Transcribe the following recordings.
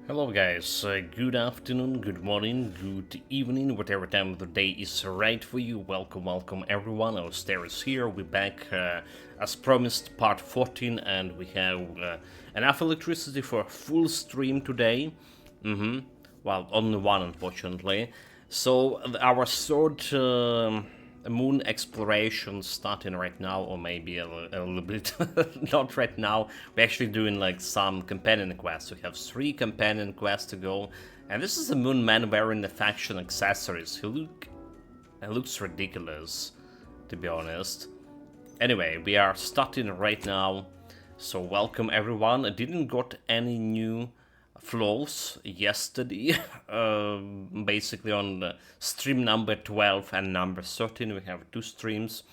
Hello guys, good afternoon, good morning, good evening, whatever time of the day is right for you. Welcome everyone, Auster is here, we're back as promised, part 14, and we have enough electricity for a full stream today. Well, only one unfortunately. So our third moon exploration starting right now, or maybe a little bit not right now. We're actually doing like some companion quests. We have 3 companion quests to go, and this is a moon man wearing the faction accessories. He looks ridiculous, to be honest. Anyway, we are starting right now, so welcome everyone. I didn't got any new flows yesterday. Basically on the stream number 12 and number 13 we have 2 streams.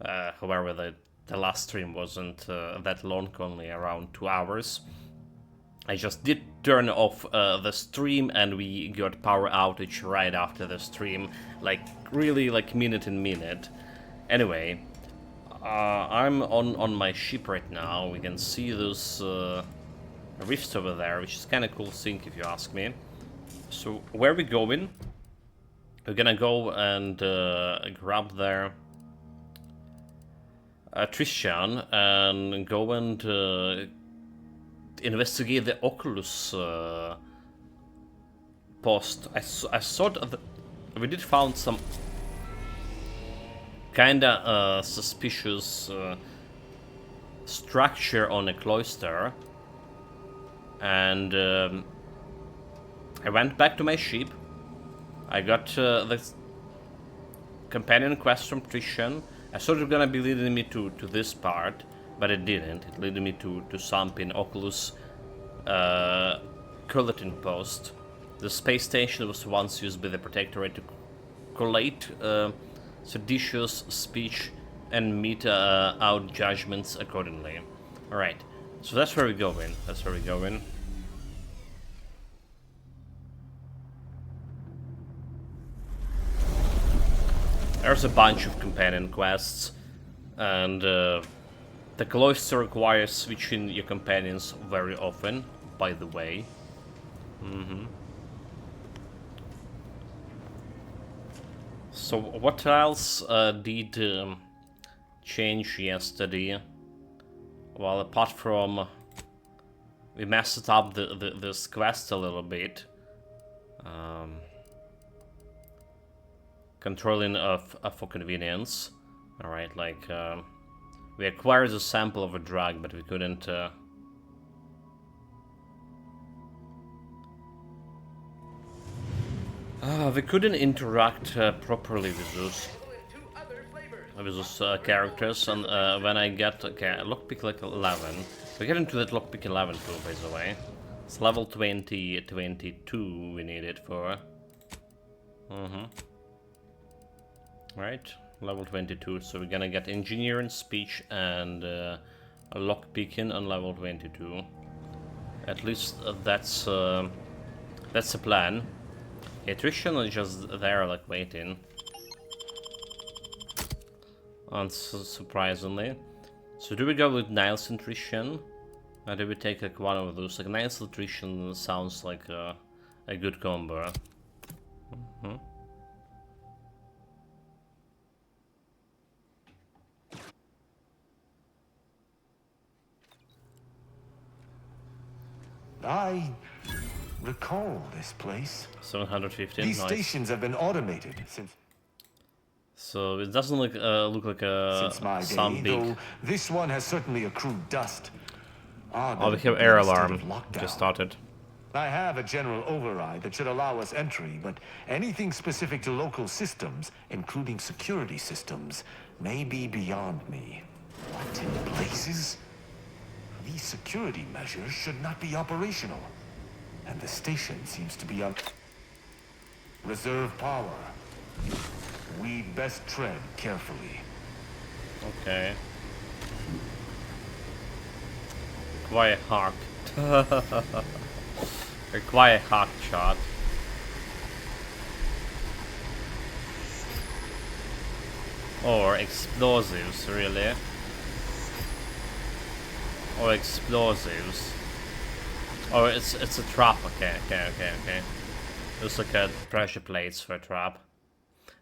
However, the last stream wasn't that long, only around 2 hours. I just did turn off the stream and we got power outage right after the stream, like really like minute and minute. Anyway, I'm on my ship right now. We can see those rifts over there, which is kind of cool thing if you ask me. So where are we going? We're gonna go and grab their Trishan and go and investigate the Oculus post. I thought that we did found some kinda suspicious structure on a cloister, and I went back to my ship. I got the companion quest from Trishan. I thought it was gonna be leading me to this part, but it didn't. It led me to something Oculus Curletin post. The space station was once used by the Protectorate to collate seditious speech and mete out judgments accordingly. Alright, so that's where we're going. That's where we're going. There's a bunch of companion quests, and the cloister requires switching your companions very often, by the way. So what else did change yesterday? Well, apart from we messed up this quest a little bit. Controlling for convenience. Alright, like we acquired a sample of a drug, but we couldn't interact properly with those characters, and when I get lockpick like 11, we get into that lockpick 11 too, by the way. It's level 22 we need it for. Right, level 22, so we're gonna get engineering, speech, and lockpicking on level 22. At least that's the plan. Attrition is just there, like, waiting. Unsurprisingly. So do we go with Niles Attrition? Or do we take like one of those? Like Niles Attrition sounds like a good combo. I recall this place. 715. These nice. stations have been automated since. So it doesn't look like Since my some day, big. though this one has certainly accrued dust. Oh, we have air alarm just started. I have a general override that should allow us entry, but anything specific to local systems, including security systems, may be beyond me. What in blazes? These security measures should not be operational. And the station seems to be on reserve power. We'd best tread carefully. Okay. Quiet Hawk. A Quiet Hawk shot. Or explosives, really. Or explosives. Oh, it's a trap. Okay. There's like a pressure plates for a trap.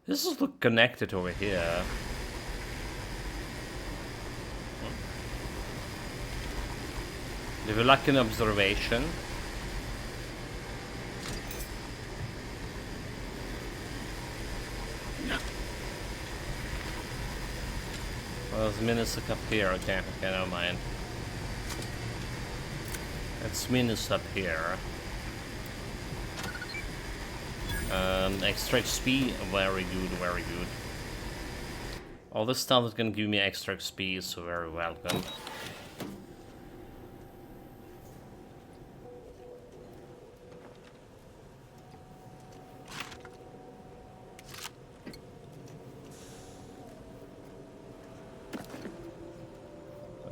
This is look connected over here. Do you like an observation? Well, there's Minus up here. Okay, never mind. It's Minus up here. Extra XP, very good. All this stuff is gonna give me extra XP, so very welcome.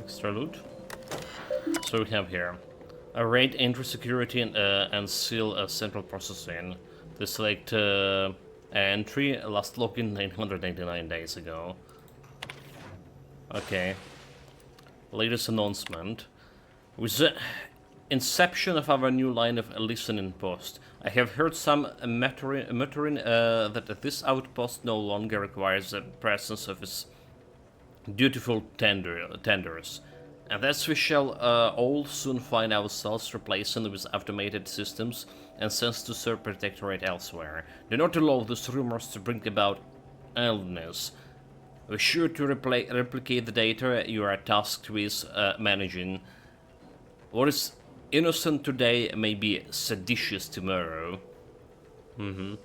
Extra loot. So we have here a raid entry security and seal central processing. This select entry last login 989 days ago. Okay. Latest announcement. With the inception of our new line of listening post, I have heard some muttering that this outpost no longer requires the presence of its dutiful tenders. And thus we shall all soon find ourselves replacing with automated systems and sent to serve protectorate elsewhere. Do not allow these rumors to bring about illness. Be sure to replicate the data you are tasked with managing. What is innocent today may be seditious tomorrow. Docking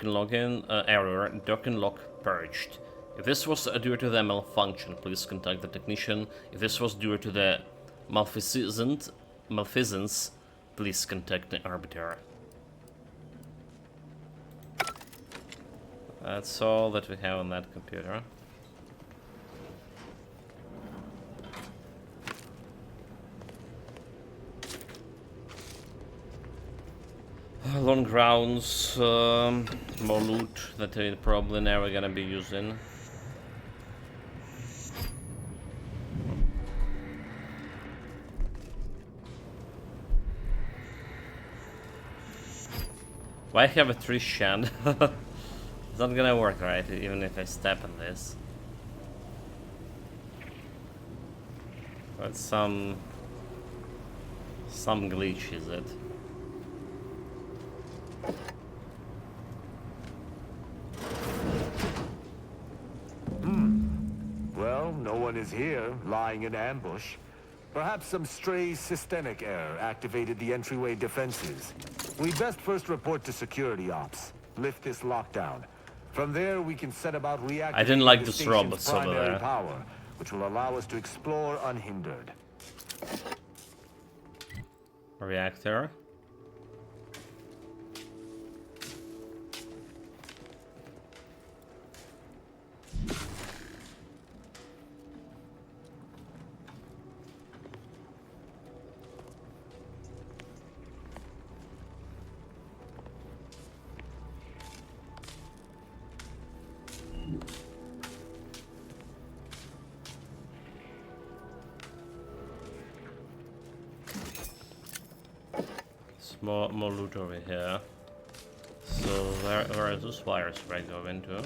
login error. Docking lock purged. If this was due to the malfunction, please contact the technician. If this was due to the malfeasance, please contact the arbiter. That's all that we have on that computer. Long grounds, more loot that we're probably never gonna be using. Why have a tree stand? It's not gonna work, right? Even if I step on this. But some glitch, is it? Well, no one is here, lying in ambush. Perhaps some stray systemic error activated the entryway defenses. We best first report to security ops. Lift this lockdown. From there, we can set about reactivating I didn't like the this station's robots over primary there. power, which will allow us to explore unhindered. Reactor. More loot over here. So where is this fire spray go into?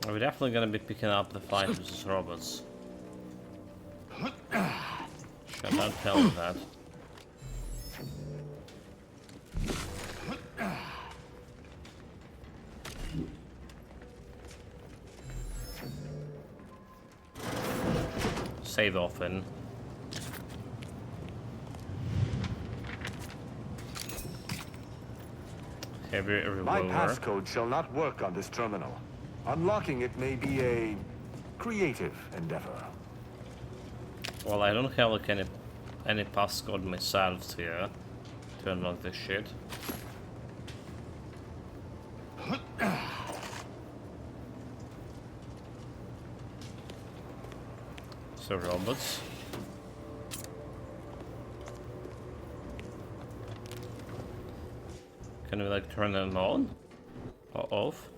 We're definitely gonna be picking up the fight with these robots. Shut don't tell me that. Save often. Heavy revolver. My passcode shall not work on this terminal. Unlocking it may be a creative endeavor. Well, I don't have like any passcode myself here to unlock this shit. So robots. Can we like turn them on? Off.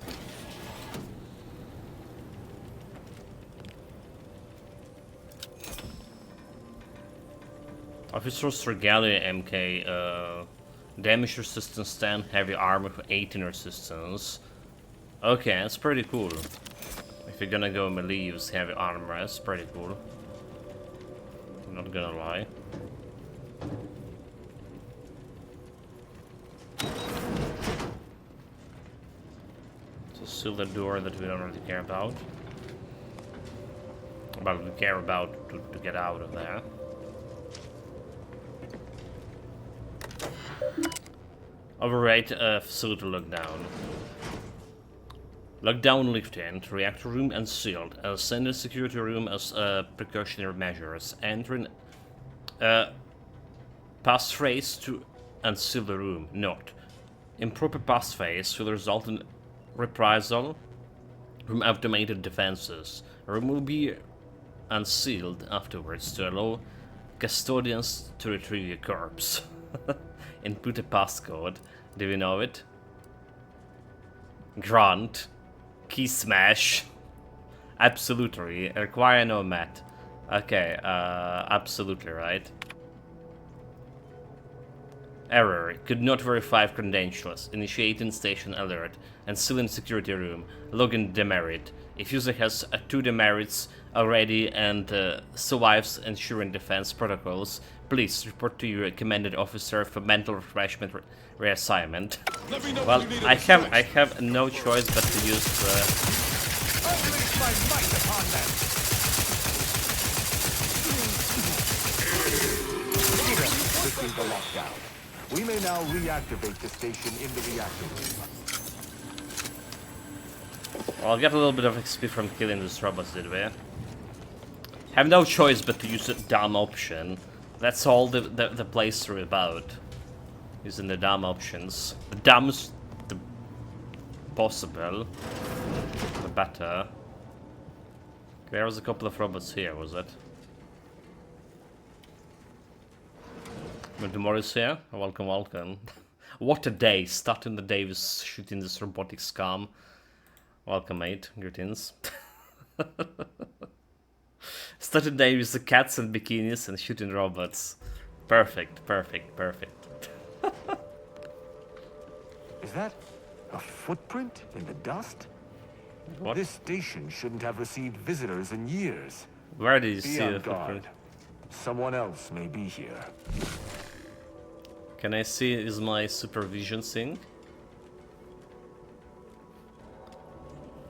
Officer's Regalia MK, damage resistance 10, heavy armor for 18 resistance. Okay, that's pretty cool. If you're gonna go melee, use heavy armor, that's pretty cool. I'm not gonna lie. So seal the door that we don't really care about. But we care about to get out of there. Override facility lockdown. Lockdown lifted, reactor room and sealed. Ascended security room as precautionary measures. Entering passphrase to unseal the room. Note: improper passphrase will result in reprisal from automated defenses. Room will be unsealed afterwards to allow custodians to retrieve your corpse. Input a passcode. Do we know it? Grant. Key smash. Absolutely. Require no mat. Okay, absolutely right. Error. Could not verify credentials. Initiating station alert. And sealing security room. Login demerit. If user has 2 demerits already and survives ensuring defense protocols, please report to your commanded officer for mental refreshment reassignment. Well, I have no choice but to use Unleash my might upon them. Lifting the lockdown. We may now reactivate the station in the reactor room. Well, I'll get a little bit of XP from killing these robots, did we? Have no choice but to use a dumb option. That's all the playthrough about. Using the dumb options. The dumbest the possible, the better. There was a couple of robots here, was it? Morris here. Welcome, welcome. What a day! Starting the day with shooting this robotic scum. Welcome, mate. Greetings. Started the day with the cats and bikinis and shooting robots. Perfect, perfect, perfect. Is that a footprint in the dust? What? This station shouldn't have received visitors in years. Where did you Be see on the guard. footprint? Someone else may be here. Can I see is my supervision thing?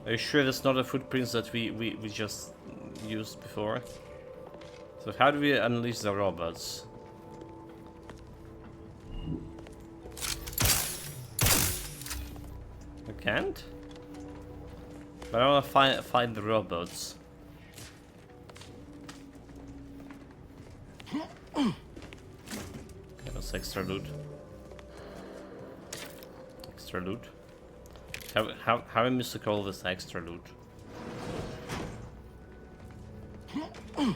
Are you sure that's not a footprint that we just used before? So how do we unleash the robots? I can't? But I wanna find the robots. Okay, that's extra loot. Extra loot. How I missed to call this extra loot? Okay,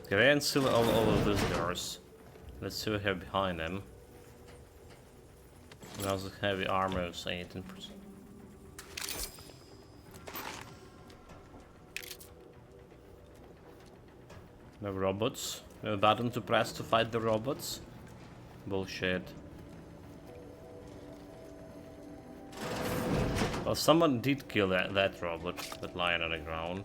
they unseal all of those doors. Let's see what we have behind them. And also heavy armor of 18%. No robots. No button to press to fight the robots. Bullshit. Well, someone did kill that robot that lying on the ground.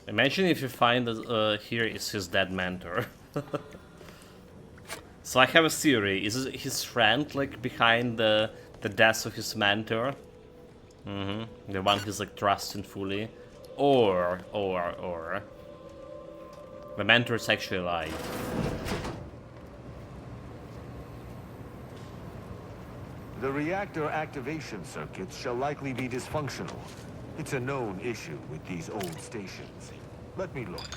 Imagine if you find that here is his dead mentor. So I have a theory. Is his friend like behind the death of his mentor? The one he's like trusting fully, or the mentor is actually alive. The reactor activation circuits shall likely be dysfunctional. It's a known issue with these old stations. Let me look.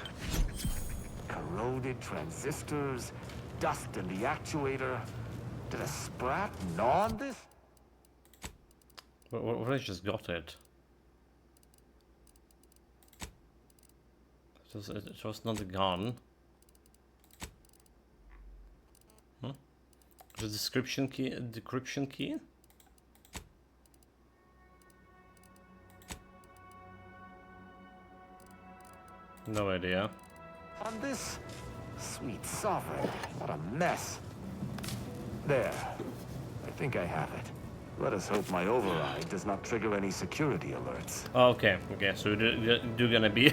Corroded transistors, dust in the actuator. Did a sprat gnaw on this? What I just got it? It was not a gun. The description key, decryption key? No idea. On this sweet sovereign, what a mess. There. I think I have it. Let us hope my override does not trigger any security alerts. Okay, okay, so you're gonna be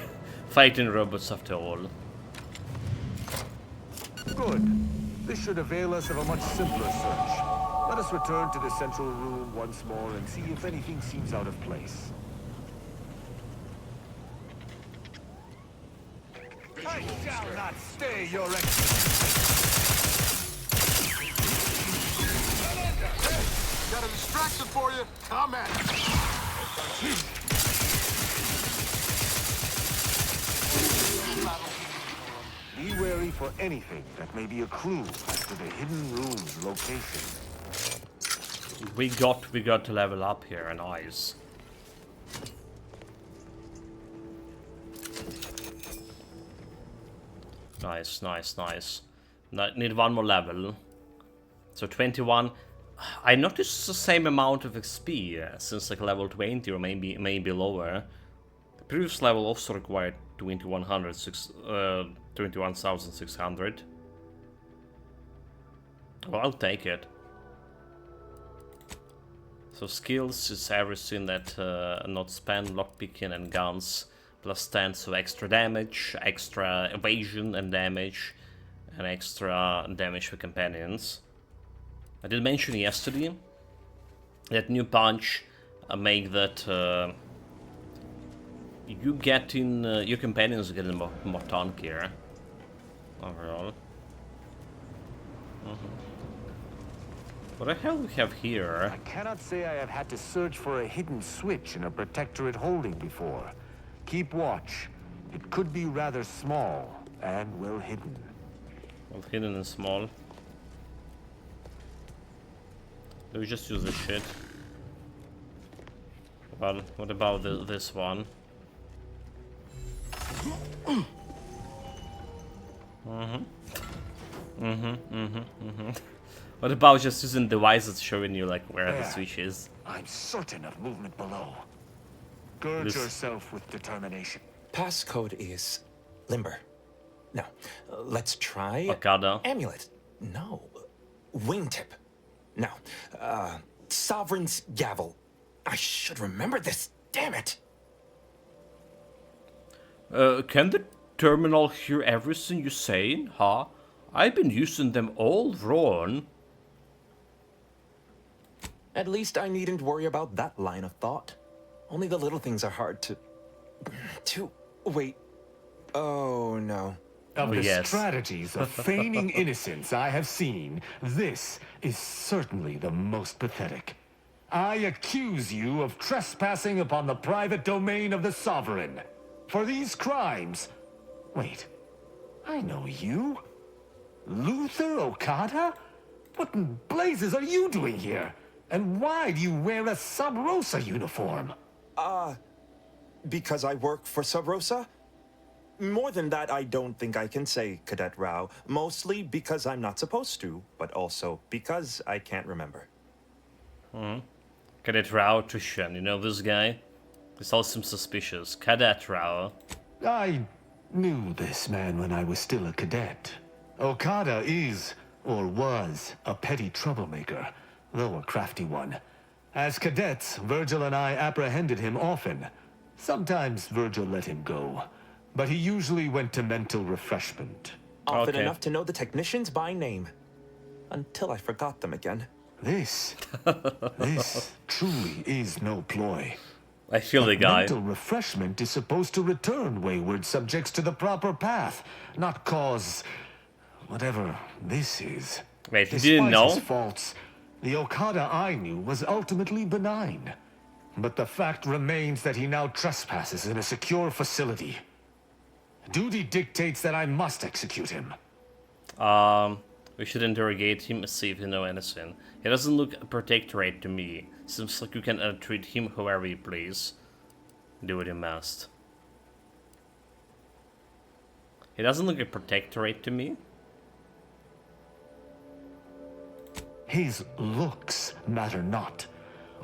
fighting robots after all. Good. This should avail us of a much simpler search. Let us return to the central room once more and see if anything seems out of place. I shall not stay, Your Excellency. Got a distraction for you. Come at it. Be wary for anything that may be a clue as to the hidden room's location. We got to level up here, nice. Nice, nice, nice. Need one more level. So 21. I noticed the same amount of XP since like level 20 or maybe lower. The previous level also required 21,600. Well, I'll take it. So skills is everything that not spend, lockpicking and guns. Plus 10, so extra damage, extra evasion and damage, and extra damage for companions. I did mention yesterday that new punch make that you getting your companions getting more tankier overall. What the hell we have here? I cannot say I have had to search for a hidden switch in a Protectorate holding before. Keep watch. It could be rather small and well hidden. Well, hidden and small. Do we just use this shit? Well, what about this one? What about just using devices showing you like where the switch is? I'm certain of movement below. Gird yourself with determination. Passcode is Limber. No, let's try Okada. Amulet. No, Wingtip. No, Sovereign's Gavel. I should remember this. Damn it! Can the terminal hear everything you're saying, huh? I've been using them all wrong. At least I needn't worry about that line of thought. Only the little things are hard to... Wait. Oh, no. Of the yes. strategies of feigning innocence I have seen, this is certainly the most pathetic. I accuse you of trespassing upon the private domain of the Sovereign. For these crimes... Wait, I know you. Luther Okada? What in blazes are you doing here? And why do you wear a Sub Rosa uniform? Because I work for Sub Rosa? More than that, I don't think I can say, Cadet Rao. Mostly because I'm not supposed to, but also because I can't remember. Cadet Rao Tushan, you know this guy? This all seems suspicious. Cadet Rao. I knew this man when I was still a cadet. Okada is, or was, a petty troublemaker, though a crafty one. As cadets, Virgil and I apprehended him often. Sometimes Virgil let him go, but he usually went to mental refreshment. Often Okay. enough to know the technicians by name. Until I forgot them again. This truly is no ploy. I feel the guy. Mental refreshment is supposed to return wayward subjects to the proper path, not cause whatever this is. Wait, you Despite didn't know? his faults, the Okada I knew was ultimately benign. But the fact remains that he now trespasses in a secure facility. Duty dictates that I must execute him. We should interrogate him and see if he knows anything. He doesn't look protectorate to me. Seems like you can treat him however you please. Do what you must. He doesn't look a protectorate to me. His looks matter not.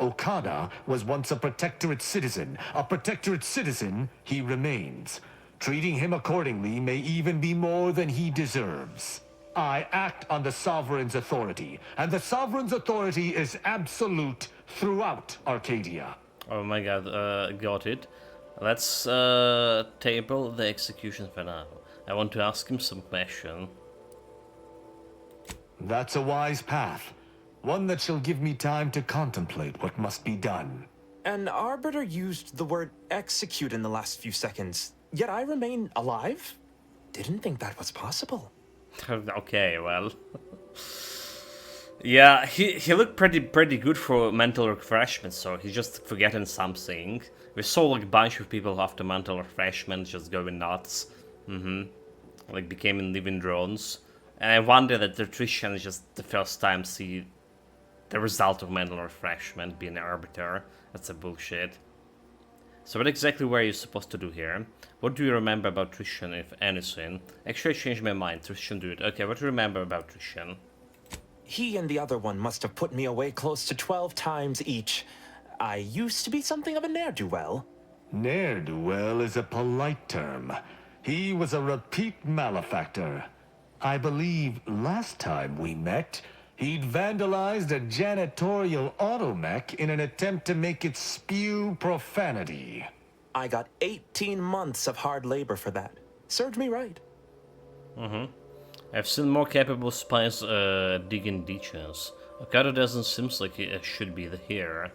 Okada was once a Protectorate citizen. A Protectorate citizen he remains. Treating him accordingly may even be more than he deserves. I act on the Sovereign's authority, and the Sovereign's authority is absolute throughout Arcadia. Oh my god, got it. Let's table the execution for now. I want to ask him some question. That's a wise path. One that shall give me time to contemplate what must be done. An arbiter used the word execute in the last few seconds, yet I remain alive? Didn't think that was possible. Okay, well. Yeah, he looked pretty good for mental refreshment, so he's just forgetting something. We saw like a bunch of people after mental refreshment just going nuts. Like becoming living drones. And I wonder that the Trishan is just the first time see the result of mental refreshment being an arbiter. That's a bullshit. So what exactly were you supposed to do here? What do you remember about Trishan, if anything? Actually, I changed my mind. Trishan do it. Okay, what do you remember about Trishan? He and the other one must have put me away close to 12 times each. I used to be something of a ne'er-do-well. Ne'er-do-well is a polite term. He was a repeat malefactor. I believe last time we met, he'd vandalized a janitorial automech in an attempt to make it spew profanity. I got 18 months of hard labor for that. Served me right. I've seen more capable spies digging ditches. Okada doesn't seem like he should be here.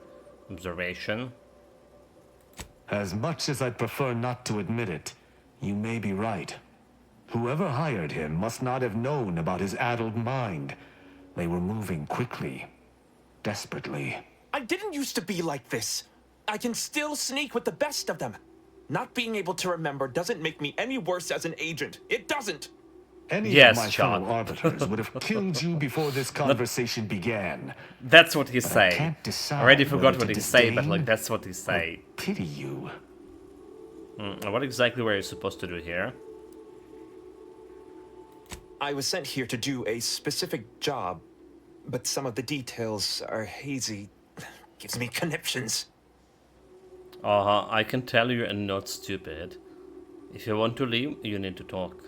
Observation. As much as I'd prefer not to admit it, you may be right. Whoever hired him must not have known about his addled mind. They were moving quickly, desperately. I didn't used to be like this. I can still sneak with the best of them. Not being able to remember doesn't make me any worse as an agent. It doesn't. Any Yes, of my Sean. fellow arbiters would have killed you before this conversation began. That's what he I say. can't decide I already forgot whether what to he say, but disdain like that's what he say. Pity you. What exactly were you supposed to do here? I was sent here to do a specific job, but some of the details are hazy. Gives me conniptions. I can tell you're not stupid. If you want to leave, you need to talk.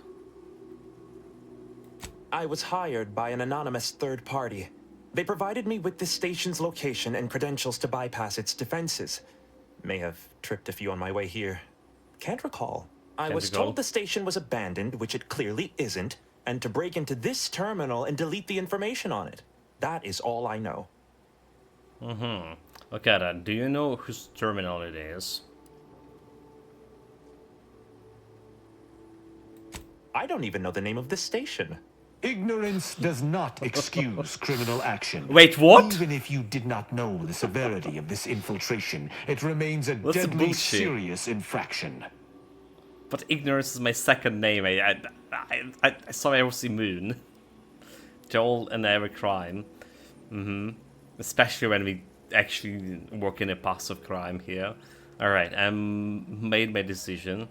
I was hired by an anonymous third party. They provided me with this station's location and credentials to bypass its defenses. May have tripped a few on my way here. Can't recall. I Can't was recall. told the station was abandoned, which it clearly isn't, and to break into this terminal and delete the information on it. That is all I know. Okada, do you know whose terminal it is? I don't even know the name of this station. Ignorance does not excuse criminal action. Wait, what? Even if you did not know the severity of this infiltration, it remains a What's the deadly bullshit? serious infraction. But ignorance is my second name. I saw Elsie Moon. Joel and every crime. Especially when we actually work in a passive crime here. Alright, made my decision.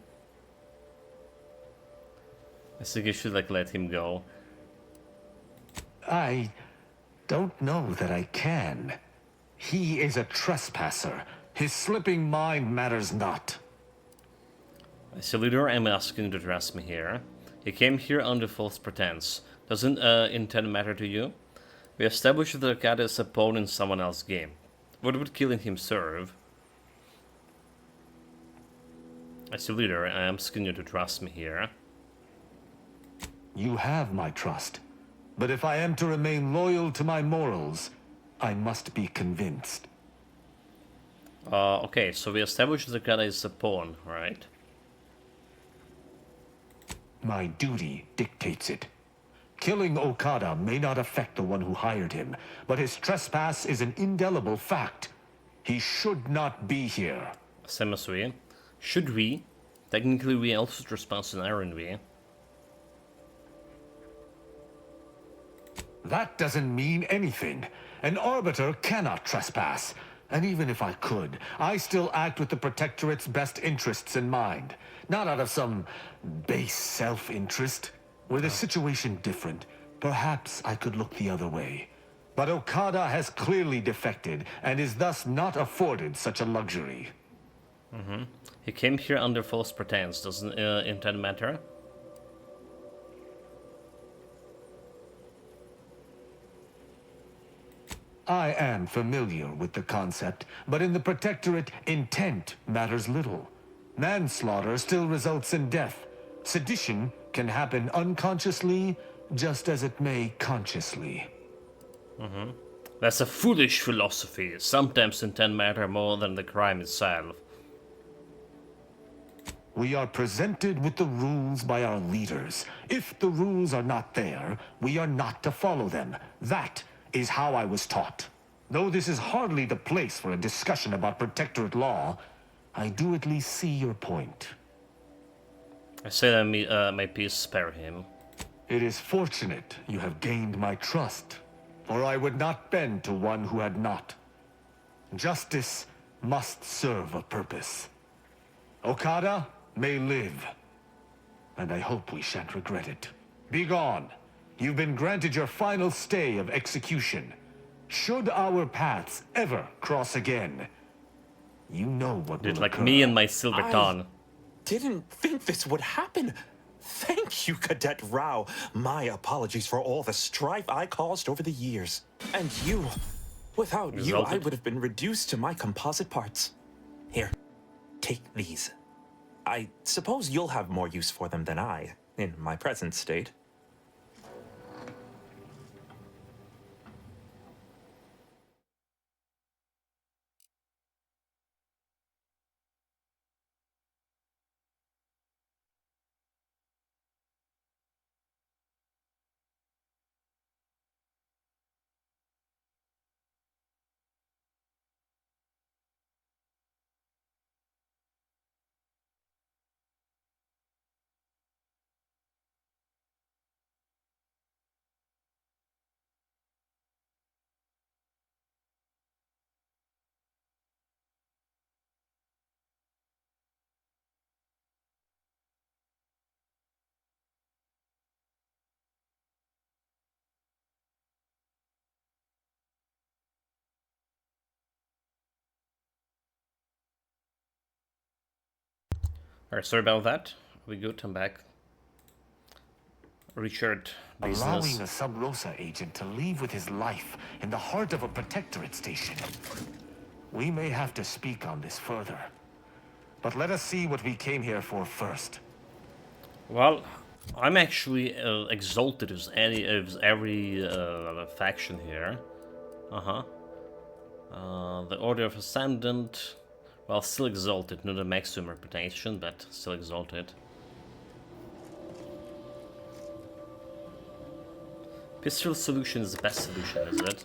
I think I should like let him go. I don't know that I can. He is a trespasser. His slipping mind matters not. So leader, I'm asking you to trust me here. He came here under false pretense. Doesn't intent matter to you? We established that Okada is a pawn in someone else's game. What would killing him serve? As your leader, I am asking you to trust me here. You have my trust. But if I am to remain loyal to my morals, I must be convinced. Okay, so we established that Okada is a pawn, right? My duty dictates it. Killing Okada may not affect the one who hired him, but his trespass is an indelible fact. He should not be here. Same as we. Should we? Technically, we also trespass in Iron We. That doesn't mean anything. An arbiter cannot trespass. And even if I could, I still act with the Protectorate's best interests in mind. Not out of some base self-interest. Were the situation different, perhaps I could look the other way. But Okada has clearly defected, and is thus not afforded such a luxury. He came here under false pretense. Doesn't intent matter? I am familiar with the concept, but in the Protectorate, intent matters little. Manslaughter still results in death. Sedition can happen unconsciously, just as it may consciously. That's a foolish philosophy. Sometimes intent matter more than the crime itself. We are presented with the rules by our leaders. If the rules are not there, we are not to follow them. That is how I was taught. Though this is hardly the place for a discussion about Protectorate law, I do at least see your point. I say that may peace spare him. It is fortunate you have gained my trust, or I would not bend to one who had not. Justice must serve a purpose. Okada may live, and I hope we shan't regret it. Be gone. You've been granted your final stay of execution. Should our paths ever cross again, you know what Dude, will like occur. me and my silver tongue. Didn't think this would happen. Thank you, Cadet Rao. My apologies for all the strife I caused over the years. And you, without you, I Resulted. would have been reduced to my composite parts. Here, take these. I suppose you'll have more use for them than I, in my present state. Alright, sorry about that. We good, I'm back. Richard, business. Allowing a Sub Rosa agent to leave with his life in the heart of a Protectorate station. We may have to speak on this further. But let us see what we came here for first. Well, I'm actually exalted as every faction here. The Order of Ascendant. Well, still exalted, not a maximum reputation, but still exalted. Pistol solution is the best solution, is it?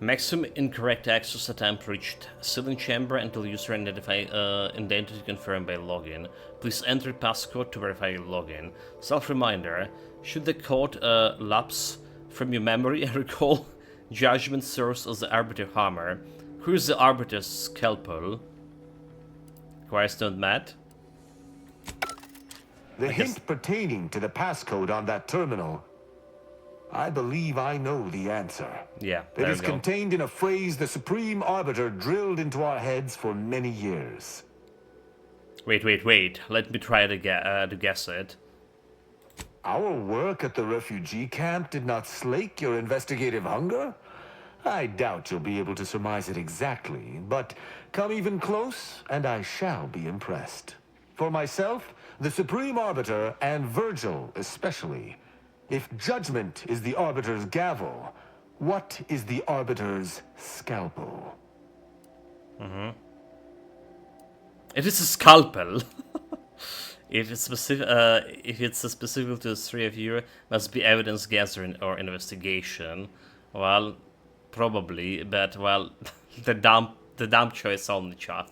Maximum incorrect access attempt reached. Sealing chamber until user identity confirmed by login. Please enter passcode to verify your login. Self-reminder, should the code lapse from your memory and recall, judgment serves as the arbiter hammer. Who is the arbiter's scalpel? Question Matt. The hint pertaining to the passcode on that terminal. I believe I know the answer. Yeah, It there is we go. contained in a phrase the Supreme Arbiter drilled into our heads for many years. Wait. Let me try to guess it. Our work at the refugee camp did not slake your investigative hunger? I doubt you'll be able to surmise it exactly, but come even close, and I shall be impressed. For myself, the Supreme Arbiter, and Virgil especially, if judgment is the Arbiter's gavel, what is the Arbiter's scalpel? It is a scalpel. If it's specific to the three of you, must be evidence gathering or investigation. Well, probably, but well, the dumb choice only, chat.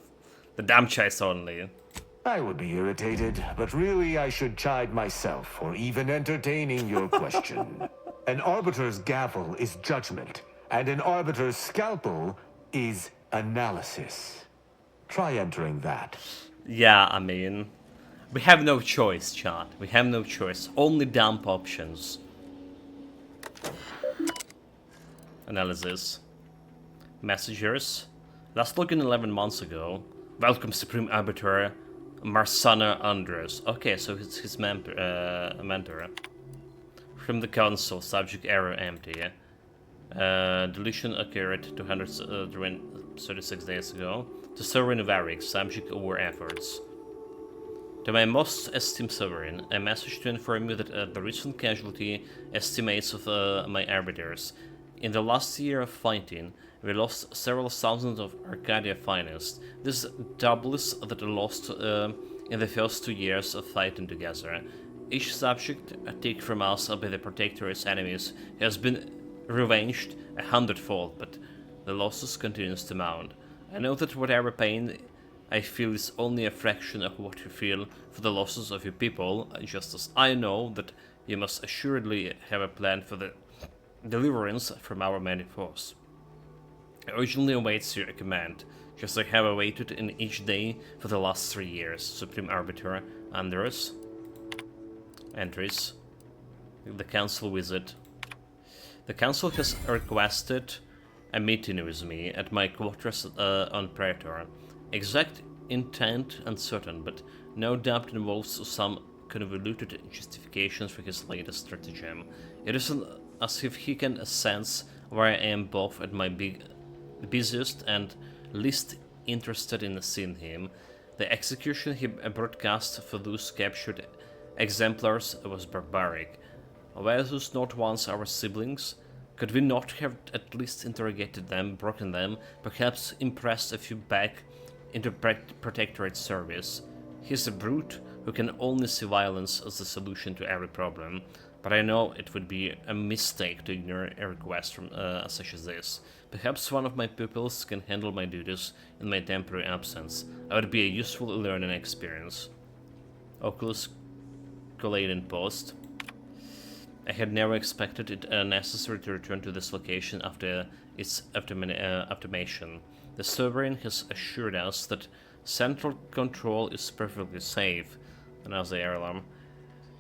The dumb choice only. I would be irritated, but really I should chide myself for even entertaining your question. An Arbiter's gavel is judgment, and an Arbiter's scalpel is analysis. Try entering that. Yeah, I mean, we have no choice, chat. We have no choice. Only dump options. Analysis. Messengers. Last login 11 months ago. Welcome, Supreme Arbiter Marsana Andres. Okay, so it's his mentor. From the Council, subject error empty. Deletion occurred 236 days ago. To Sovereign Varric, subject over efforts. To my most esteemed Sovereign, a message to inform you that the recent casualty estimates of my arbiters. In the last year of fighting, we lost several thousands of Arcadia finest. This doubles that lost in the first 2 years of fighting together. Each subject taken from us by the Protectorate's enemies has been revenged 100-fold, but the losses continues to mount. I know that whatever pain I feel is only a fraction of what you feel for the losses of your people, just as I know that you must assuredly have a plan for the deliverance from our many foes. I urgently awaits your command, just like I have awaited in each day for the last 3 years. Supreme Arbiter Andres. Entries. The Council visit. The Council has requested a meeting with me at my quarters on Praetor. Exact intent uncertain, but no doubt involves some convoluted justifications for his latest stratagem. It isn't as if he can sense where I am both at my busiest and least interested in seeing him. The execution he broadcast for those captured exemplars was barbaric. Were those not once our siblings? Could we not have at least interrogated them, broken them, perhaps impressed a few back into Protectorate service? He's a brute who can only see violence as the solution to every problem, but I know it would be a mistake to ignore a request from such as this. Perhaps one of my pupils can handle my duties in my temporary absence. I would be a useful learning experience. Oculus Collating Post. I had never expected it necessary to return to this location after its automation. The Sovereign has assured us that central control is perfectly safe. Another air alarm.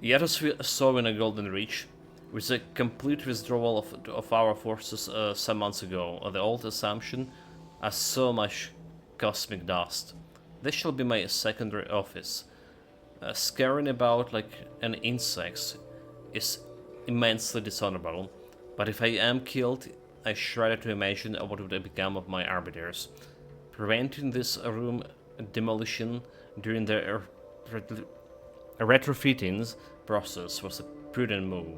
Yet as we saw in a Golden Reach, with the complete withdrawal of our forces some months ago, the old assumption as so much cosmic dust. This shall be my secondary office. Scurrying about like an insect is immensely dishonorable, but if I am killed, I shudder to imagine what would become of my arbiters. Preventing this room demolition during the retrofitting process was a prudent move.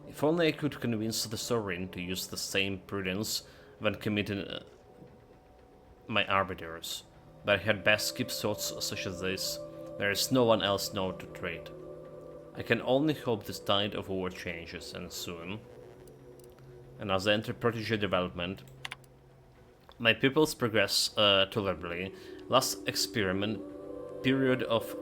If only I could convince the Sovereign to use the same prudence when committing my arbiters, but I had best skip thoughts such as this. There is no one else now to trade. I can only hope this tide of war changes, and soon. And as I enter protege development, my pupils progress tolerably. Last experiment period of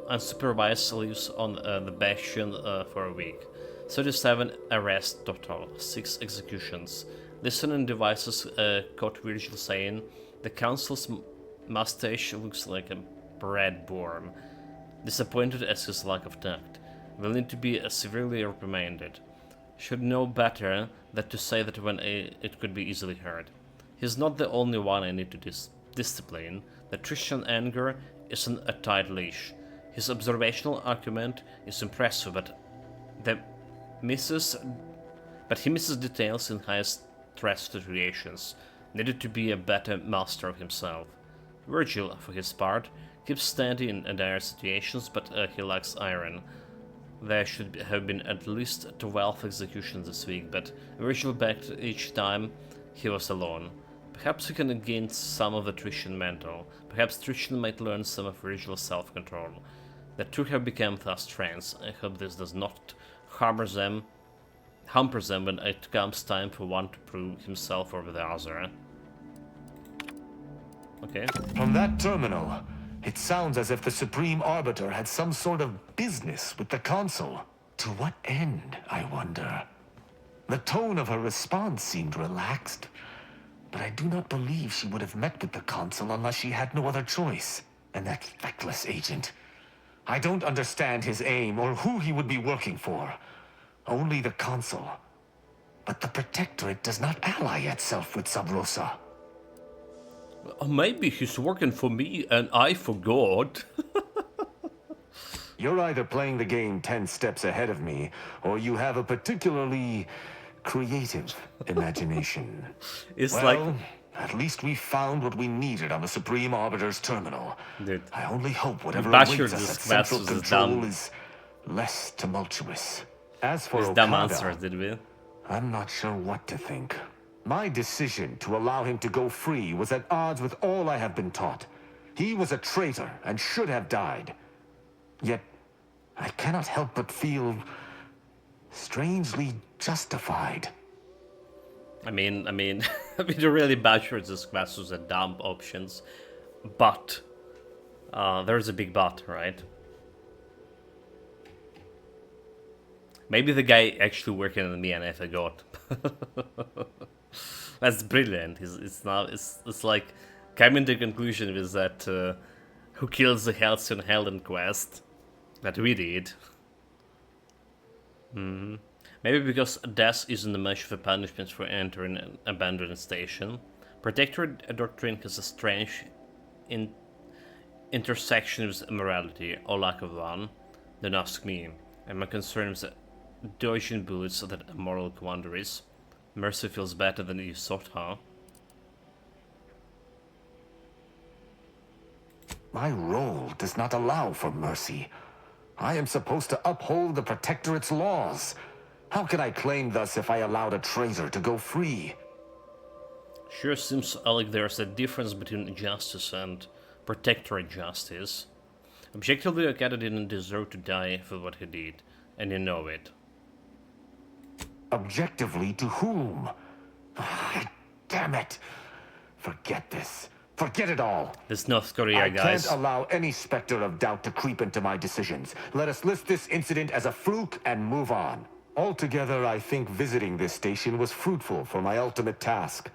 unsupervised leaves on the Bastion for a week. 37 arrests total, 6 executions. Listening devices caught Virgil saying, "The Council's mustache looks like a bread worm." Disappointed at his lack of tact. Will need to be severely reprimanded. Should know better than to say that when it could be easily heard. He's not the only one I need to discipline. The Trishtan anger isn't a tight leash. His observational argument is impressive, but he misses details in high stress situations. Needed to be a better master of himself. Virgil, for his part, keeps steady in dire situations, but he lacks iron. There should have been at least 12 executions this week, but Virgil backed each time he was alone. Perhaps he can gain some of the Trishtan mental. Perhaps Trishtan might learn some of Virgil's self-control. The two have become fast friends. I hope this does not hamper them when it comes time for one to prove himself over the other. Okay. From that terminal, it sounds as if the Supreme Arbiter had some sort of business with the Council. To what end, I wonder? The tone of her response seemed relaxed, but I do not believe she would have met with the Council unless she had no other choice. And that feckless agent. I don't understand his aim or who he would be working for. Only the Council. But the Protectorate does not ally itself with Sub Rosa. Maybe he's working for me and I forgot. You're either playing the game 10 steps ahead of me, or you have a particularly creative imagination. It's Well, like... at least we found what we needed on the Supreme Arbiter's terminal. Dude, I only hope whatever Bashir awaits us at just Central passes it Control down. is less tumultuous. As for his dumb Okada, answers, did we? I'm not sure what to think. My decision to allow him to go free was at odds with all I have been taught. He was a traitor and should have died. Yet, I cannot help but feel strangely justified. I mean, really Bashir just classes are dumb options. But, there's a big but, right? Maybe the guy actually working on me and I forgot. That's brilliant. It's like coming to conclusion with that who kills the Halcyon Helden quest that we did. Maybe because death isn't much of a punishment for entering an abandoned station. Protectorate doctrine has a strange intersection with immorality, or lack of one. Don't ask me. And my concern is dodging bullets that a moral commander is. Mercy feels better than you thought, huh? My role does not allow for mercy. I am supposed to uphold the Protectorate's laws. How can I claim thus if I allowed a traitor to go free? Sure seems like there's a difference between justice and Protectorate justice. Objectively, Okada didn't deserve to die for what he did, and you know it. Objectively to whom? Damn it! Forget this. Forget it all. This North Korea, I guys. can't allow any specter of doubt to creep into my decisions. Let us list this incident as a fluke and move on. Altogether, I think visiting this station was fruitful for my ultimate task.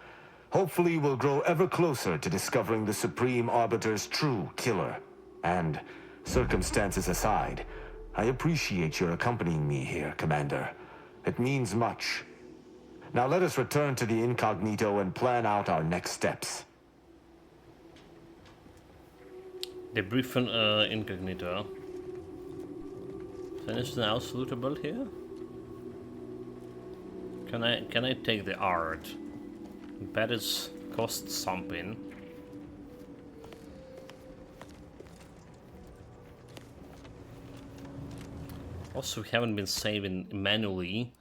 Hopefully, we'll grow ever closer to discovering the Supreme Arbiter's true killer. And, circumstances aside, I appreciate your accompanying me here, Commander. It means much. Now let us return to the incognito and plan out our next steps. Debrief on incognito. Finish now salutable here? Can I take the art? Bet it's cost something. Also, we haven't been saving manually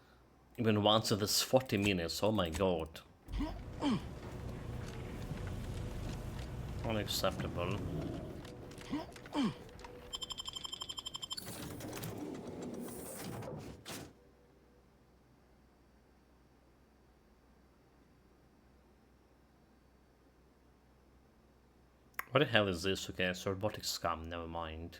even once in this 40 minutes. Oh my god. Unacceptable. What the hell is this? Okay, it's robotic scum, never mind.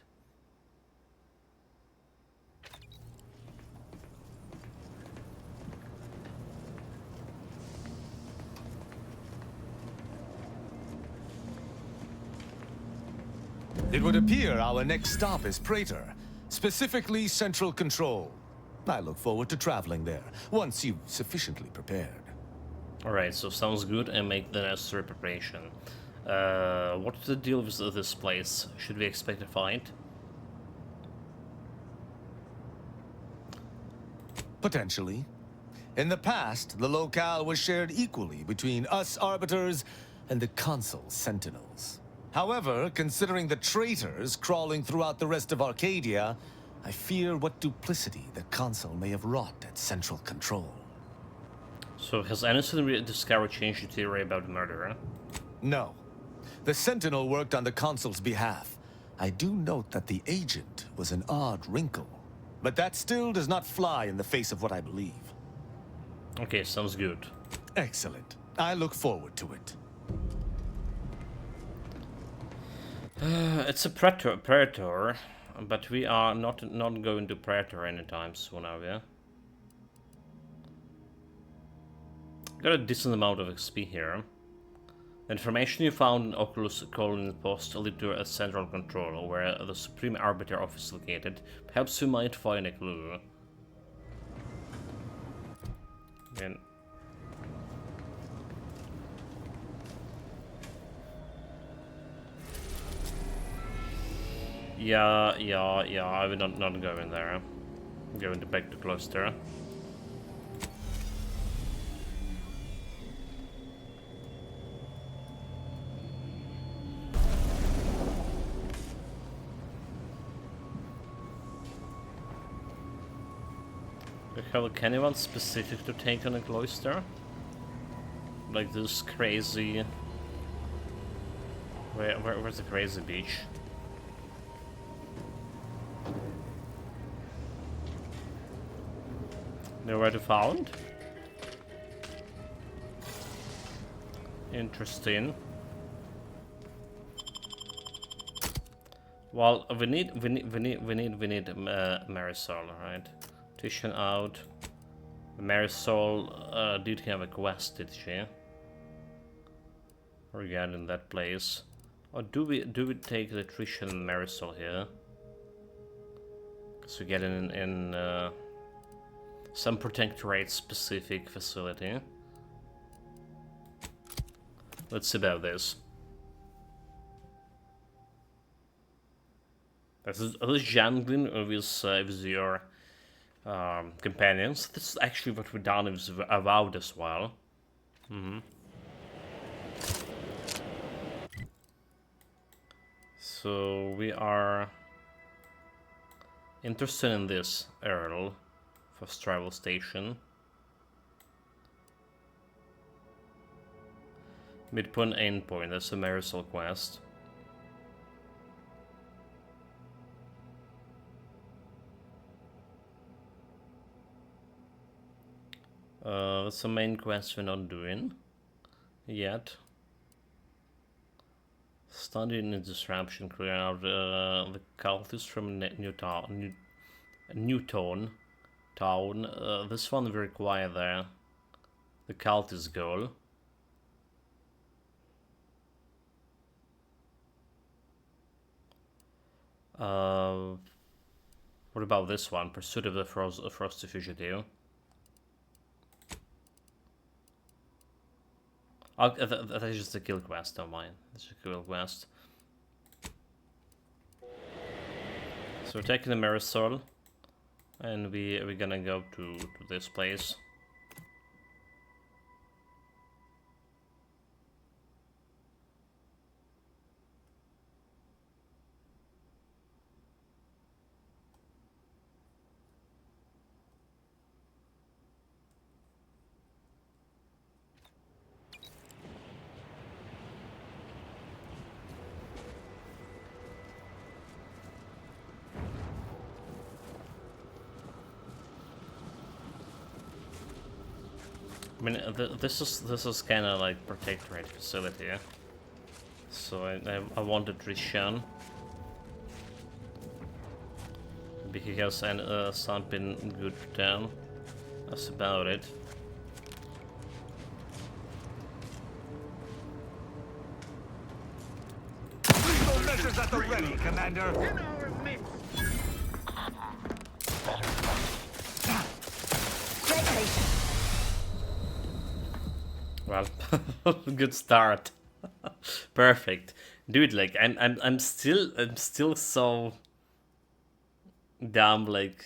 It would appear our next stop is Praetor, specifically Central Control. I look forward to traveling there, once you've sufficiently prepared. Alright, so sounds good, and make the necessary preparation. What's the deal with this place? Should we expect a fight? Potentially. In the past, the locale was shared equally between us Arbiters and the Consul Sentinels. However, considering the traitors crawling throughout the rest of Arcadia, I fear what duplicity the Consul may have wrought at Central Control. So has anything discovered changed your theory about the murderer? No. The Sentinel worked on the Consul's behalf. I do note that the agent was an odd wrinkle. But that still does not fly in the face of what I believe. Okay, sounds good. Excellent. I look forward to it. It's a Praetor, but we are not going to Praetor anytime soon, are we? Got a decent amount of XP here. The information you found in Oculus Colony Post lead to a Central Control, where the Supreme Arbiter office is located. Perhaps you might find a clue. And yeah, I will not go in there. I'm going back to Gloucester. Have anyone specific to take on a Gloucester? Like this crazy... Where's the crazy beach? Nowhere to found? Interesting. Well, we need Marisol, right? Tuition out. Marisol did have a quest, did she? Regarding that place. Or do we take the Trish and Marisol here? Because we get in some protectorate specific facility. Let's see about this. This is jangling with your companions. This is actually what we've done with Avowed as well. So we are interested in this Earl for travel station. Midpoint endpoint, that's a Marisol quest. That's the main quest we're not doing yet. Studying the disruption, clear out the cultists from Newton town. This one we require the cultist goal. What about this one? Pursuit of the Frosty Fugitive. That is just a kill quest, don't mind. It's a kill quest. So we're taking the Marisol, and we're gonna go to this place. I mean, this is kind of like protectorate facility, yeah? So I wanted Rishan because something good down. That's about it. Lethal measures at the ready, Commander. Well, good start. Perfect, dude. Like I'm still so dumb. Like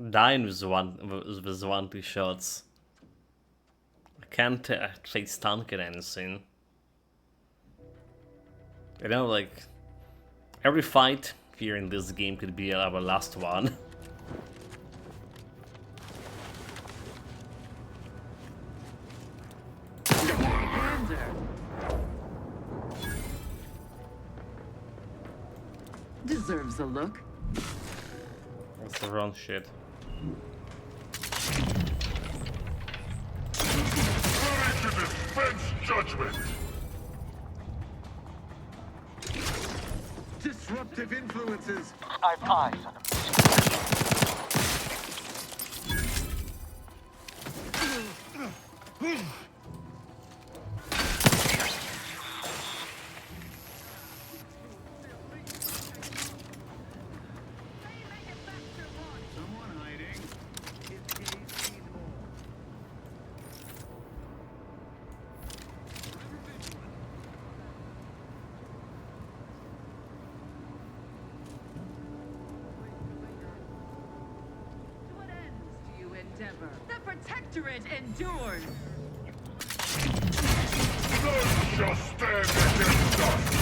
dying with one two shots. I can't actually stun at anything. You know, like every fight here in this game could be our last one. Deserves a look. That's the wrong shit. Ready to dispense judgment. Disruptive influences. I've eyes on him. ever. The Protectorate endures. None shall stand against us!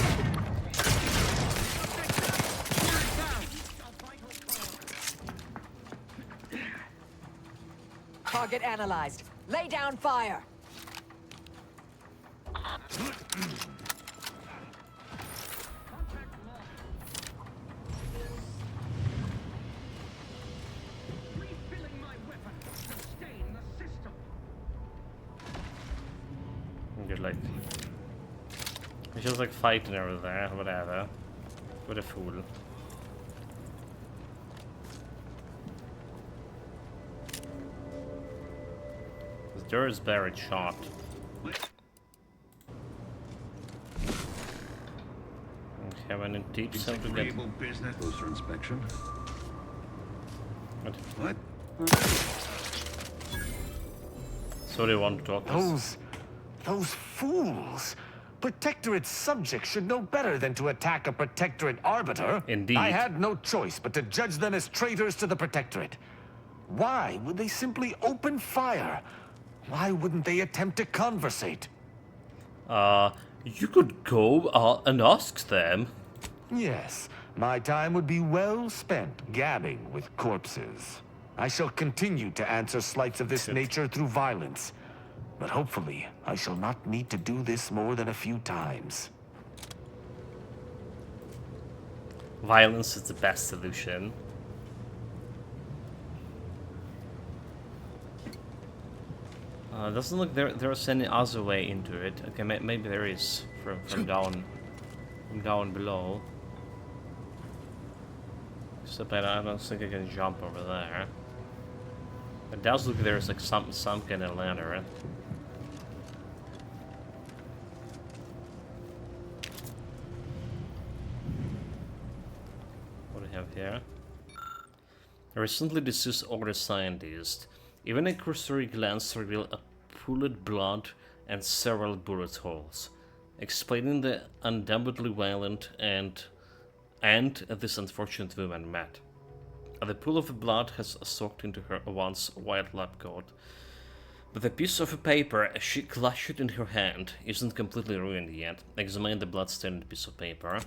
Target analyzed. Lay down fire. Refilling my weapon. Sustain the system. You're like... He's just like fighting over there, whatever. What a fool. The door is buried shot. Okay, I need to teach them to get... Agreeable business. Closer inspection. What? What? So they want to talk to us. Those fools! Protectorate subjects should know better than to attack a Protectorate Arbiter. Indeed. I had no choice but to judge them as traitors to the Protectorate. Why would they simply open fire? Why wouldn't they attempt to conversate? You could go and ask them. Yes, my time would be well spent gabbing with corpses. I shall continue to answer slights of this nature through violence. But hopefully, I shall not need to do this more than a few times. Violence is the best solution. Doesn't look there's any other way into it. Okay, maybe there is from down below. Except I don't think I can jump over there. It does look there's like some kind of ladder. What do we have here? A recently deceased Order scientist. Even a cursory glance revealed a pooled blood and several bullet holes, explaining the undoubtedly violent and this unfortunate woman met. The pool of blood has soaked into her once white lab coat, but the piece of paper she clutched in her hand isn't completely ruined yet. Examine the blood-stained piece of paper.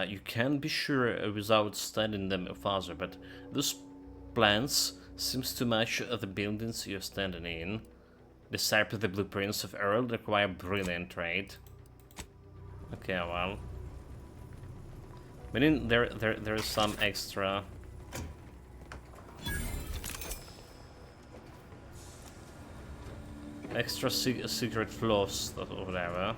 You can be sure without studying them further, but those plans seems to match the buildings you're standing in. Decipher the blueprints of Earl require brilliant trade. Okay, well. Meaning there's some extra secret floors or whatever.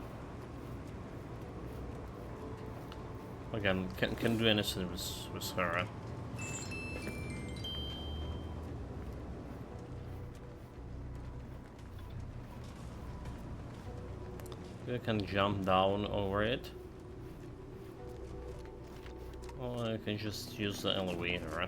Again, can do anything with her. I can jump down over it. Or I can just use the elevator.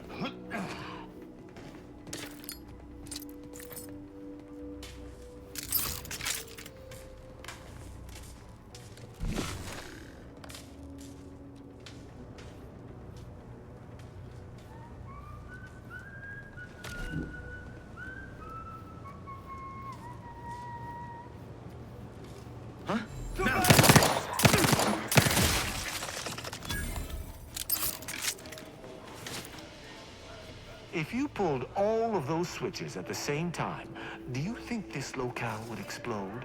If you pulled all of those switches at the same time, do you think this locale would explode?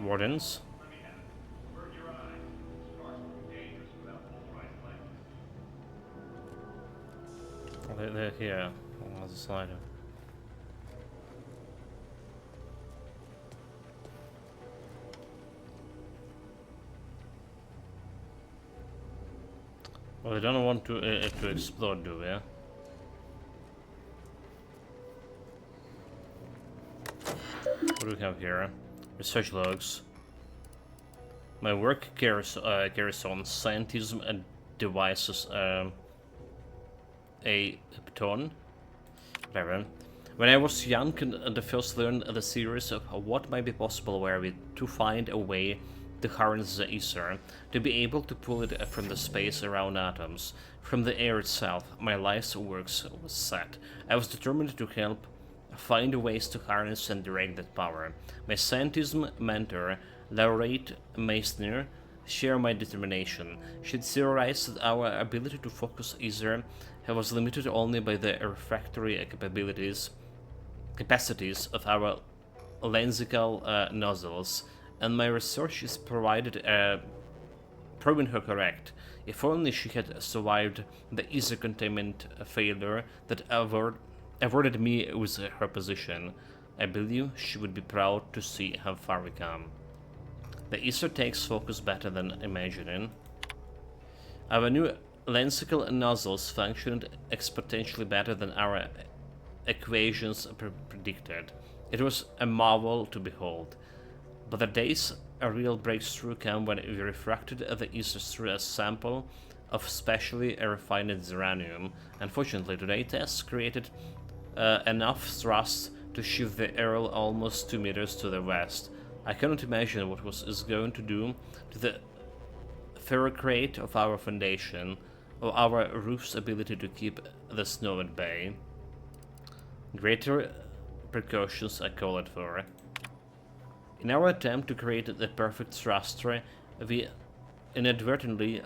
Wardens. Oh, they're here on the other side. Well, they don't want to explode, do we? What do we have here? Research logs. My work carries on scientism and devices a baton. Whatever. When I was young and the first learned the series of what might be possible were we to find a way to harness the ether, to be able to pull it from the space around atoms, from the air itself, my life's works was set. I was determined to help find ways to harness and direct that power. My scientism mentor, Laureate Meissner, shared my determination. She'd theorized that our ability to focus ether was limited only by the refractory capacities of our lensical nozzles, and my research is proving her correct. If only she had survived the ether containment failure that awarded me with her position, I believe she would be proud to see how far we come. The ether takes focus better than imagining. Our new lensical nozzles functioned exponentially better than our equations predicted. It was a marvel to behold. But the days a real breakthrough came when we refracted the ether through a sample of specially refined uranium. Unfortunately, today tests created enough thrust to shift the Earl almost 2 meters to the west. I cannot imagine what is going to do to the ferrocrate of our foundation, or our roof's ability to keep the snow at bay. Greater precautions I call it for. In our attempt to create the perfect thruster, we inadvertently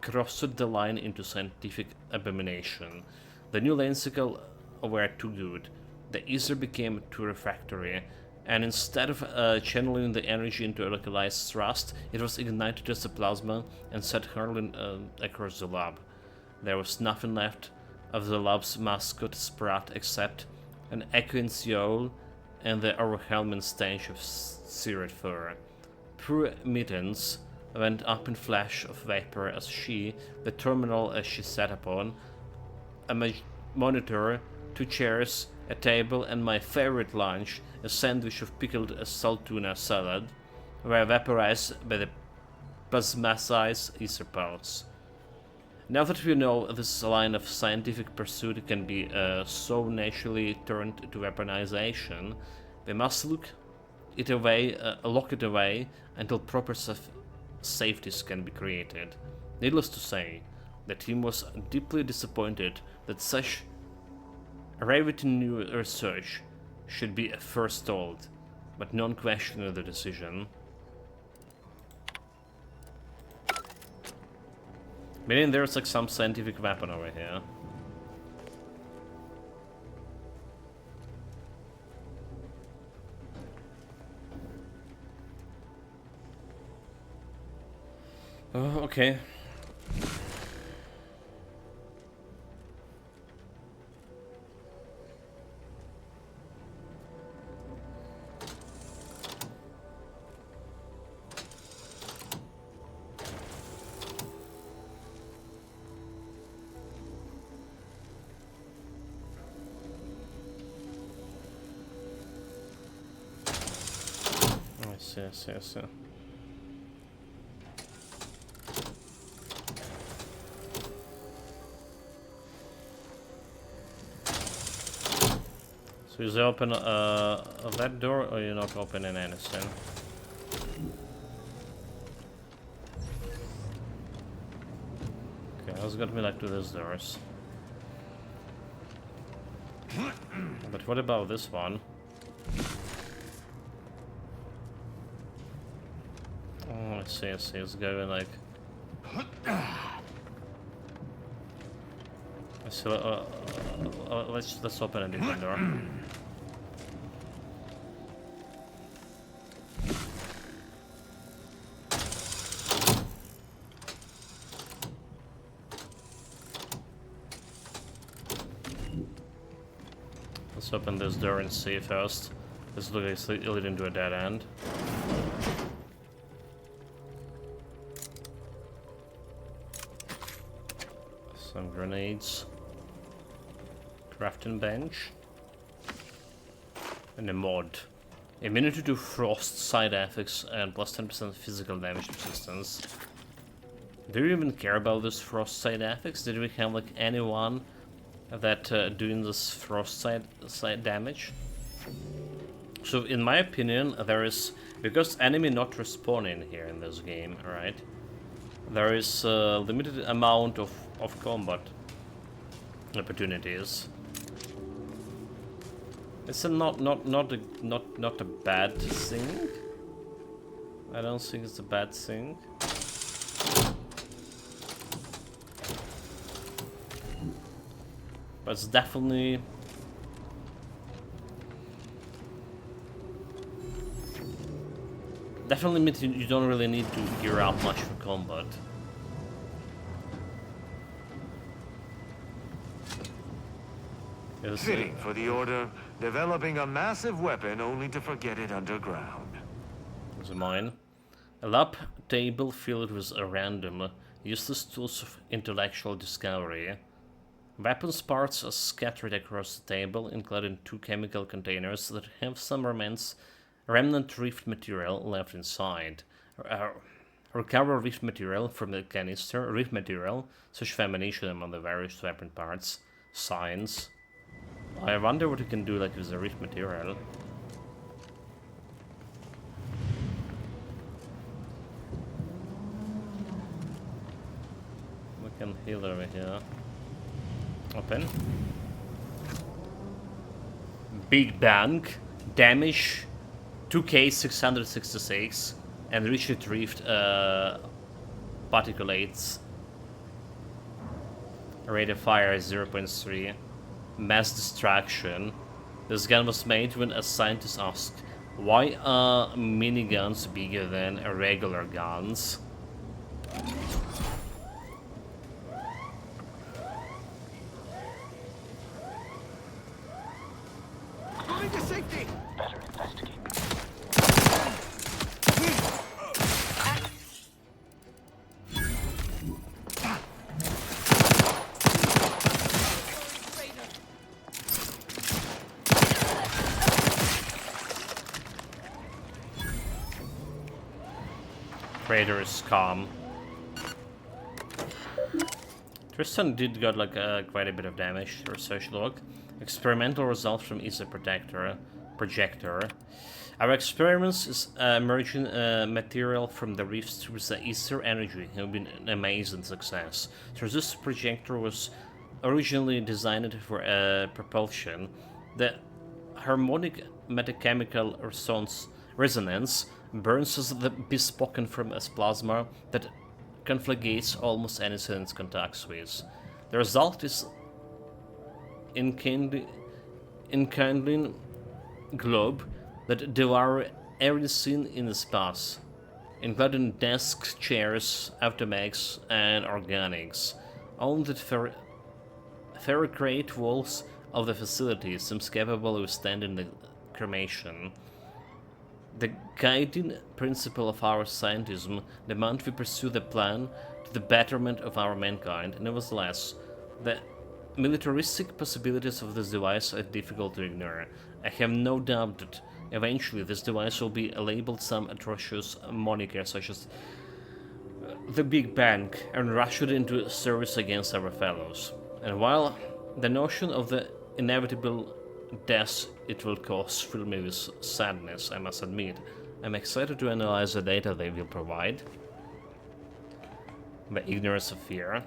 crossed the line into scientific abomination. The new lensical were too good. The ether became too refractory, and instead of channeling the energy into a localized thrust, it was ignited as a plasma and set hurling across the lab. There was nothing left of the lab's mascot Sprat except an echoing yowl and the overwhelming stench of seared fur. Poor Mittens went up in flash of vapor as the terminal she sat upon, a monitor, 2 chairs, a table, and my favorite lunch, a sandwich of pickled salt tuna salad, were vaporized by the plasmacized ether pulse. Now that we know this line of scientific pursuit can be so naturally turned to weaponization, we must lock it away until proper safeties can be created. Needless to say, the team was deeply disappointed that such riveting new research should be first told, but none questioned the decision. Meaning there's like some scientific weapon over here. Oh, okay. I see. So is it open that door, or you're not opening anything? Okay, let's get me like to these doors. But what about this one? Oh, I see, it's going like... So, let's open a different door. Let's open this door and see first. This looks like it's leading to a dead end. Some grenades. Crafting bench. And a mod. Immunity to frost side effects and plus 10% physical damage resistance. Do you even care about this frost side effects? Did we have like anyone that doing this frost side damage. So in my opinion, there is, because enemy not respawning here in this game, right? There is a limited amount of combat opportunities. It's a not a bad thing. I don't think it's a bad thing. But it's definitely means you don't really need to gear up much for combat. Fitting for the Order, developing a massive weapon only to forget it underground. Is it mine? A lab table filled with random, useless tools of intellectual discovery. Weapons parts are scattered across the table, including 2 chemical containers that have some remnant rift material left inside. Recover rift material from the canister. Rift material, such ammunition among the various weapon parts. Signs. I wonder what you can do like with the rift material. We can heal over here. Open. Big Bang. Damage 2k666. And retrieved particulates. Rate of fire is 0.3. Mass distraction. This gun was made when a scientist asked, why are miniguns bigger than regular guns? Moving to safety! Better investigate. Raider is calm. Tristan did got like quite a bit of damage. Research log. Experimental results from Ether projector. Our experiments is merging material from the reefs through the Ether energy have been an amazing success. So this projector was originally designed for propulsion. The harmonic metachemical resonance burns as the bespoken from a plasma that conflagrates almost anything it contacts with. The result is enkindling globe that devour everything in its path, including desks, chairs, automechs, and organics. Only the ferrocrate walls of the facility seems capable of withstanding the cremation. The guiding principle of our scientism demands we pursue the plan to the betterment of our mankind. Nevertheless, the militaristic possibilities of this device are difficult to ignore. I have no doubt that eventually this device will be labeled some atrocious moniker such as the Big Bang and rushed into service against our fellows. And while the notion of the inevitable death it will cause fill me with sadness, I must admit, I'm excited to analyze the data they will provide. The ignorance of fear.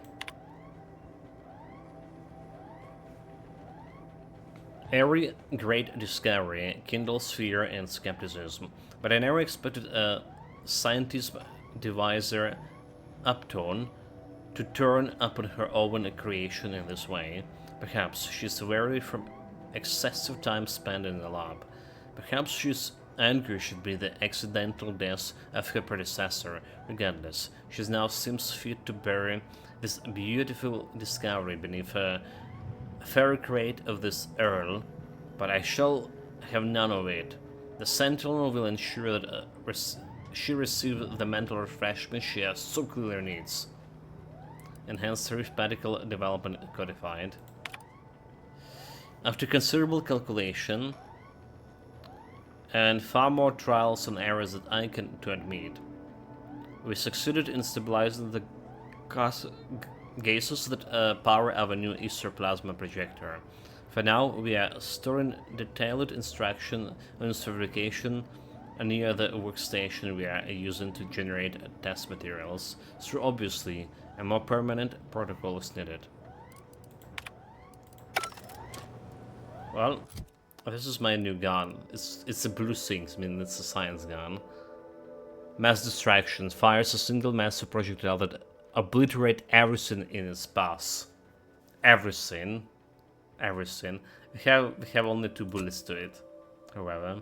Every great discovery kindles fear and skepticism, but I never expected a scientist deviser Upton to turn upon her own creation in this way. Perhaps she's weary from excessive time spent in the lab. Perhaps she's angry should be the accidental death of her predecessor. Regardless, she now seems fit to bury this beautiful discovery beneath a ferrocrate of this Earl, but I shall have none of it. The Sentinel will ensure that she receives the mental refreshment she so clearly needs. Enhanced arithmetical development codified. After considerable calculation and far more trials and errors than I can to admit, we succeeded in stabilizing the gases that power our new Easter plasma projector. For now, we are storing detailed instruction on fabrication near the workstation we are using to generate test materials, so obviously a more permanent protocol is needed. Well, this is my new gun. It's a blue things, I mean it's a science gun. Mass distractions fires a single massive projectile that obliterate everything in its path. Everything. Everything. We have only 2 bullets to it, however.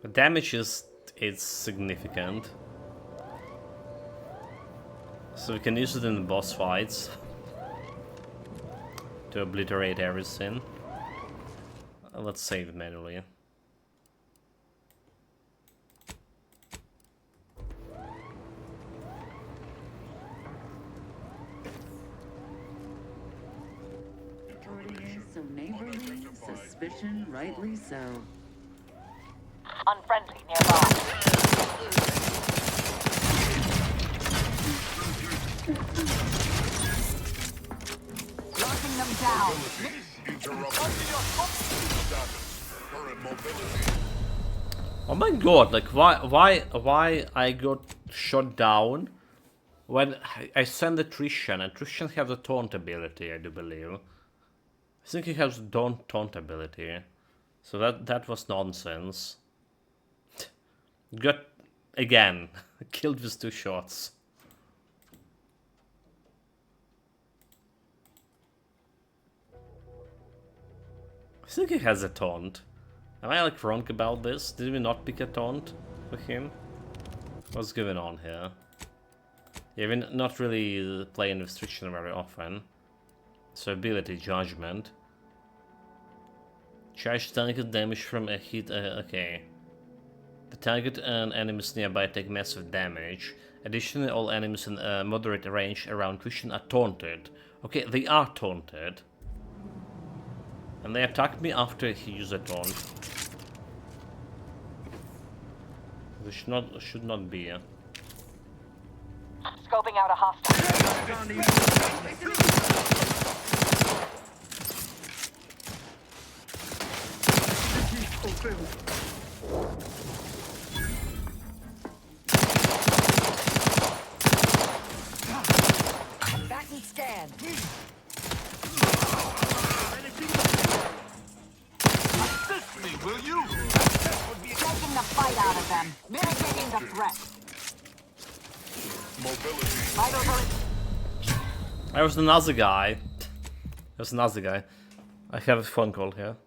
The damage is significant. So we can use it in the boss fights to obliterate everything. Let's save it manually. So neighborly, suspicion rightly so. Unfriendly nearby. Locking them down. Current mobility. Oh my god, like why I got shot down when I sent the Trishan, and Trishan have the taunt ability, I do believe. I think he has the taunt ability. So that was nonsense. Got again killed with 2 shots. I think he has a taunt. Am I like wrong about this? Did we not pick a taunt for him? What's going on here? Yeah, we're not really playing with Trishan very often. So ability, judgment. Charge target damage from a hit, okay. The target and enemies nearby take massive damage. Additionally, all enemies in moderate range around Trishan are taunted. Okay, they are taunted. And they attacked me after he used a taunt. This should not be. Scoping out a hostile. Back and scan. Assist me, will you? Taking the fight out of them. Mitigating the threat. Mobility. Vitals are... There was another guy. There's another guy. I have a phone call here.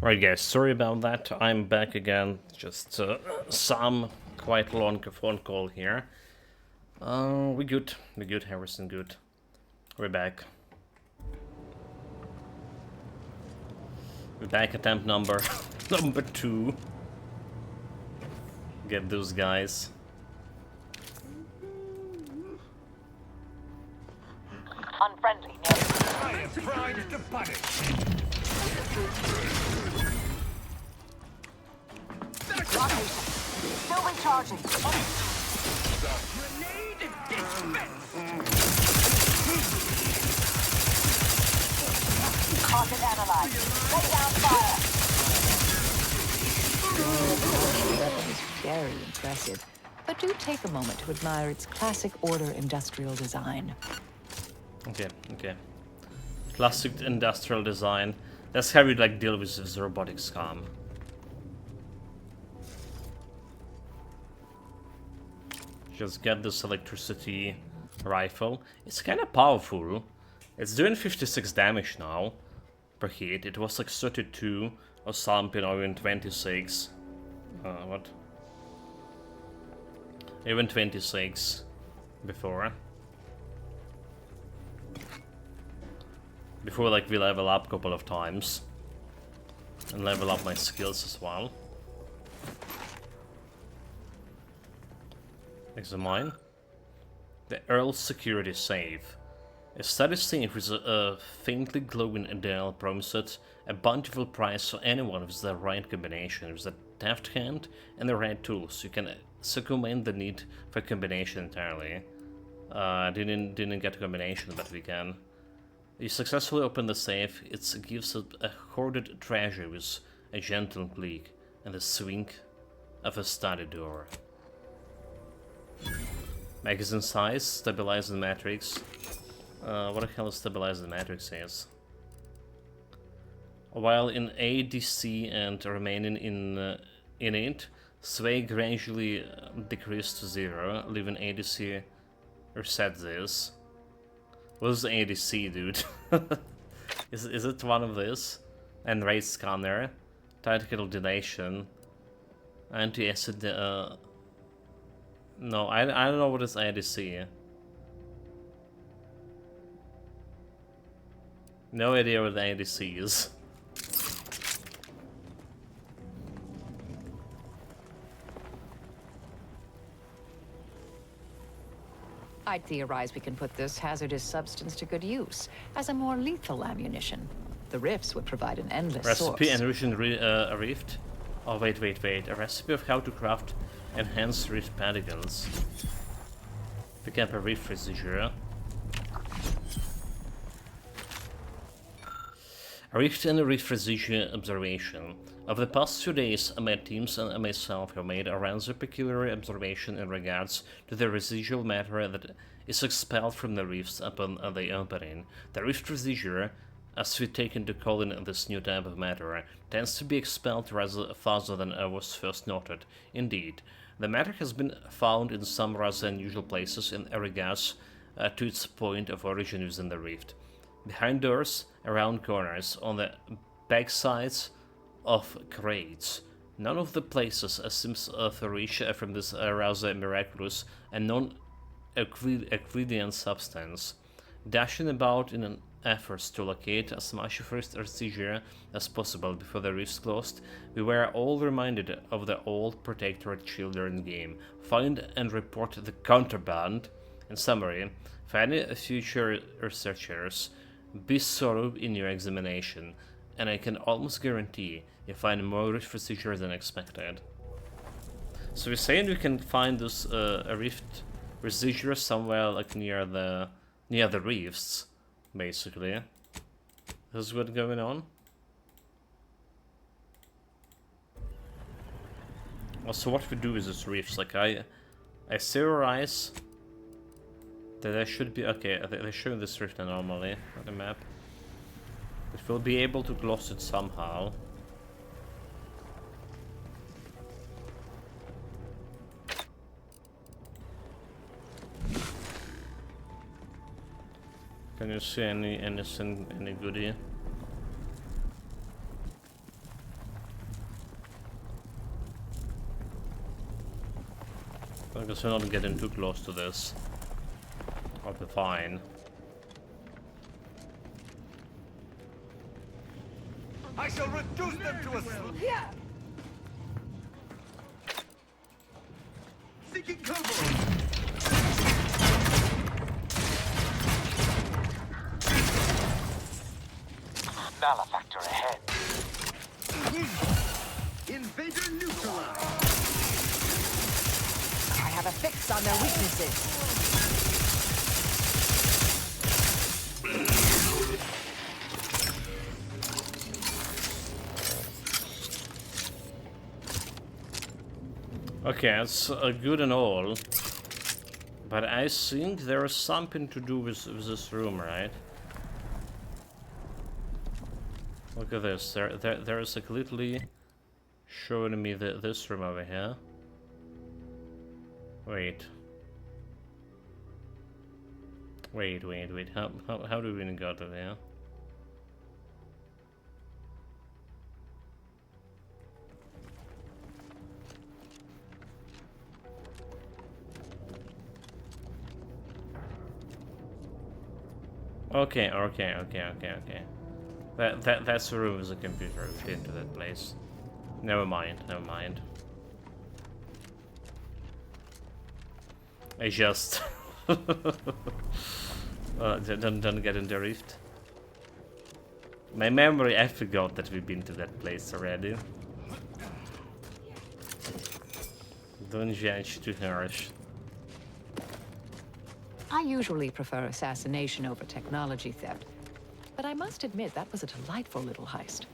Right, guys, sorry about that. I'm back again. Just some quite long phone call here. We good. We good, Harrison, good. We're back. We're back, attempt number number 2. Get those guys. Unfriendly near. I am primed to punish. Rocky. Still recharging. Grenade dismissed! Target analyzed. Lay down fire. The weapon is very impressive, but do take a moment to admire its classic order industrial design. Okay, okay. Classic industrial design. That's how we like deal with this robotic scum. Just get this electricity rifle. It's kind of powerful. It's doing 56 damage now per hit. It was like 32 or something, or even 26. What? Even 26 before. Before, like, we level up a couple of times. And level up my skills as well. Examine. The Earl's security safe. A study safe with a faintly glowing dial promises a bountiful prize for anyone with the right combination, with the deft hand and the right tools. You can circumvent the need for a combination entirely. Didn't get a combination, but we can. You successfully open the safe. It gives a hoarded treasure with a gentle click and the swing of a study door. Magazine size, stabilize the matrix. What the hell is stabilize the matrix is? While in ADC and remaining in it, sway gradually decreased to 0, leaving ADC reset this. What is the ADC, dude? is it one of this? And rate scanner, tactical dilation, anti-acid. No, I don't know what is ADC. No idea what the ADC is. I'd theorize we can put this hazardous substance to good use as a more lethal ammunition. The rifts would provide an endless Recipe source. enriching rift. Oh wait. A recipe of how to craft enhanced rift particles. Pick up a rift procedure. A rift and a rift procedure observation. Over the past few days, my teams and myself have made a rather peculiar observation in regards to the residual matter that is expelled from the rifts upon the opening. The rift procedure, as we taken to calling this new type of matter, tends to be expelled rather faster than was first noted. Indeed, the matter has been found in some rather unusual places in regards to its point of origin within the rift. Behind doors, around corners, on the backsides of crates. None of the places seems to reach from this rather miraculous and non-Euclidean substance. Dashing about in an effort to locate as much of rift procedure as possible before the rifts closed, we were all reminded of the old Protectorate children game. Find and report the contraband. In summary, for any future researchers, be thorough in your examination, and I can almost guarantee you find more rift procedure than expected. So we're saying we can find this a rift procedure somewhere like near the reefs, basically. This is what's going on. Also, what we do with these reefs, like I theorize that I should be okay. They're showing this rift normally on the map. But we'll be able to close it somehow. Can you see any goodie? I guess we're not getting too close to this. I'll be fine. I shall reduce them to a slow. Seeking cover. Malefactor ahead. Invader neutralized. I have a fix on their weaknesses. Okay, that's good and all. But I think there is something to do with this room, right? Look at this. There is like literally showing me this room over here. Wait. Wait. How do we even go to there? Okay. That's the room with the computer. We've been to that place. Never mind. I just don't get in the rift. My memory, I forgot that we've been to that place already. Don't judge too harsh. I usually prefer assassination over technology theft, but I must admit that was a delightful little heist.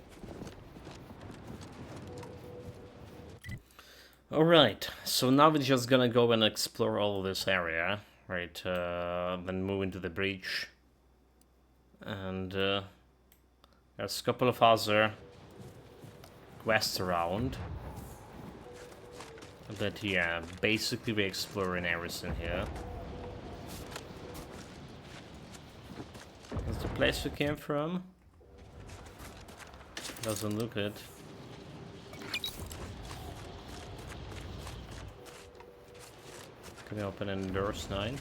Alright, so now we're just gonna go and explore all of this area, right, then move into the breach. And there's a couple of other quests around. But yeah, basically we're exploring everything here. That's the place we came from. Doesn't look it. Can we open any doors? 9.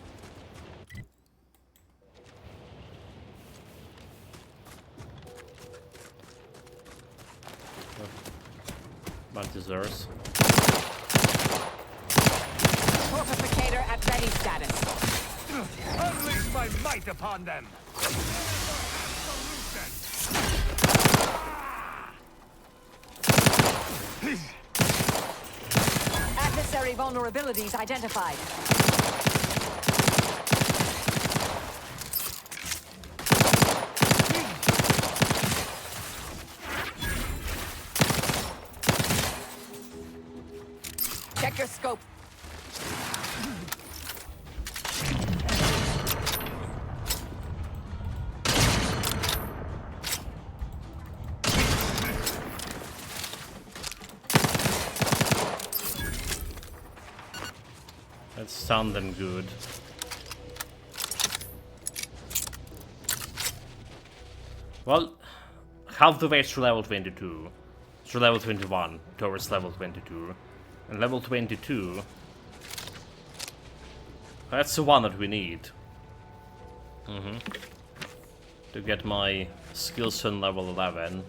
Bunch of doors. Fortificator at ready status. Unleash my might upon them! Adversary vulnerabilities identified. Check your scope. Let's stun them good. Well, half the way through level 22. Through level 21, towards level 22. And level 22... that's the one that we need. To get my skills on level 11.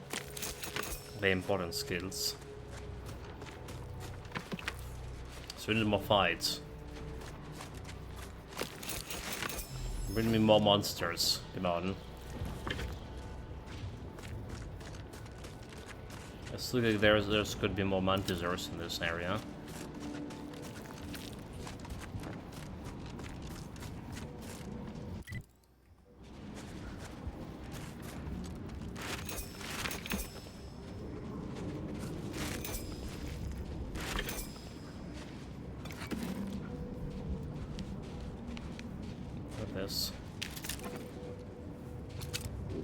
The important skills. So we need more fights. Bring me more monsters, come on. It's looking like there's could be more mantisaurs in this area.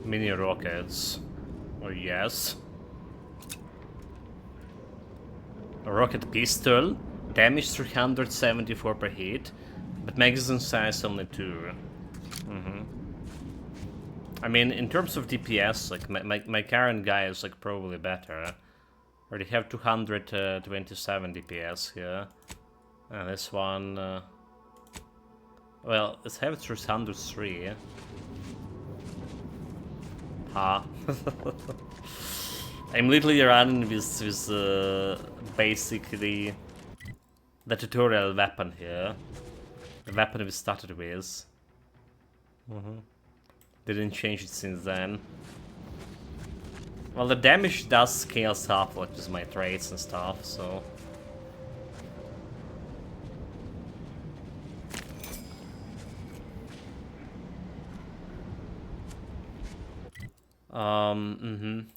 Mini rockets. Oh yes. A rocket pistol. Damage 374 per hit. But magazine size only 2. I mean, in terms of DPS, like my current guy is like probably better. I already have 227 DPS here. And this one... well, let's have it through 103. Ha. I'm literally running with basically the tutorial weapon here. The weapon we started with. Didn't change it since then. Well, the damage does scale up like with my traits and stuff, so...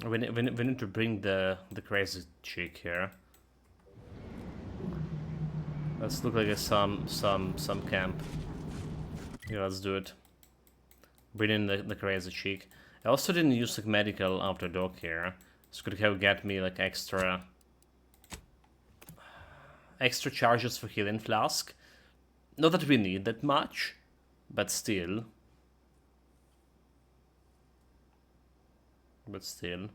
We need to bring the crazy chick here. Let's look like some camp. Yeah, let's do it. Bring in the crazy chick. I also didn't use like medical after dark here. This could have get me like extra charges for healing flask. Not that we need that much, but still. But still.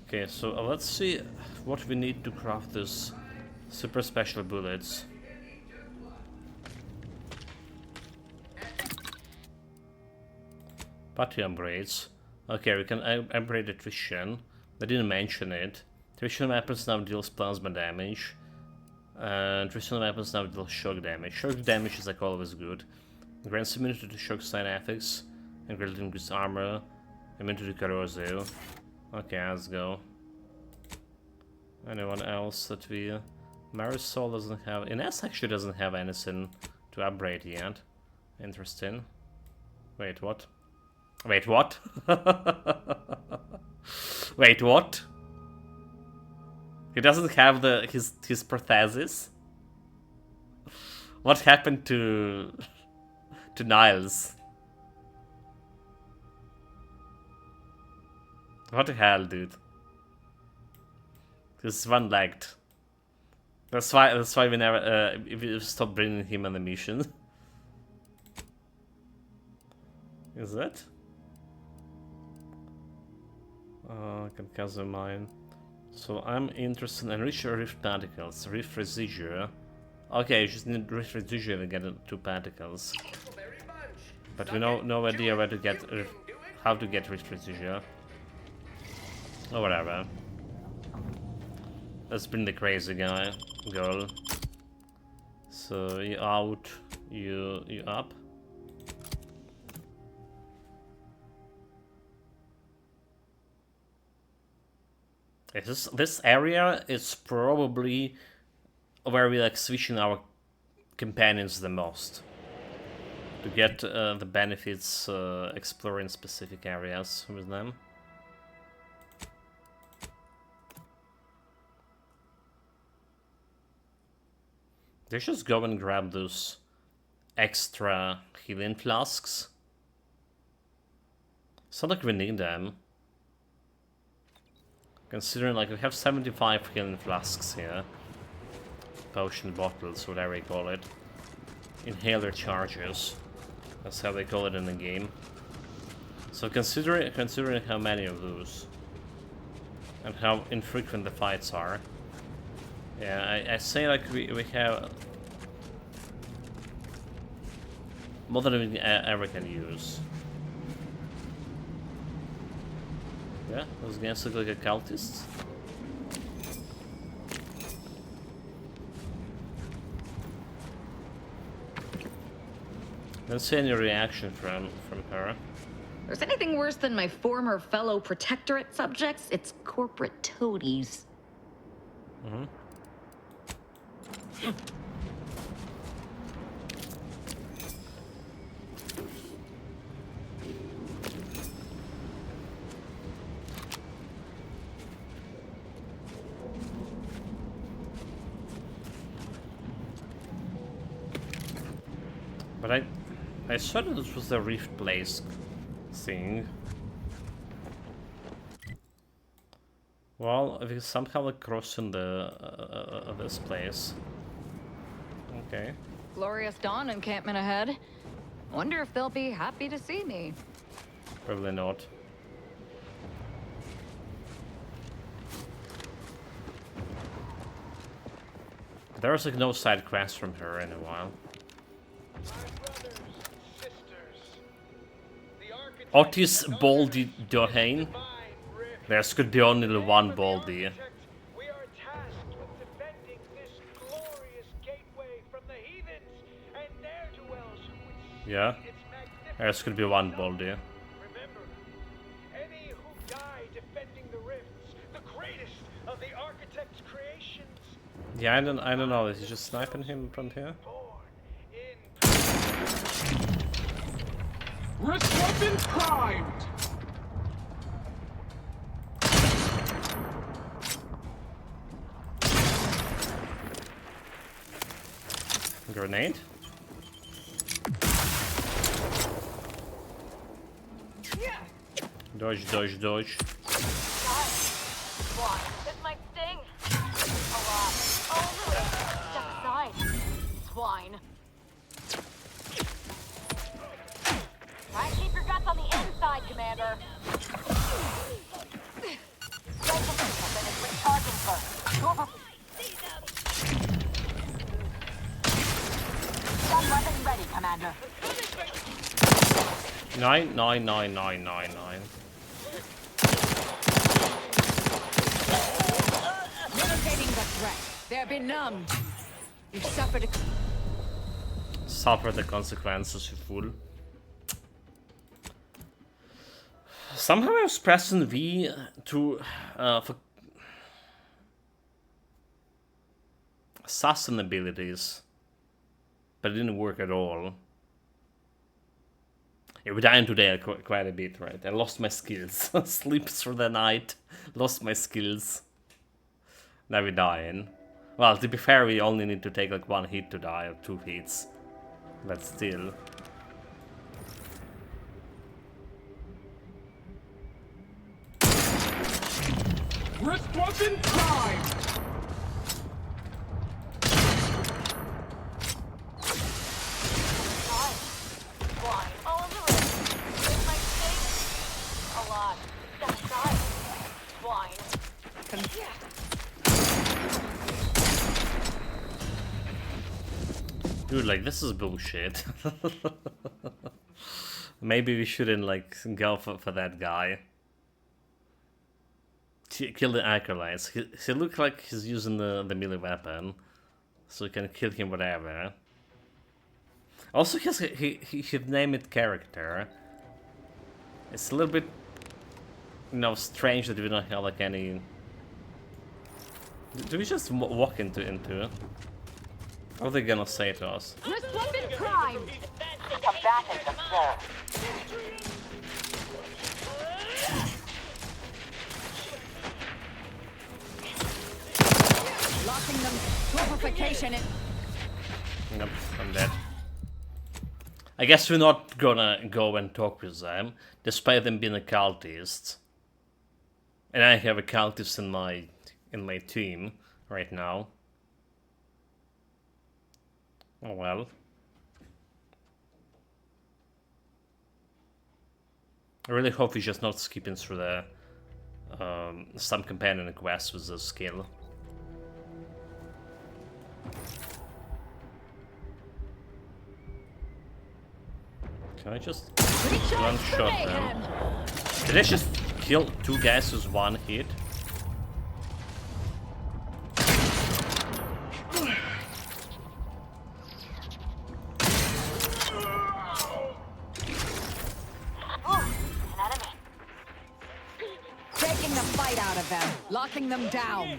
Okay, so let's see what we need to craft this super special bullets. Pathium braids. Okay, we can upgrade attrition. They didn't mention it. Attrition weapons now deals plasma damage. Attrition weapons now deal shock damage. Shock damage is like always good. Grants immunity to shock sign affix. And greatly increased armor. Immunity to corrosive. Okay, let's go. Anyone else that we... Marisol doesn't have... Ines actually doesn't have anything to upgrade yet. Interesting. Wait, what? Wait, what? Wait, what? He doesn't have the his prosthesis? What happened to Niles? What the hell, dude? He's one-legged. That's why we never we stopped bringing him on the mission. Is it? Concussive mine. So I'm interested in enrich rift particles, rift residue. Okay, you just need rift residue to get 2 particles. But we no idea where to get how to get rift residue. Or whatever. Let's bring the crazy girl. So you out, you up. This area is probably where we like switching our companions the most to get the benefits exploring specific areas with them. Let's just go and grab those extra healing flasks. It's not like we need them. Considering like we have 75 healing flasks here. Potion bottles, whatever you call it. Inhaler charges. That's how they call it in the game. So considering how many of those and how infrequent the fights are. Yeah, I say like we have more than we ever can use. Yeah, those guys look like a cultist. Don't see any reaction from her. If there's anything worse than my former fellow protectorate subjects, it's corporate toadies. Mm-hmm. But I saw that this was a Rift Place thing. Well, we somehow like crossing the this place. Okay. Glorious dawn encampment ahead. Wonder if they'll be happy to see me. Probably not. There's like no side quests from her in a while. Otis Baldy Dohane. There's could be only one Baldy. We are tasked with defending this glorious gateway from the heathens and ne'er-do-wells who would see Yeah. its magnificence. There's could be one Baldy. Remember, any who die defending the rifts, the greatest of the architect's creations, Yeah, I don't know. Is he just sniping him from here? born in Wrist weapon primed! Grenade? Dodge, dodge, dodge. Swine. This might sting. A lot. Oh, step aside. Swine. Try and keep your guts on the inside, Commander. Finish recharging first. Gun weapon ready, Commander. 9999999. Mitigating the threat. They're benumbed. You've suffered a... Suffer the consequences, you fool. Somehow I was pressing V to for assassin abilities, but it didn't work at all. Yeah, we're dying today quite a bit, right? I lost my skills. Sleep through the night, lost my skills. Now we're dying. Well, to be fair, we only need to take like 1 hit to die, or 2 hits. But still. Wrist weapon primed! Swine. All the rest. This might sting. A lot. Step aside. Swine. Dude, like, this is bullshit. Maybe we shouldn't, like, go for that guy. Kill the acolytes. He looks like he's using the melee weapon. So we can kill him whatever. Also, he should name it character. It's a little bit, you know, strange that we don't have, like, any... Do we just walk into? What are they gonna say to us? Wrist weapon primed. Combatants observed. Locking them. Torpification and... Nope, I'm dead. I guess we're not gonna go and talk with them, despite them being a cultist. And I have a cultist in my team right now. Oh well. I really hope he's just not skipping through the some companion quests with the skill. Can I just one shot them? Did I just kill 2 guys with 1 hit? Taking the fight out of them. Locking them down.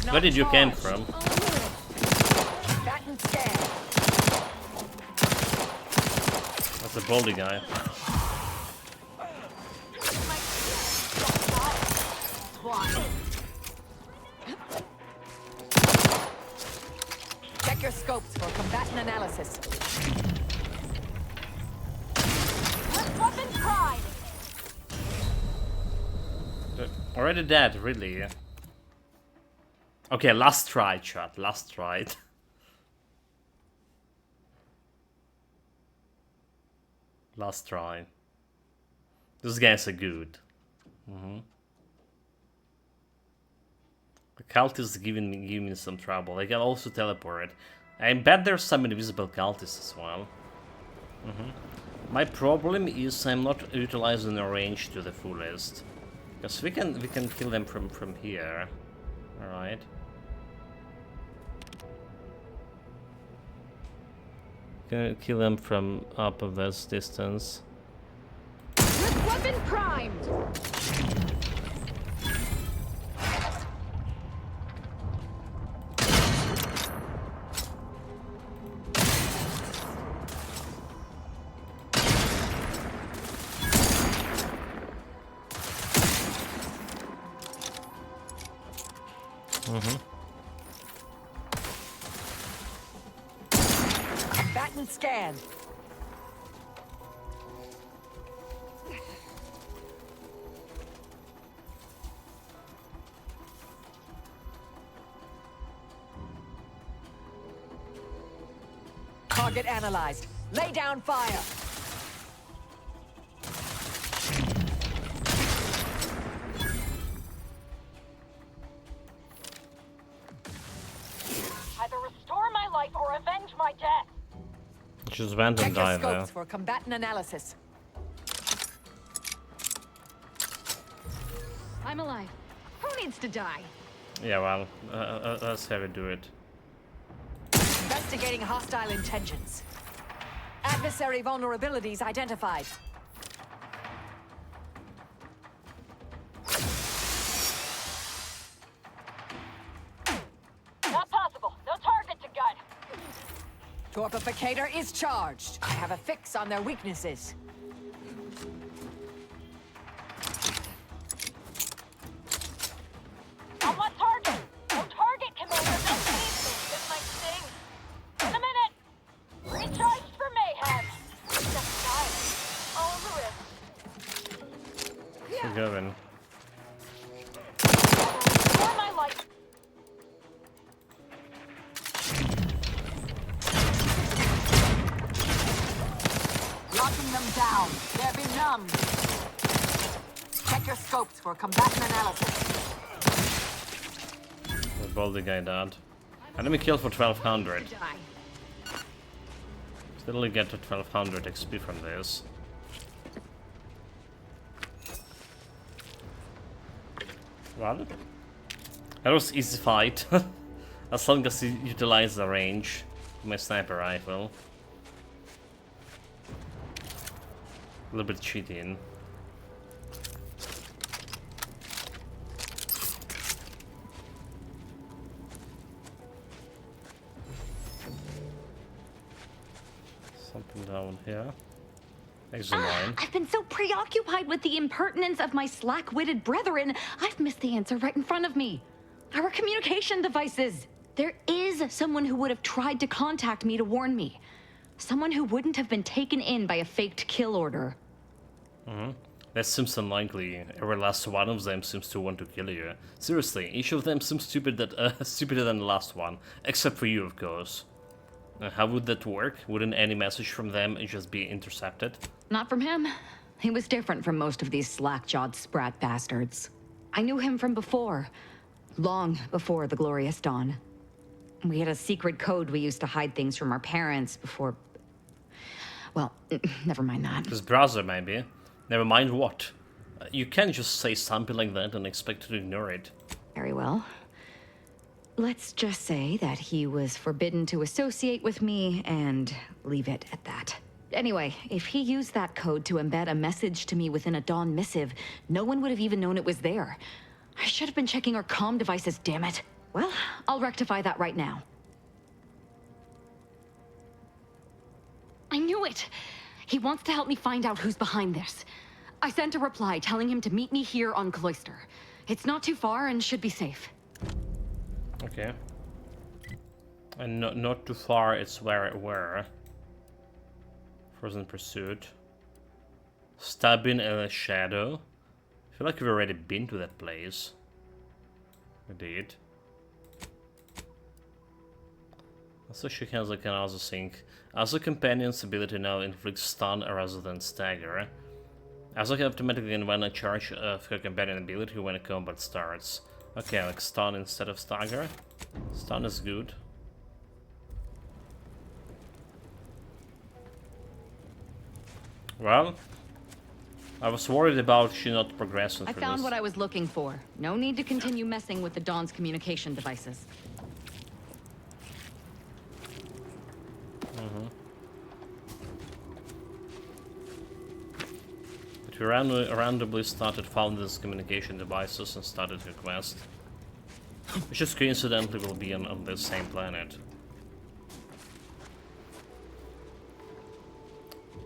Where did you come from? Back and stand. That's a baldy guy. Check your scopes for combatant analysis. Weapon prime. Already dead, really? Okay, last try, chat. Last try. Last try. Those guys are good. The cultists giving me some trouble. They can also teleport. I bet there's some invisible cultists as well. My problem is I'm not utilizing the range to the fullest. Because we can kill them from here. Alright. Can kill them from up of this distance. Weapon primed! Combatant scanned. Target analyzed. Lay down fire. Either restore my life or avenge my death. Just went and Check your died there. scopes for combatant analysis. I'm alive. Who needs to die? Yeah, well, let's have it do it. Investigating hostile intentions. Adversary vulnerabilities identified. Not possible. No target to gun. Torpificator is charged. I have a fix on their weaknesses. I'm on target. No target, Commander. Don't leave me. This might sting. In a minute. Recharged for mayhem. Step aside. All the risk. Keep going. Restore my life. Locking them down. They're benumbed. Check your scopes for combatant analysis. The baldy guy died. Enemy killed for 1200. Die. Still only get to 1200 XP from this. Well, that was easy fight. As long as you utilize the range of my sniper rifle. A little bit cheating. Something down here. Exit mine. I've been so preoccupied with the impertinence of my slack-witted brethren, I've missed the answer right in front of me. Our communication devices. There is someone who would have tried to contact me to warn me. Someone who wouldn't have been taken in by a faked kill order. That seems unlikely. Every last one of them seems to want to kill you. Seriously, each of them seems stupider than the last one. Except for you, of course. How would that work? Wouldn't any message from them just be intercepted? Not from him. He was different from most of these slack-jawed sprat bastards. I knew him from before. Long before the Glorious Dawn. We had a secret code we used to hide things from our parents before... Well, never mind that. His brother, maybe. Never mind what. You can't just say something like that and expect to ignore it. Very well. Let's just say that he was forbidden to associate with me and leave it at that. Anyway, if he used that code to embed a message to me within a Dawn missive, no one would have even known it was there. I should have been checking our comm devices, damn it. Well, I'll rectify that right now. I knew it! He wants to help me find out who's behind this. I sent a reply telling him to meet me here on Cloister. It's not too far and should be safe. Okay. And not too far, it's where? Frozen Pursuit. Stabbing in a shadow. I feel like we've already been to that place. We did. So she has like another thing. As a companion's ability now inflicts stun rather than stagger. As I automatically gain one charge of her companion ability when a combat starts. Okay, like stun instead of stagger. Stun is good. Well, I was worried about she not progressing I through found this. what I was looking for. No need to continue messing with the Dawn's communication devices. But we randomly started finding these communication devices and started the quest. Which just coincidentally will be on the same planet.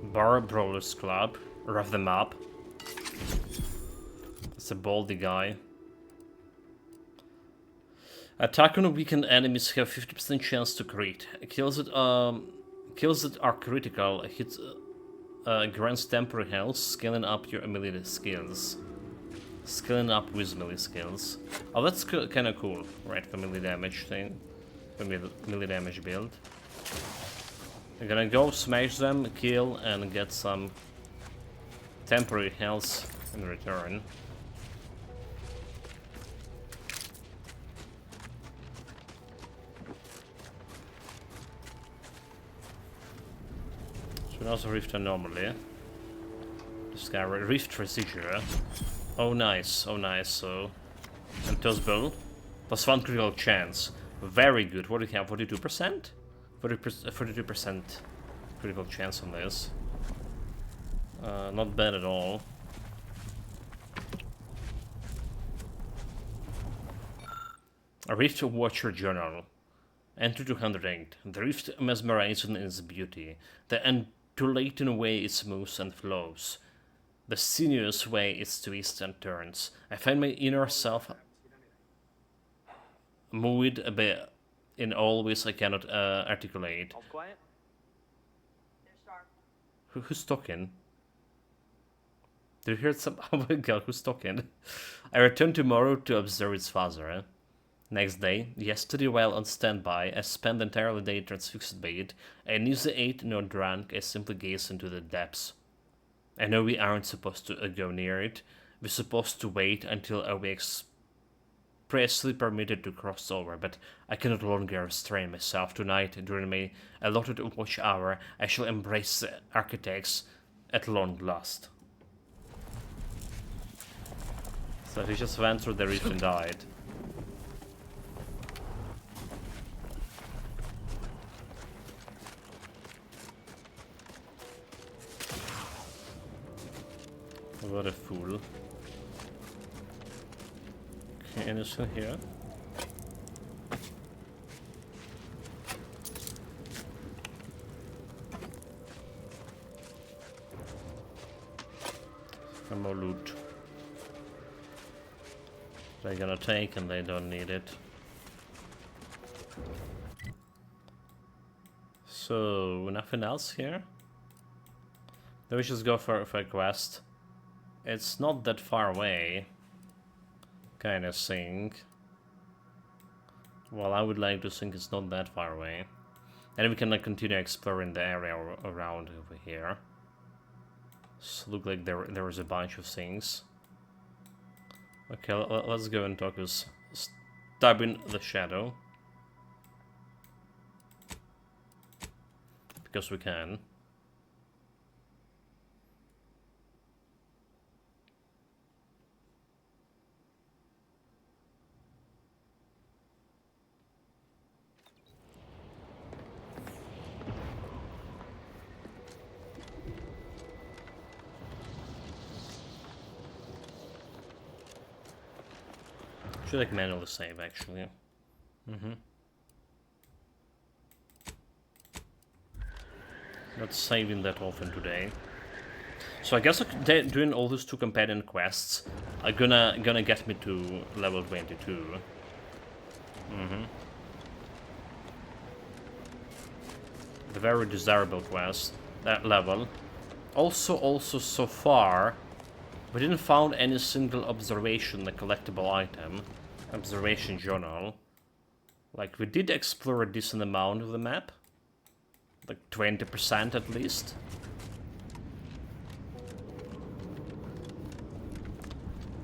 Bar Brawlers Club. Rev them up. It's a baldy guy. Attack on weakened enemies have 50% chance to crit. Kills that are critical hits grants temporary health, scaling up your melee skills. Scaling up with melee skills. Oh, that's kind of cool, right? For melee damage thing, for melee damage build. I'm gonna go smash them, kill, and get some temporary health in return. So we also rift anomaly. Discover rift residual. Oh nice, oh nice. So and Tuzbull. Plus 1 critical chance. Very good. What do we have? 42%? 42% critical chance on this. Not bad at all. A Rift Watcher Journal. Entry 208. The Rift mesmerizes in its beauty. The undulating way it moves and flows. The sinuous way it twists and turns. I find my inner self moved a bit in all ways I cannot articulate. All quiet? Who's talking? Do you hear some? Oh my god, who's talking? I return tomorrow to observe its father. Next day, yesterday while on standby, I spent the entire day transfixed by it. I neither ate nor drank, I simply gazed into the depths. I know we aren't supposed to go near it. We're supposed to wait until we expressly permitted to cross over, but I cannot longer restrain myself. Tonight, during my allotted watch hour, I shall embrace the architects at long last. So he just went through the rift and died. What a fool. Okay, anything here? Some more loot. They're gonna take and they don't need it. So, nothing else here? Then we just go for a quest. It's not that far away, kind of think. Well, I would like to think it's not that far away. And we can continue exploring the area around over here. So look like there was a bunch of things. Okay, let's go and talk with Stabbing the Shadow. Because we can. Should like manually save actually. Not saving that often today. So I guess doing all these 2 companion quests are gonna get me to level 22. The very desirable quest, that level. Also so far, we didn't found any single observation, a collectible item. Observation journal. Like, we did explore a decent amount of the map. Like 20% at least.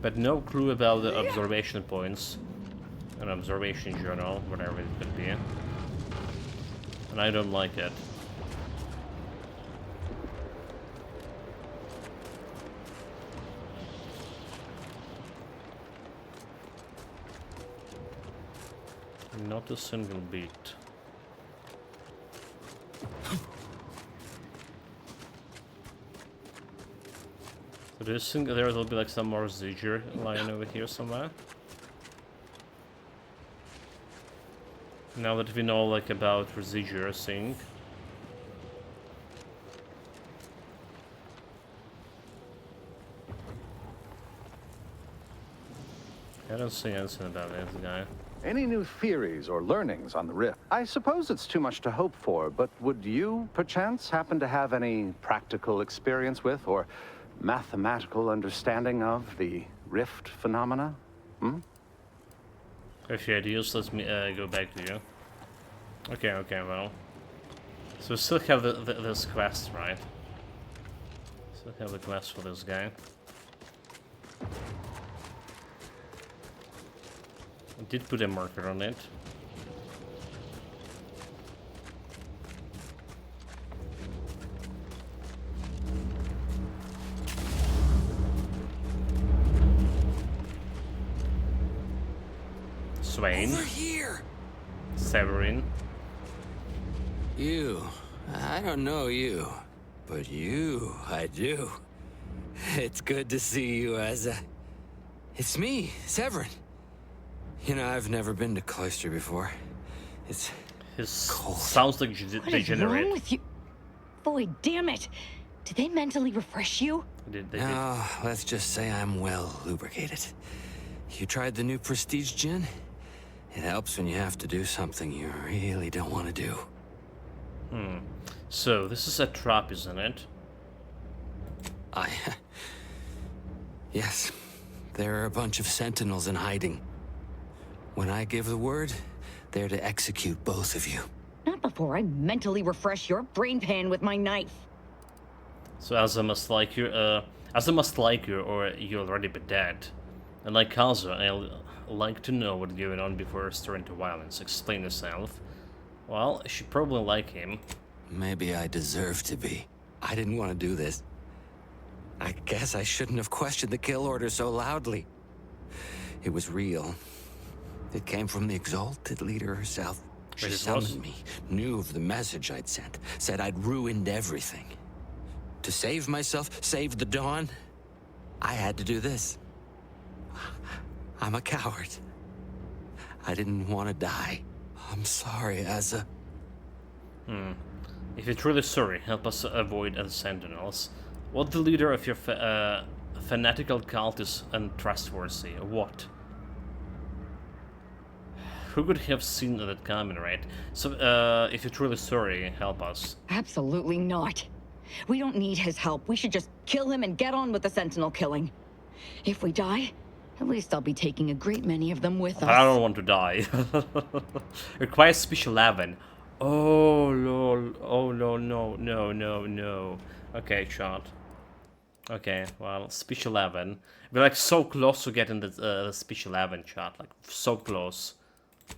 But no clue about the observation points. An observation journal, whatever it could be. And I don't like it. Not a single beat. So do you think there will be like some more Zidger lying over here somewhere? Now that we know like about Zidger thing. I don't see anything about this guy. Any new theories or learnings on the Rift? I suppose it's too much to hope for, but would you, perchance, happen to have any practical experience with or mathematical understanding of the Rift phenomena? If you had used, let me go back to you. Okay, well. So we still have this quest, right? Still have the quest for this guy. I did put a marker on it. Swain. Over here. Severin. You. I don't know you, but you, I do. It's good to see you, Asa. It's me, Severin. You know, I've never been to Cloister before. It's cold. Sounds like What is wrong with you? Boy, damn it! Did they mentally refresh you? No, let's just say I'm well lubricated. You tried the new Prestige gin? It helps when you have to do something you really don't want to do. So, this is a trap, isn't it? Yes. There are a bunch of sentinels in hiding. When I give the word, they're to execute both of you. Not before I mentally refresh your brain pan with my knife. So Asa must like you, or you'll already be dead. And like Asa, I'll like to know what's going on before restoring to violence. Explain yourself. Well, she probably like him. Maybe I deserve to be. I didn't want to do this. I guess I shouldn't have questioned the kill order so loudly. It was real. It came from the Exalted Leader herself. She summoned me, knew of the message I'd sent, said I'd ruined everything. To save myself, save the Dawn, I had to do this. I'm a coward. I didn't want to die. I'm sorry, Asa. If you're truly sorry, help us avoid the Sentinels. What the leader of your fanatical cult is untrustworthy? What? Who could have seen that coming, right? So, if you're truly sorry, help us. Absolutely not. We don't need his help. We should just kill him and get on with the Sentinel killing. If we die, at least I'll be taking a great many of them with us. I don't want to die. Requires speech 11. Oh, lol. Oh, no. Okay, shot. Okay, well, speech 11. We're like so close to getting the speech 11 shot. Like, so close.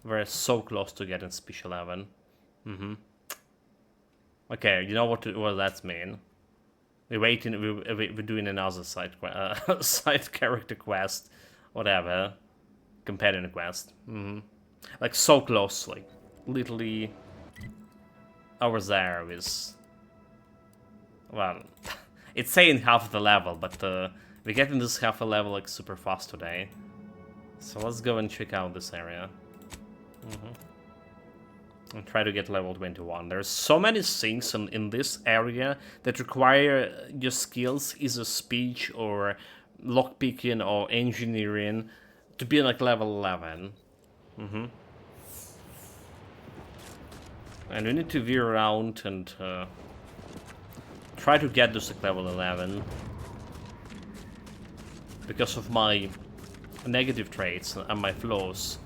We're so close to getting speech 11. Okay, you know what that mean? We're waiting. We're doing another side character quest, whatever, companion quest. Like so close, like literally over there is. Well, it's saying half the level, but we're getting this half a level like super fast today. So let's go and check out this area. And try to get level 21. There's so many things in this area that require your skills, either speech or lockpicking or engineering, to be like level 11. And we need to veer around and try to get this like level 11. Because of my negative traits and my flaws.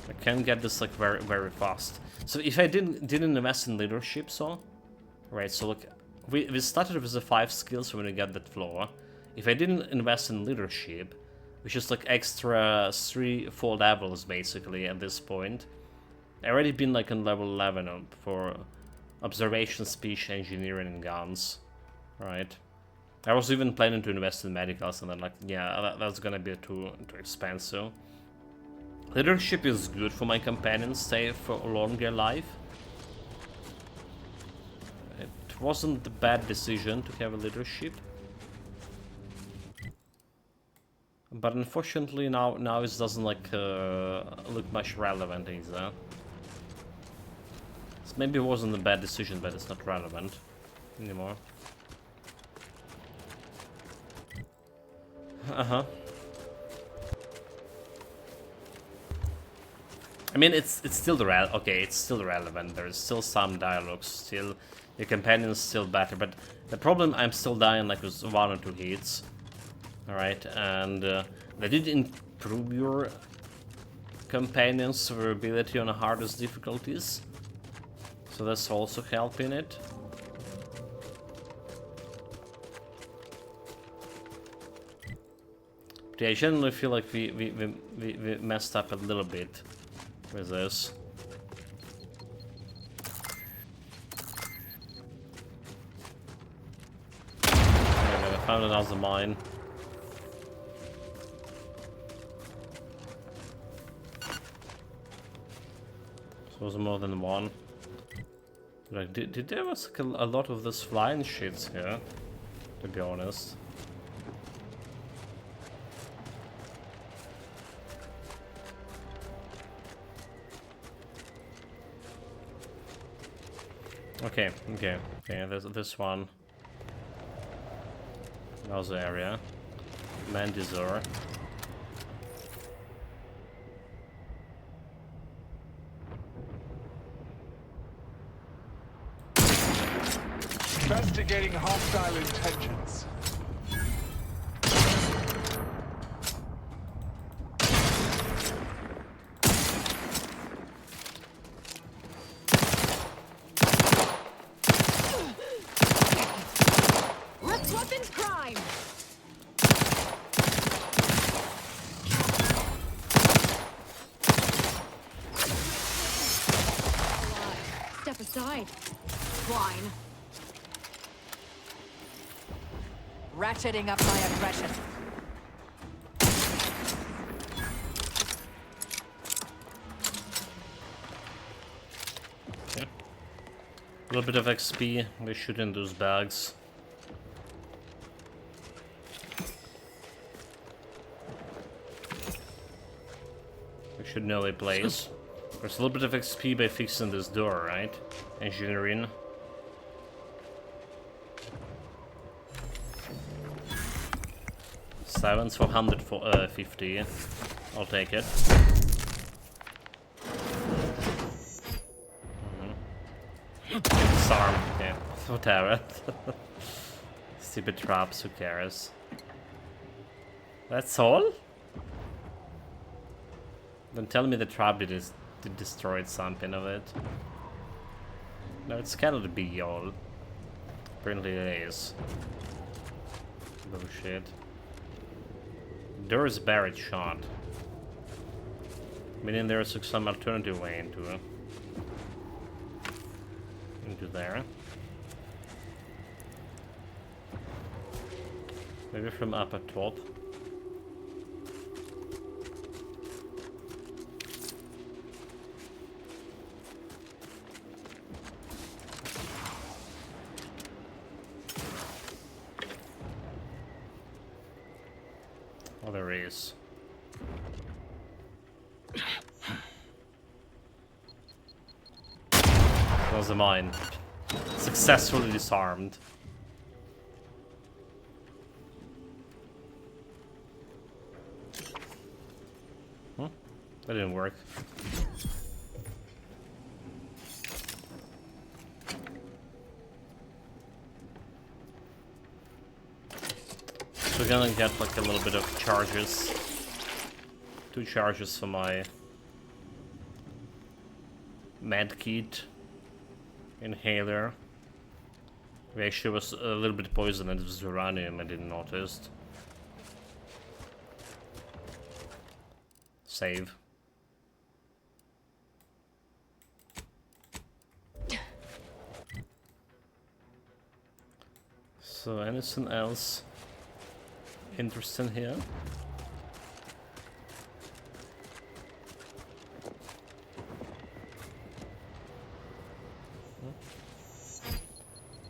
I can get this like very fast. So if I didn't invest in leadership, so right, so look, we started with the 5 skills when we got that floor. If I didn't invest in leadership, which is like extra 3-4 levels basically at this point, I already been like on level 11 for observation, speech, engineering, and guns. Right. I was even planning to invest in medicals, and then like, yeah, that's gonna be too expensive. Leadership is good for my companions, stay for a longer life. It wasn't a bad decision to have a leadership. But unfortunately now it doesn't like look much relevant either. So maybe it wasn't a bad decision, but it's not relevant anymore. I mean, it's still it's still relevant. There's still some dialogues. Still, your companion's still better. But the problem, I'm still dying like with 1 or 2 hits. All right, and they did improve your companion's survivability on the hardest difficulties, so that's also helping it. But yeah, I generally feel like we messed up a little bit with this. Anyway, I found another mine. So it was more than one. Like, did there was like a lot of this flying shits here, to be honest. Okay, there's this one. Another area. Mandizor. Investigating hostile intentions. Weapons prime. Step aside, swine. Ratcheting up my aggression. Okay. A little bit of XP. We shoot in those bags. We should know a place. There's a little bit of XP by fixing this door, right? Engineering. Silence for 150. I'll take it. Disarm. Okay. Whatever. Stupid traps, who cares? That's all? Don't tell me the trap did destroy something of it. No, it's cannot be all. Apparently it is. Bullshit. Door's barrage shot. Meaning there's some alternative way into there. Maybe from up at top. Oh, there is. That was a mine. Successfully disarmed. Huh? That didn't work. So we're gonna get like a little bit of charges. 2 charges for my medkit, inhaler. We actually was a little bit poisoned and it was uranium, I didn't notice. Save. So anything else interesting here?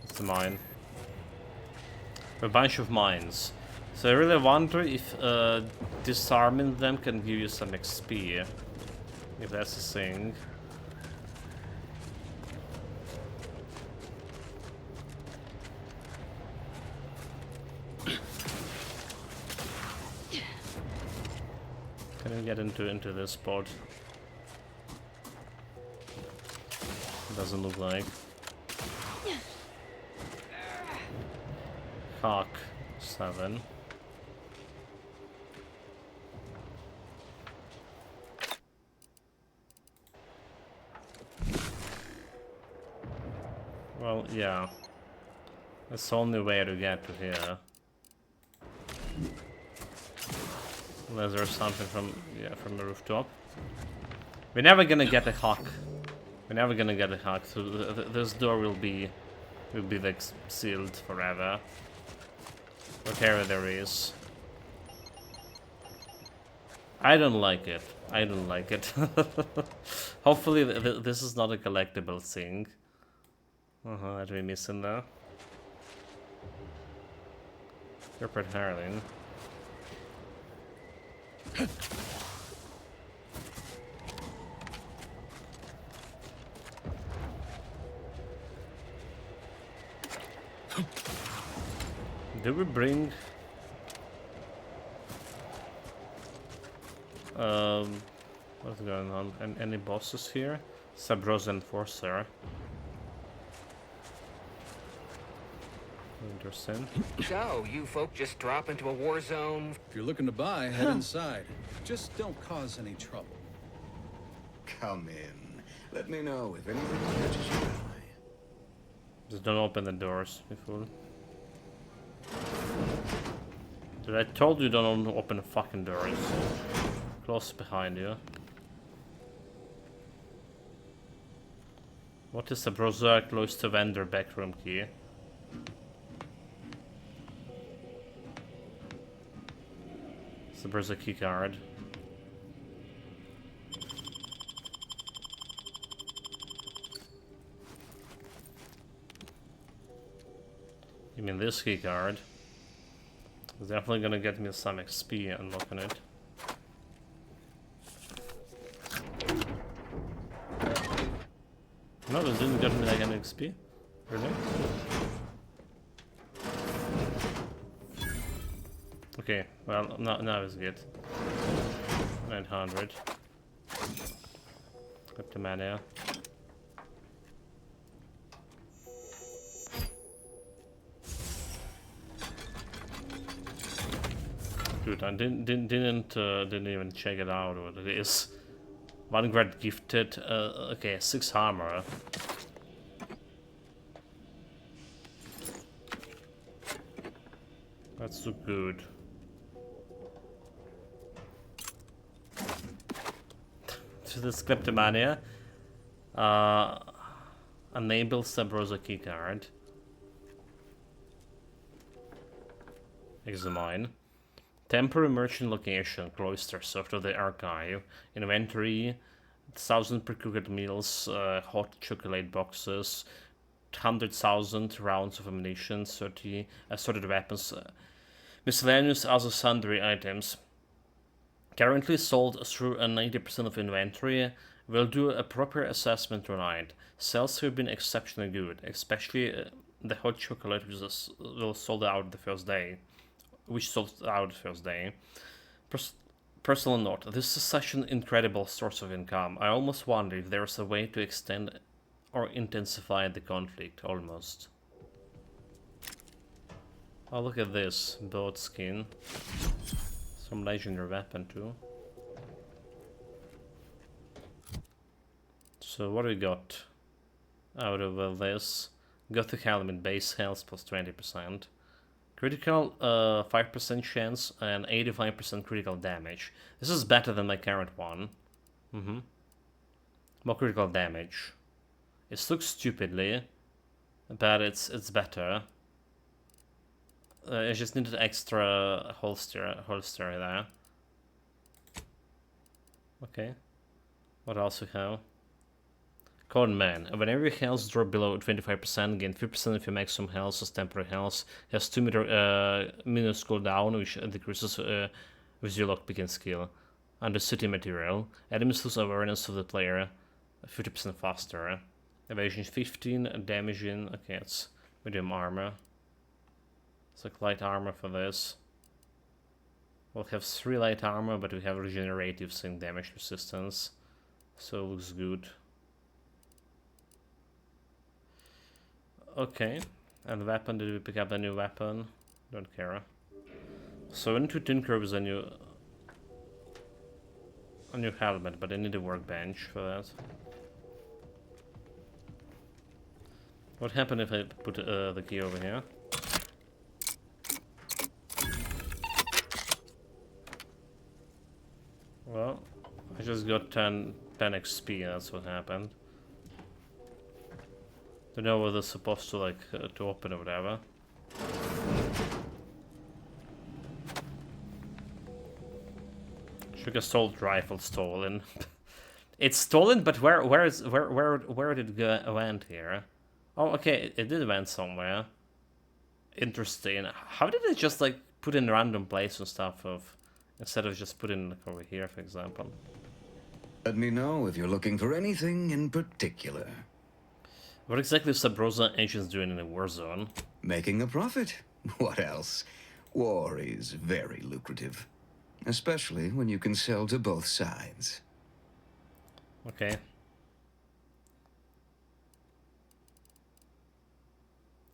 It's a mine. A bunch of mines. So I really wonder if disarming them can give you some XP. If that's the thing. Can I get into this spot? Doesn't look like. Hawk 7. Well, yeah. That's the only way to get to here. Unless there's something from the rooftop. We're never gonna get a Hawk. We're never gonna get a Hawk. So this door will be like sealed forever. Whatever there is. I don't like it. I don't like it. Hopefully this is not a collectible thing. That we're missing there. Corporate Harling. Do we bring what's going on? Any bosses here? Sub-Rosa Enforcer. Interesting. So, you folk just drop into a war zone? If you're looking to buy, head inside. Just don't cause any trouble. Come in. Let me know if anything catches your eye. Just don't open the doors, you fool. Dude, I told you don't open the fucking doors. Close behind you. What is the Berserk close to vendor backroom key? It's the Berserk key card. You mean this key card? It's definitely gonna get me some XP unlocking it. No, this didn't get me like any XP. Really? Okay, well, now it's good. 900. Kleptomania. Dude, I didn't even check it out what it is. One grad gifted. Okay, 6 armor. That's too good. To this Kleptomania. Enable Sub-Rosa keycard. Examine. Temporary merchant location, cloister, soft of the archive, inventory, 1,000 pre-cooked meals, hot chocolate boxes, 100,000 rounds of ammunition, 30 assorted weapons, miscellaneous other sundry items. Currently sold through a 90% of inventory. We'll do a proper assessment tonight. Sales have been exceptionally good, especially the hot chocolate which was sold out the first day. Personal note, this is such an incredible source of income. I almost wonder if there's a way to extend or intensify the conflict, almost. Oh, look at this, boat skin. Some legendary weapon too. So what do we got out of this? Gothic Helmet base health plus 20%. Critical 5% chance and 85% critical damage. This is better than my current one. More critical damage. It looks stupidly, but it's better. I just needed extra holster there. Okay. What else we have? Con Man. Whenever your health drop below 25%, gain 3% of your maximum health as temporary health. Has 2 minutes cooldown, which decreases with your lockpicking skill. Under city material, enemies lose awareness of the player 50% faster. Evasion 15, damaging. Okay, it's medium armor. It's like light armor for this. We'll have 3 light armor, but we have regenerative sync damage resistance, so it looks good. Okay, and weapon, did we pick up a new weapon? Don't care. So I need to tinker with a new helmet, but I need a workbench for that. What happened if I put the key over here? Well, I just got 10 XP, that's what happened. Don't know whether it's supposed to, like, to open or whatever. Shook assault rifle stolen. It's stolen, but where did it go went here? Oh, okay, it did went somewhere. Interesting. How did it just, like, put in random place and stuff of instead of just putting, like, over here, for example? Let me know if you're looking for anything in particular. What exactly is Sub Rosa agents doing in a war zone? Making a profit. What else? War is very lucrative. Especially when you can sell to both sides. Okay.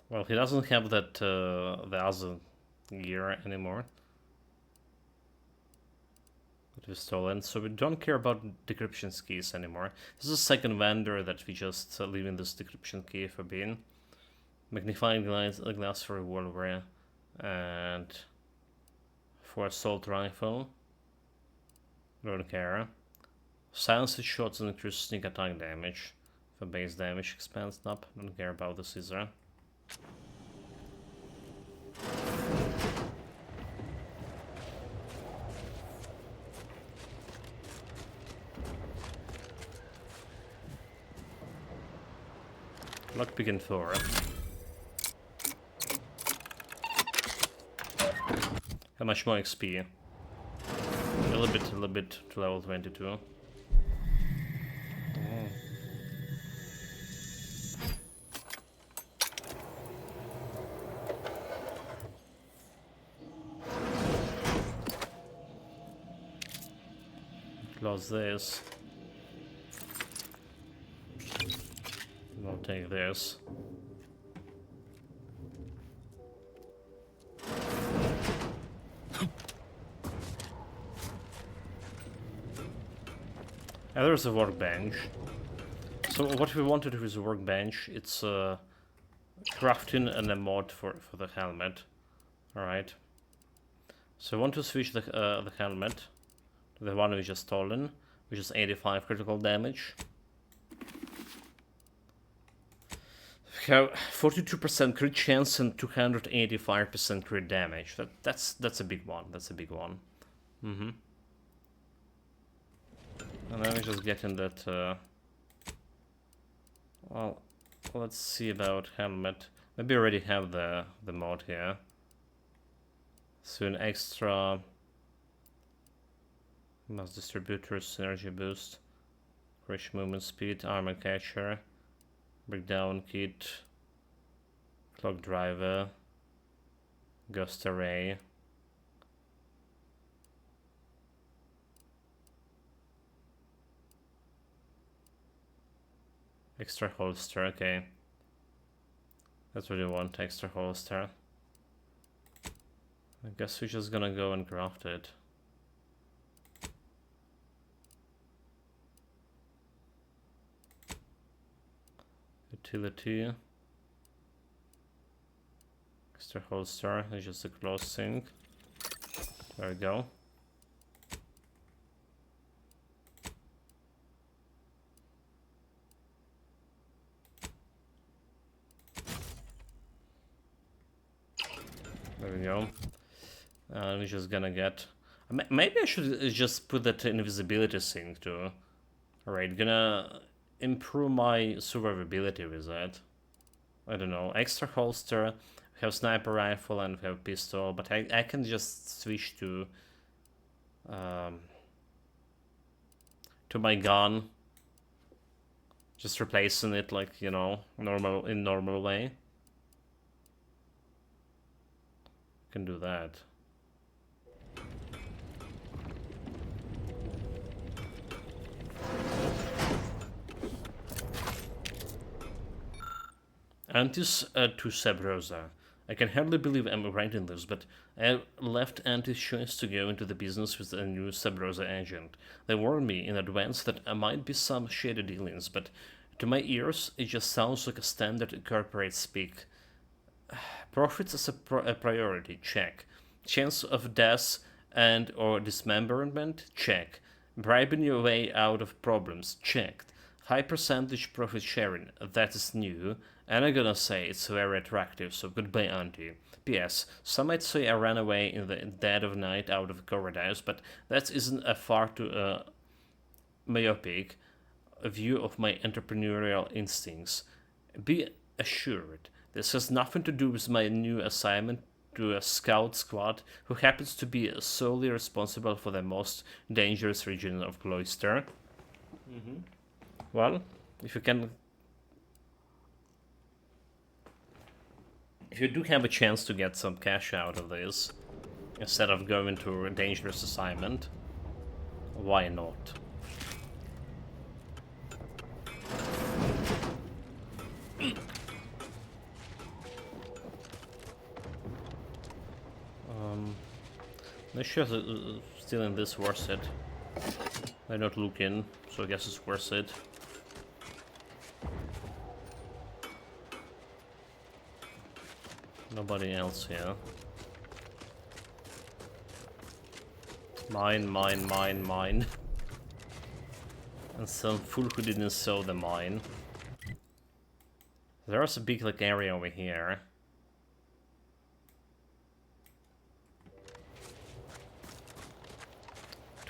Well, he doesn't have that the other gear anymore. It was stolen, so we don't care about decryption keys anymore. This is a second vendor that we just leaving this decryption key for being. Magnifying glass for revolver and for assault rifle. Don't care. Silenced shots and increased sneak attack damage. For base damage expands up. Don't care about the scissor. Lockpicking 4. How much more XP? A little bit to level 22. Close this. I'll take this. And there's a workbench. So what we wanted with a workbench, it's crafting and a mod for the helmet. Alright. So I want to switch the helmet to the one we just stolen, which is 85 critical damage. We have 42% crit chance and 285% crit damage. That's a big one. That's a big one. And then we just get in that. Well, let's see about helmet. Maybe I already have the mod here. So an extra mass distributor, synergy boost, crash movement speed, armor catcher, breakdown kit, clock driver, ghost array. Extra holster, okay. That's what you want, extra holster. I guess we're just gonna go and craft it. Utility. Extra holster is just a close thing. There we go. There we go. We're just gonna get... Maybe I should just put that invisibility thing too. Alright, gonna improve my survivability with that. I don't know. Extra holster, we have sniper rifle and we have pistol, but I can just switch to my gun. Just replacing it like, you know, normal way. Can do that. Antis to Sub Rosa. I can hardly believe I'm writing this, but I left Antis' choice to go into the business with a new Sub Rosa agent. They warned me in advance that there might be some shady dealings, but to my ears it just sounds like a standard corporate speak. Profits as a priority, check. Chance of death and or dismemberment, check. Bribing your way out of problems, checked. High percentage profit sharing, that is new. And I'm gonna say it's very attractive, so goodbye, Auntie. P.S. Some might say I ran away in the dead of night out of paradise, but that isn't a far too myopic view of my entrepreneurial instincts. Be assured, this has nothing to do with my new assignment to a scout squad who happens to be solely responsible for the most dangerous region of Cloister. Well, if you do have a chance to get some cash out of this, instead of going to a dangerous assignment, why not? Not sure if still in this worth it. I don't look in, so I guess it's worth it. Nobody else here. Mine. And some fool who didn't sow the mine. There's a big like area over here.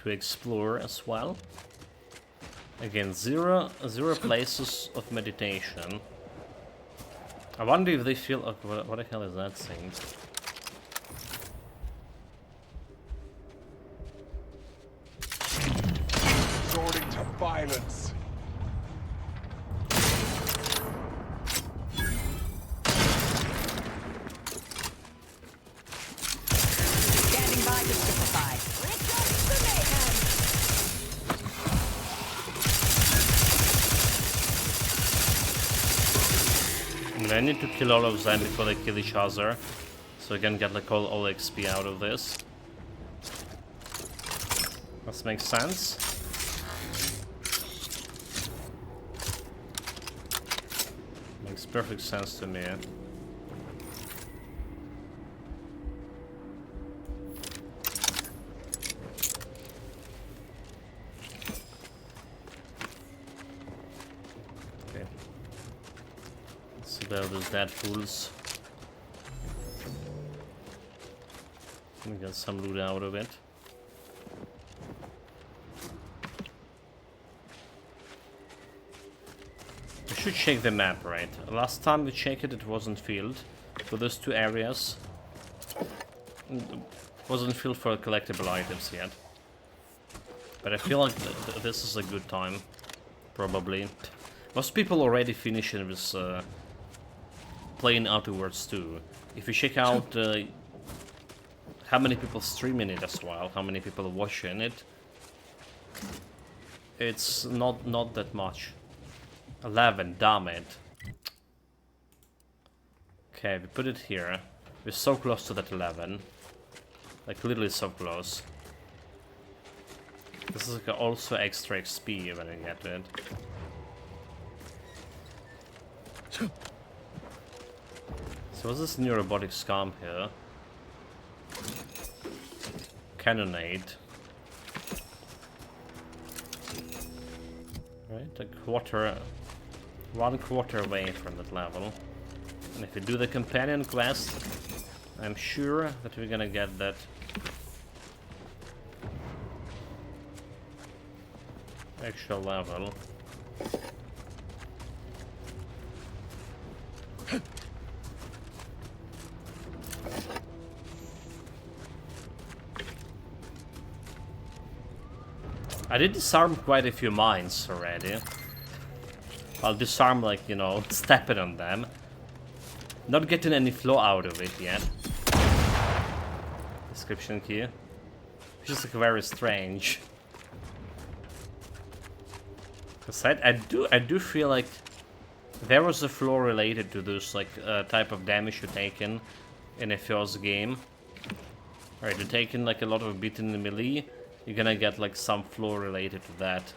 To explore as well. Again, zero places of meditation. I wonder if they feel... what the hell is that thing? Resorting to violence. Standing by to simplify. Recharge for mayhem. I need to kill all of them before they kill each other, so I can get like all XP out of this. This makes sense. Makes perfect sense to me. There, those dead fools. We get some loot out of it. We should check the map, right? Last time we checked it, it wasn't filled for those two areas. It wasn't filled for collectible items yet. But I feel like this is a good time, probably. Most people already finishing this. Playing Outer Worlds 2. If you check out how many people streaming it as well, how many people watching it, it's not that much. 11, damn it. Okay, we put it here. We're so close to that 11. Like literally so close. This is like also extra XP when I get it. So what's this new robotic scum here? Cannonade. Right, a quarter... 1/4 away from that level. And if we do the companion quest, I'm sure that we're gonna get that. Actual level. I did disarm quite a few mines already. I'll disarm, like, you know, stepping on them. Not getting any flow out of it yet. Description key. Which is like very strange. Cause I do feel like there was a flaw related to this, like, type of damage you're taking in a first game. Alright, you're taking like a lot of beat in the melee, you're gonna get like some flaw related to that.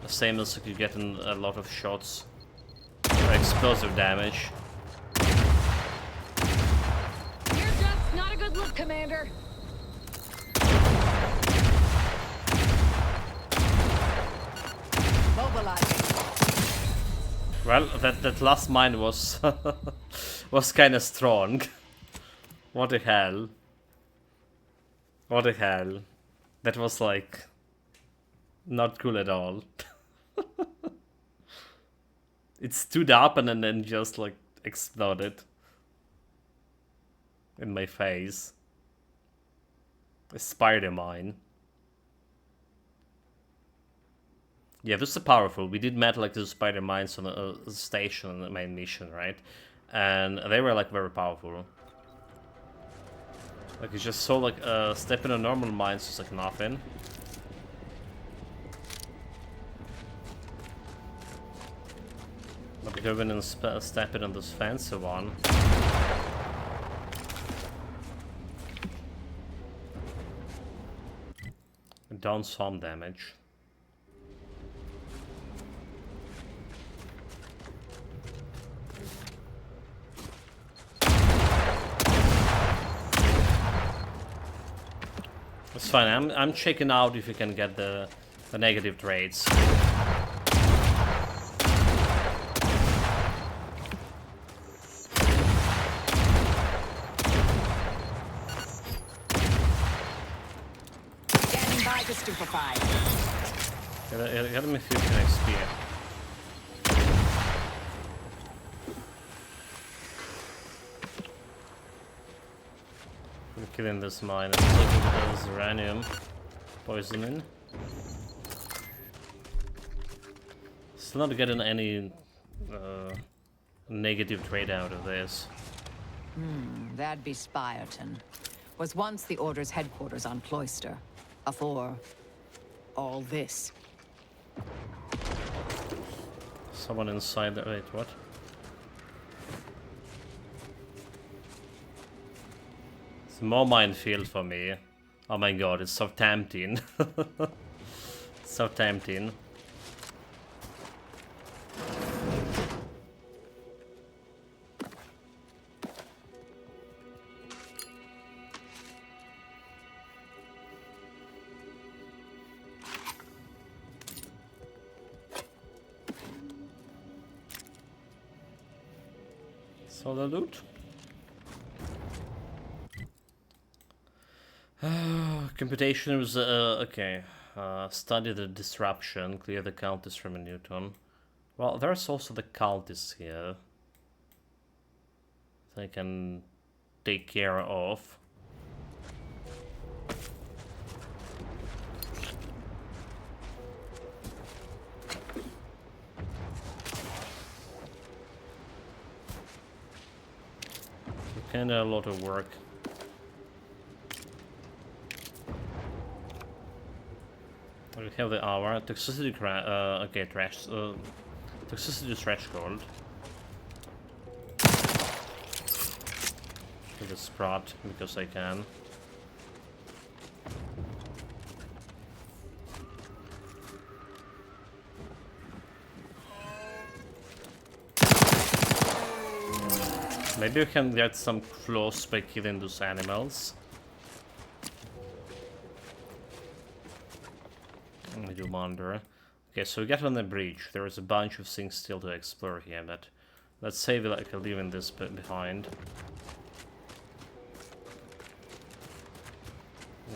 The same as like, you're getting a lot of shots or explosive damage. You're just not a good look, Commander. Mobilizing. Well, that last mine was was kind of strong. What the hell? What the hell? That was like not cool at all. It stood up and then just like exploded in my face. A spider mine. Yeah, this is powerful. We did met like the spider mines on a station on the main mission, right? And they were like very powerful. Like you just saw like stepping on normal mines is like nothing. But going and stepping on this fancy one. Done some damage. It's fine. I'm checking out if you can get the negative trades. Standing by to stupefy. Get me 15 XP. I'm killing this mine. I'm taking the uranium poisoning. Still not getting any negative trade out of this. That'd be Spyerton. Was once the Order's headquarters on Cloister. Afore all this. Someone inside there. Wait, what? It's more minefield for me. Oh my god, it's Southampton. Southampton. So the loot. Computation was okay. Study the disruption, clear the cultists from a Newton. Well, there's also the cultists here that I can take care of. Kinda a lot of work. We have the hour. Toxicity okay, trash. Toxicity threshold. With a Sprott, because I can. Maybe we can get some close by killing those animals. I do wonder. Okay, so we get on the bridge. There is a bunch of things still to explore here, but let's say we like leaving this bit behind.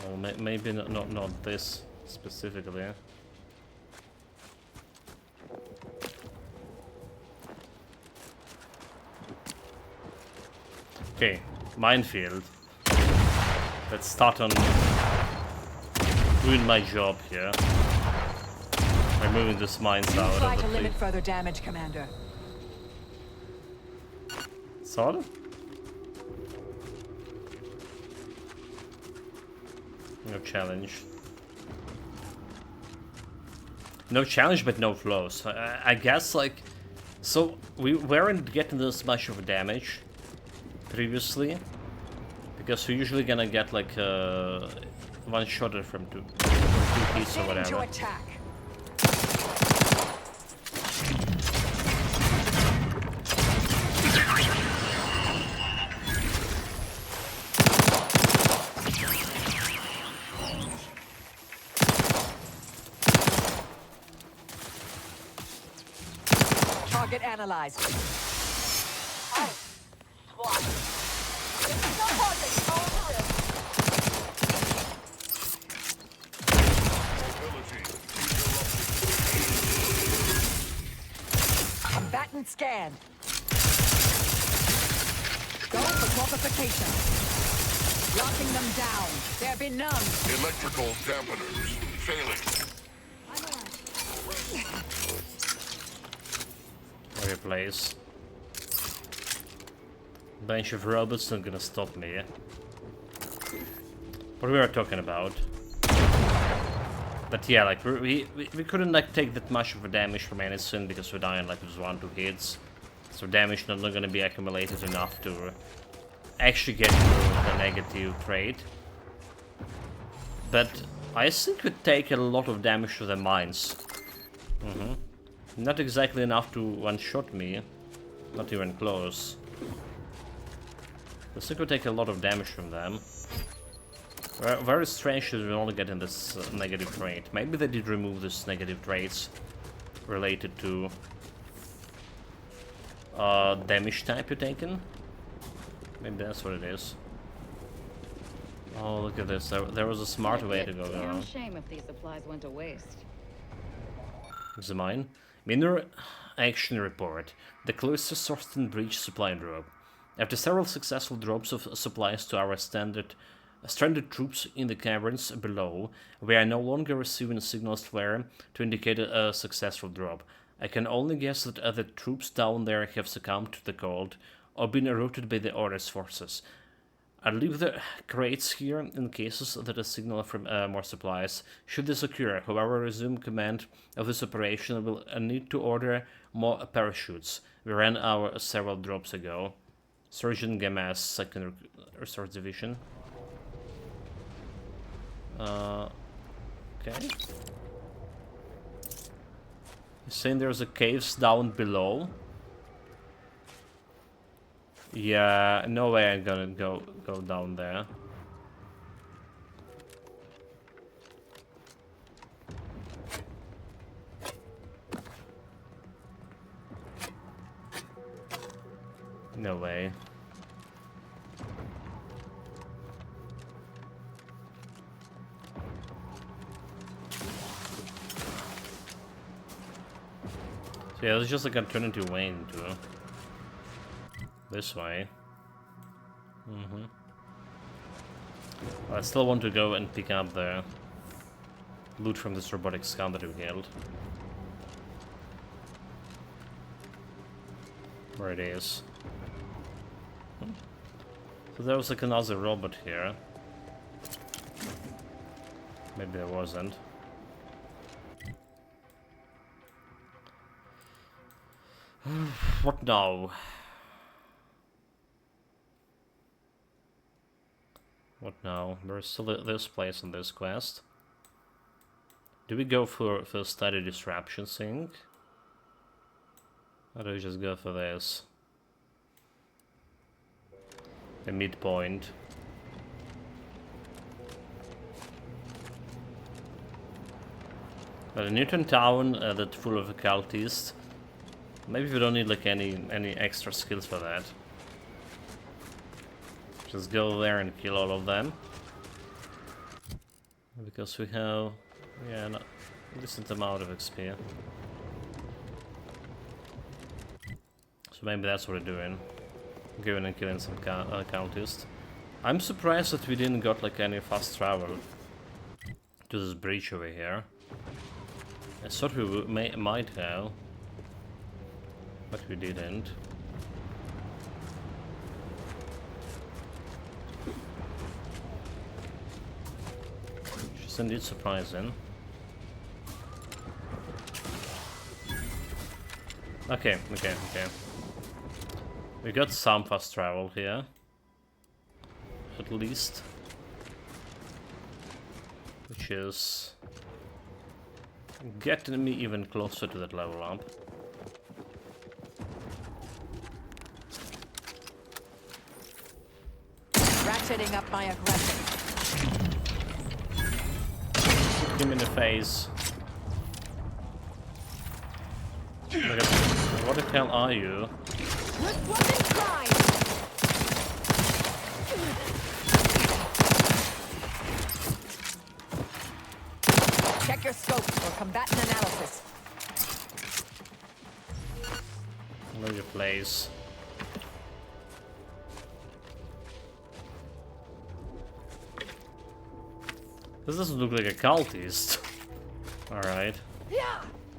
Well, maybe not this specifically. Okay, minefield. Let's start on doing my job here. By moving this mines out. Try to limit further damage, Commander. Sword? No challenge. No challenge, but no flows. I guess, like... So, we weren't getting this much of damage previously. Because we're usually gonna get, like, one-shotted from two pieces or whatever. Attack. Target analyzed. SWAT. No target. Follow the risk. Combatant scan. Go for qualification. Locking them down. There be none. Electrical dampeners failing. Okay, place. Bunch of robots not gonna stop me. What we are talking about. But yeah, like we couldn't like take that much of a damage from anything because we're dying like with 1-2 hits. So damage not gonna be accumulated enough to actually get the negative trait. But I think we take a lot of damage to the mines. Not exactly enough to one-shot me. Not even close. I think we take a lot of damage from them. Very strange that we're only getting this negative trait. Maybe they did remove this negative traits related to damage type you're taking. Maybe that's what it is. Oh, look at this. There was a smart way to go around. Shame if these supplies went to waste. Is it mine? Minor Action Report. The closest Thorsten Breach supply drop. After several successful drops of supplies to our stranded troops in the caverns below, we are no longer receiving signals flare to indicate a successful drop. I can only guess that the troops down there have succumbed to the cold or been routed by the Orders forces. I'll leave the crates here in cases that a signal from more supplies. Should this occur, whoever resume command of this operation will need to order more parachutes. We ran our several drops ago. Surgeon Gamas, 2nd Resource Division. Okay. You're saying there's a caves down below? Yeah, no way I'm gonna go down there. No way. So yeah, it's just like a turn into Wayne too. This way. I still want to go and pick up the loot from this robotic scout that we killed. Where it is. So there was like another robot here. Maybe there wasn't. What now? What now? There's still this place on this quest. Do we go for study disruption sync? Or do we just go for this? the midpoint. But a Newton town that's full of occultists. Maybe we don't need like any extra skills for that. Just go there and kill all of them. Because we have, yeah, a decent amount of XP. So maybe that's what we're doing. Going and killing some cultists. I'm surprised that we didn't got like any fast travel to this breach over here. I thought we might have, but we didn't. Which is indeed surprising. Okay. We got some fast travel here, at least, which is getting me even closer to that level up. Ratcheting up my aggression. Kick him in the face. What the hell are you? Check your scope for combatant analysis. Know your place. This doesn't look like a cultist. Alright.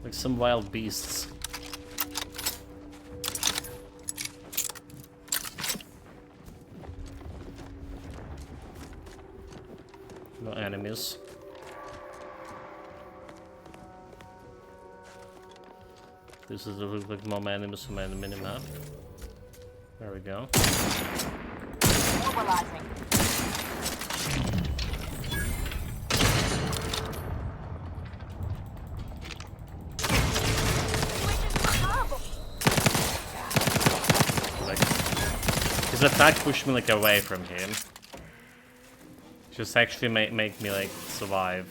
Like some wild beasts. No enemies. This is look like more enemies on the minimap. There we go. Mobilizing. Like, his attack pushed me like away from him. Just actually make me like survive.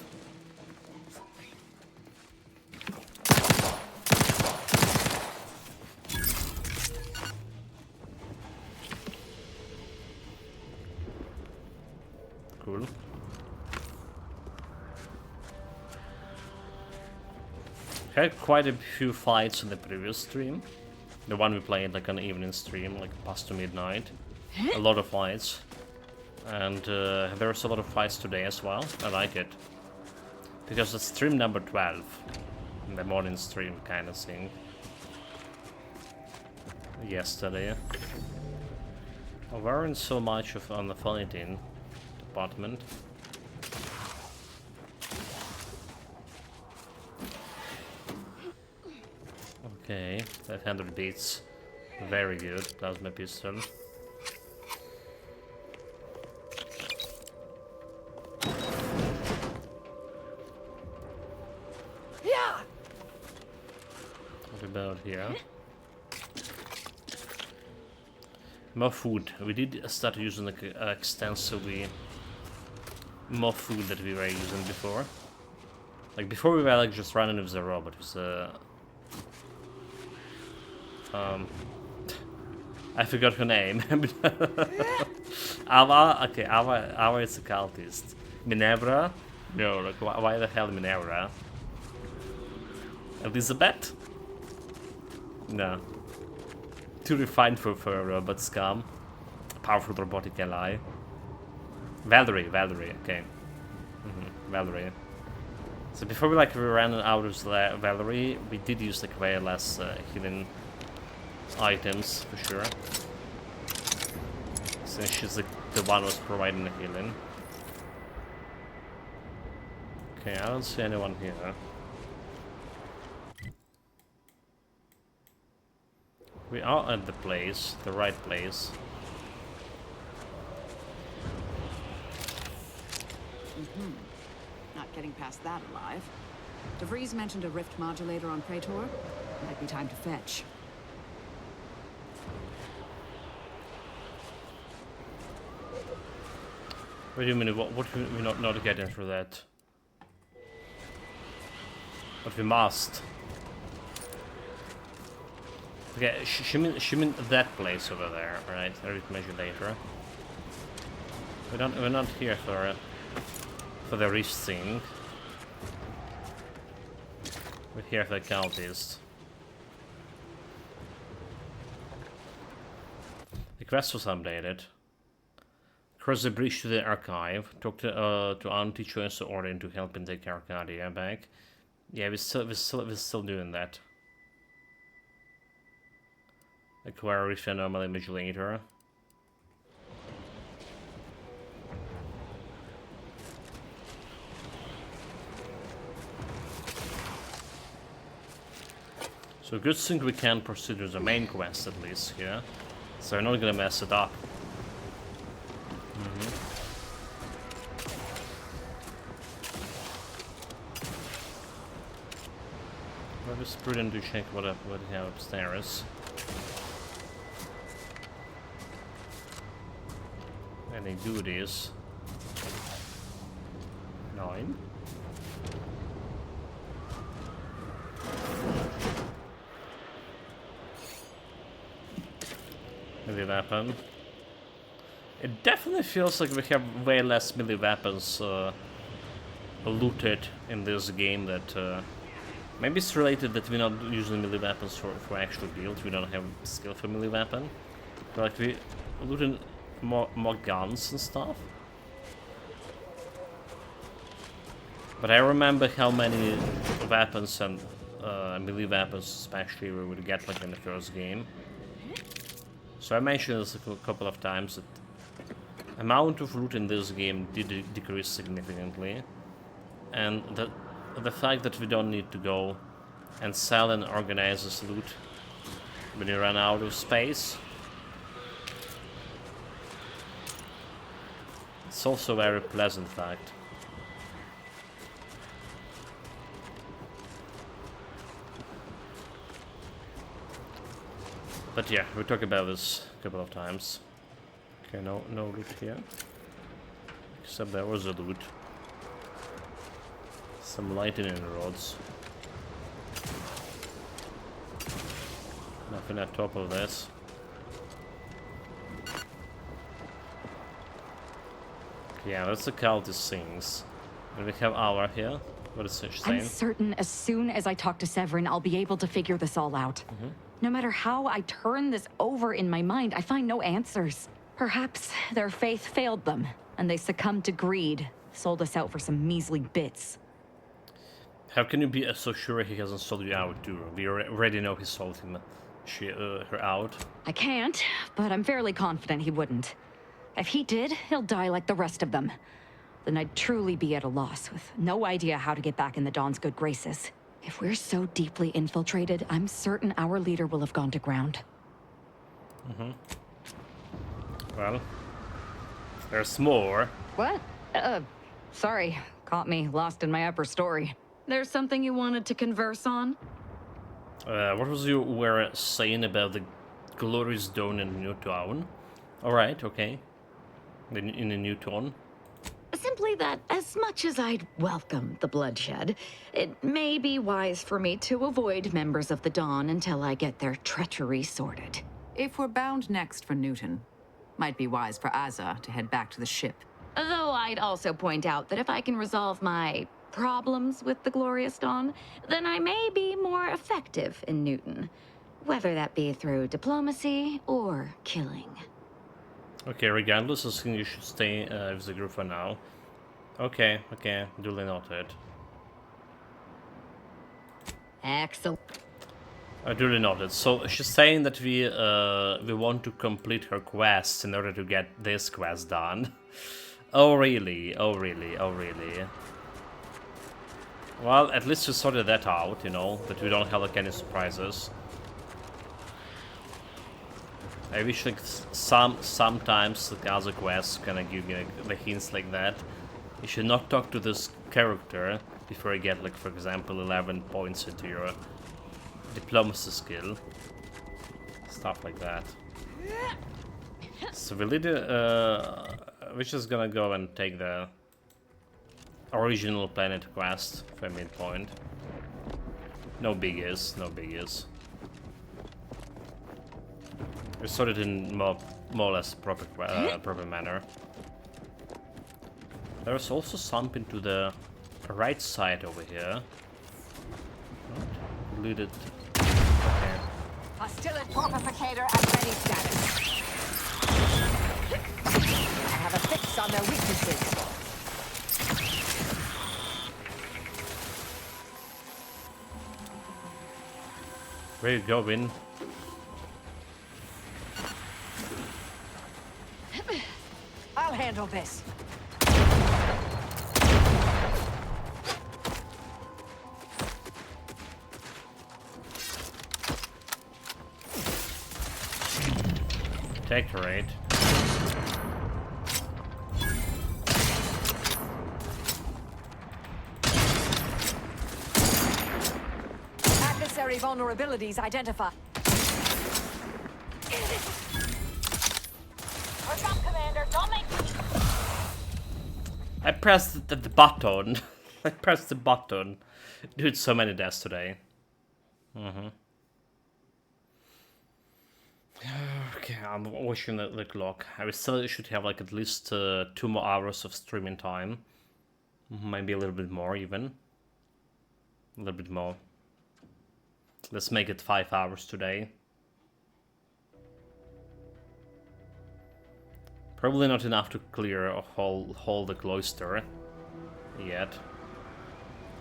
Cool. Had quite a few fights in the previous stream. The one we played like on the evening stream, like past to midnight. A lot of fights. And there's a lot of fights today as well. I like it. Because it's stream number 12. In the morning stream kind of thing. Yesterday. I weren't so much of on the fighting department. Okay, 500 beats. Very good. Plasma pistol. What about here? More food. We did start using like extensively more food that we were using before. Like before we were like just running with the robot. It was I forgot her name. Ava. Okay, Ava is a cultist. Minerva? No, like why the hell Minerva? Elizabeth? No. Too refined for a robot scum. Powerful robotic ally. Valerie, okay. Valerie. So before we ran out of Valerie, we did use like way less healing items for sure. Since she's like the one who's providing the healing. Okay, I don't see anyone here. We are at the place, the right place. Not getting past that alive. DeVries mentioned a rift modulator on Praetor. Might be time to fetch. Wait a minute, what we not getting through that? But we must. Okay, she mean that place over there, right? I will measure later. We're not here for the rich thing. We're here for the cultists. The quest was updated. Cross the bridge to the archive. Talk to Auntie Choice Order to help in take Arcadia back. Yeah, we're still doing that. Acquire a normal image later. So good thing we can proceed with the main quest at least here. So we're not gonna mess it up. Well, it's prudent to check what we have upstairs. Any goodies? 9. Melee weapon. It definitely feels like we have way less melee weapons looted in this game. That maybe it's related that we're not using melee weapons for actual builds. We don't have skill for melee weapon. But like we looted more guns and stuff. But I remember how many weapons and melee weapons especially we would get like in the first game. So I mentioned this a couple of times that amount of loot in this game did decrease significantly, and the fact that we don't need to go and sell and organize this loot when you run out of space. It's also a very pleasant fact. But yeah, we talked about this a couple of times. Okay, no loot here. Except there was a loot. Some lightning rods. Nothing at top of this. Yeah, that's the cultist things. And we have Aura here. What is she saying? I'm certain as soon as I talk to Severin, I'll be able to figure this all out. No matter how I turn this over in my mind, I find no answers. Perhaps their faith failed them, and they succumbed to greed, sold us out for some measly bits. How can you be so sure he hasn't sold you out too? We already know he sold her out. I can't, but I'm fairly confident he wouldn't. If he did, he'll die like the rest of them. Then I'd truly be at a loss, with no idea how to get back in the Dawn's good graces. If we're so deeply infiltrated, I'm certain our leader will have gone to ground. Well, there's more. What? Sorry. Caught me lost in my upper story. There's something you wanted to converse on? What was you were saying about the glorious dawn in New Town? Alright, okay. In a new tone. Simply that as much as I'd welcome the bloodshed, it may be wise for me to avoid members of the Dawn until I get their treachery sorted. If we're bound next for Newton, might be wise for Azza to head back to the ship. Though I'd also point out that if I can resolve my problems with the Glorious Dawn, then I may be more effective in Newton, whether that be through diplomacy or killing. Okay, regardless, I think you should stay with the group for now. Okay, duly noted. Excellent. Duly noted. So she's saying that we want to complete her quest in order to get this quest done. Oh really? Oh really? Oh really? Well, at least we sorted that out, you know, that we don't have like any surprises. I wish like sometimes the other quests kind of give me like, the hints like that. You should not talk to this character before you get like, for example, 11 points into your diplomacy skill. Stuff like that. So we lead we're just gonna go and take the original planet quest for midpoint. No biggies, no biggies. We sorted in more or less proper proper manner. There's also something to the right side over here. Looted. Okay. Hostility Torpificator at ready status. I have a fix on their weaknesses. Where you going? I'll handle this. Protectorate. Adversary vulnerabilities identified. Push up, Commander. Don't make I pressed the button. I pressed the button. Dude, so many deaths today. Okay, I'm watching the clock. I still should have like at least 2 more hours of streaming time. Maybe a little bit more even. A little bit more. Let's make it 5 hours today. Probably not enough to clear a whole the cloister yet.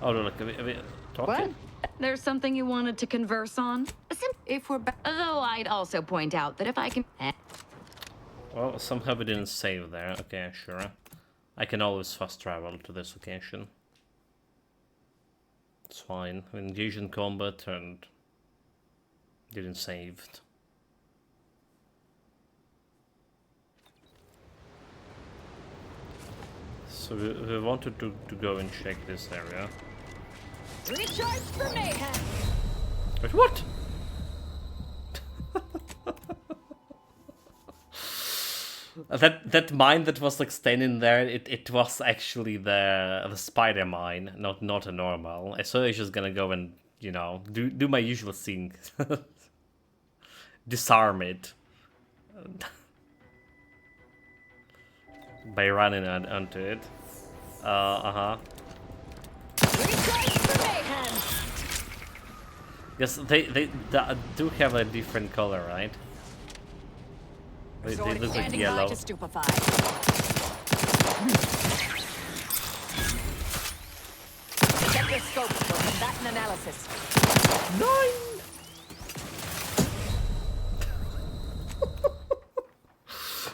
Oh, look, are we talking? What? There's something you wanted to converse on? If we're back. Though I'd also point out that if I can... Well, somehow we didn't save there. Okay, sure. I can always fast travel to this location. It's fine. We engaged in combat and didn't save. So we wanted to go and check this area. Recharge for mayhem. Wait, what? that mine that was like standing there, it was actually the spider mine, not a normal. I thought I was just gonna go and, you know, do my usual thing. Disarm it. By running onto it. Yes, they do have a different color, right? They look like yellow. To stupefy. Check your scope for combatant analysis. 9!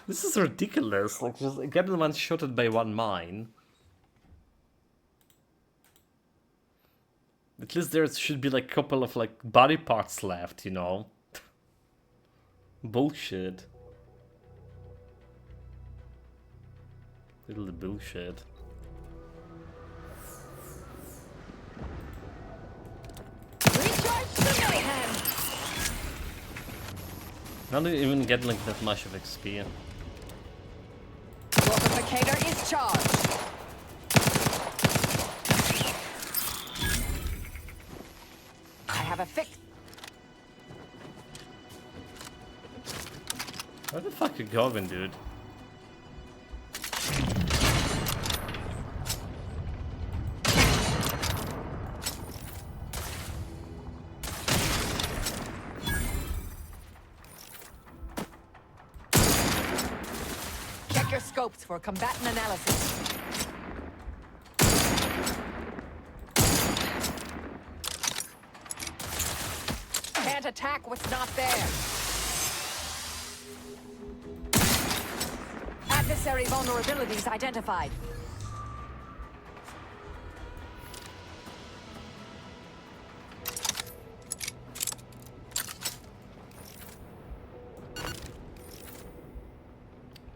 This is ridiculous. Like, just getting one shotted by one mine. At least there should be like a couple of like body parts left, you know. Bullshit. Little bullshit. Recharge the mayhem. Not even get like that much of XP. Torpificator is charged. I have a fix. Where the fuck you going, dude? Check your scopes for combatant analysis. Can't attack what's not there. Adversary vulnerabilities identified.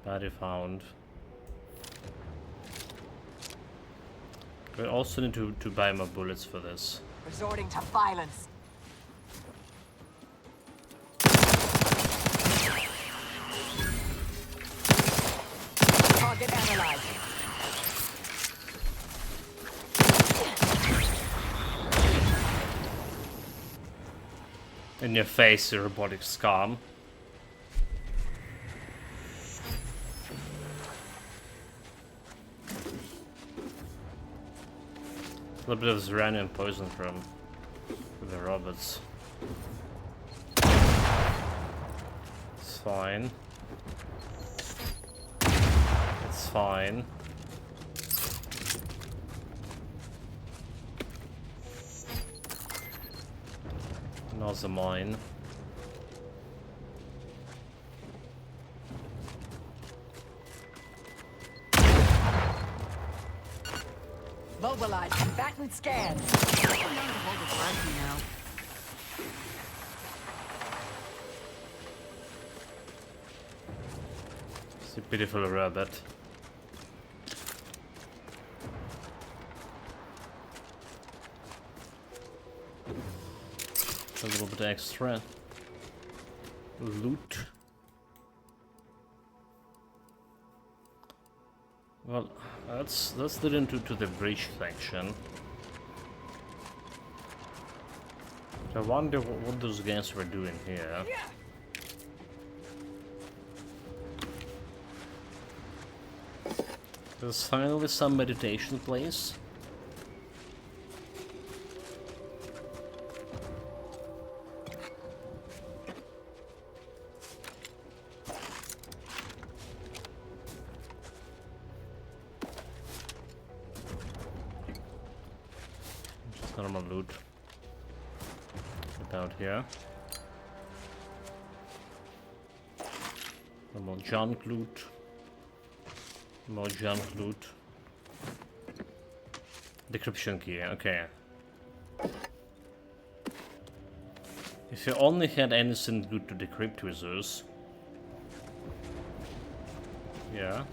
Body found. We also need to buy more bullets for this. Resorting to violence. Target analyzed. In your face, robotic scum. A little bit of Zeranian poison from the robots. It's fine. It's fine. Another mine. Mobilize, combatant scan. It's a beautiful rabbit. A little bit extra loot. Well, let's get into the bridge section. I wonder what those guys were doing here. There's finally some meditation place. Just normal loot. Get out here. More junk loot. More junk loot. Decryption key, okay. If you only had anything good to decrypt with those. Yeah.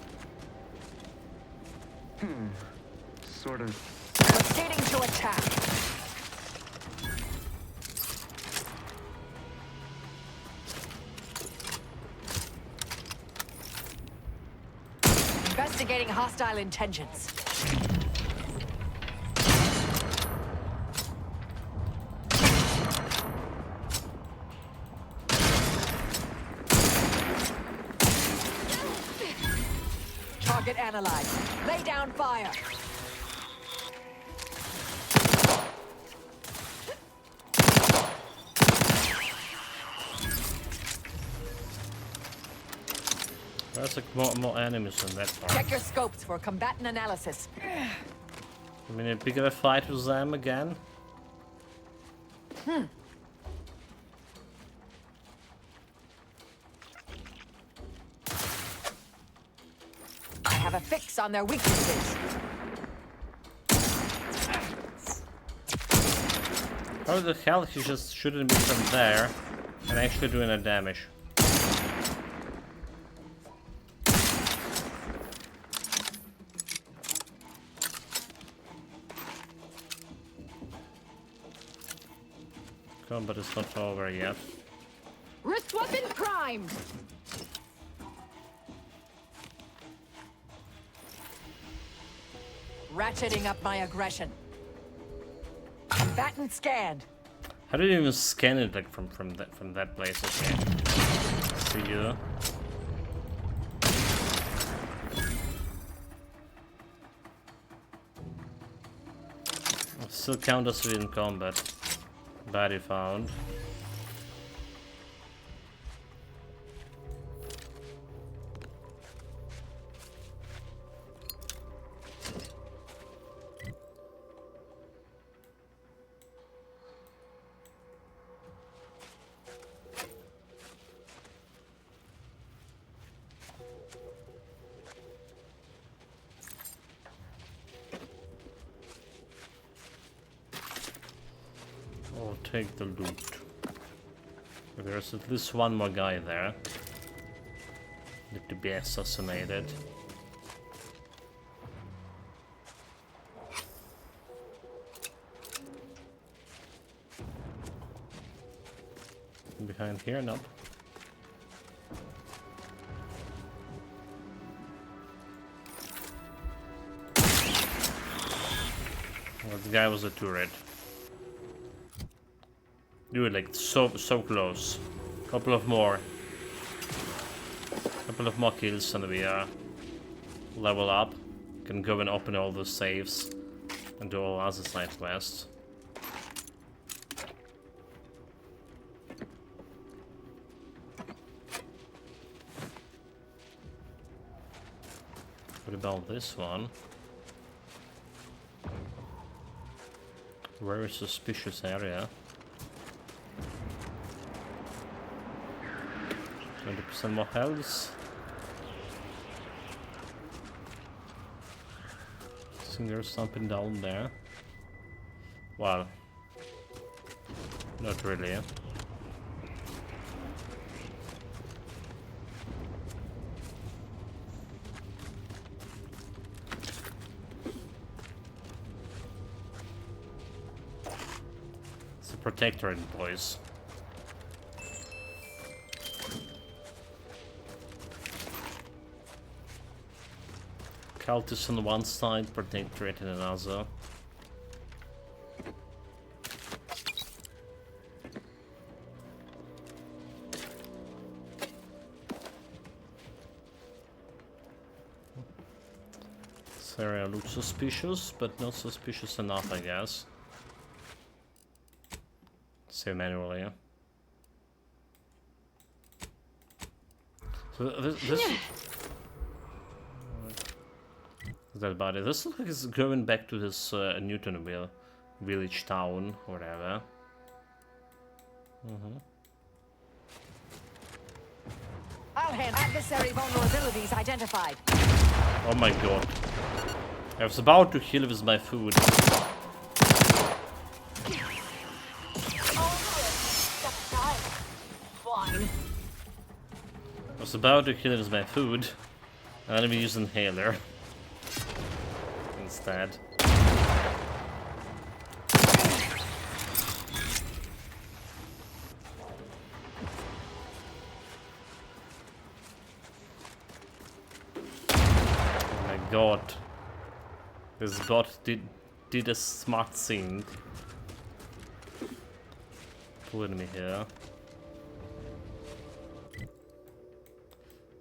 Sort of. Proceeding to attack. Investigating hostile intentions. Target analyzed. Lay down fire. There's like more enemies in that part. Check your scopes for combatant analysis. I mean, a bigger fight with them again. I have a fix on their weaknesses. How the hell he just shooting me from there and actually doing a damage? Combat is not over yet. Wrist weapon primed! Ratcheting up my aggression. Combatant scanned. How do you even scan it like from that place? Okay. See you. Still count us in combat. Body found. I'll take the loot. There's at least one more guy there. Need to be assassinated. Behind here? Nope. The guy was a turret. Dude, like so close. Couple of more kills and we level up. Can go and open all the safes and do all other side quests. What about this one? Very suspicious area. 20% more health. I think there's something down there. Well, not really. It's a protectorate, boys. Cultists on one side, protectorate on another. This area looks suspicious, but not suspicious enough, I guess. Save manually. So this that body. This looks like it's going back to this Newtonville village town, whatever. I'll hand adversary vulnerabilities identified. Oh my god. I was about to heal with my food. I was about to heal with my food. And I'm gonna use inhaler instead. Oh my god. This bot did a smart thing. Pulling me here.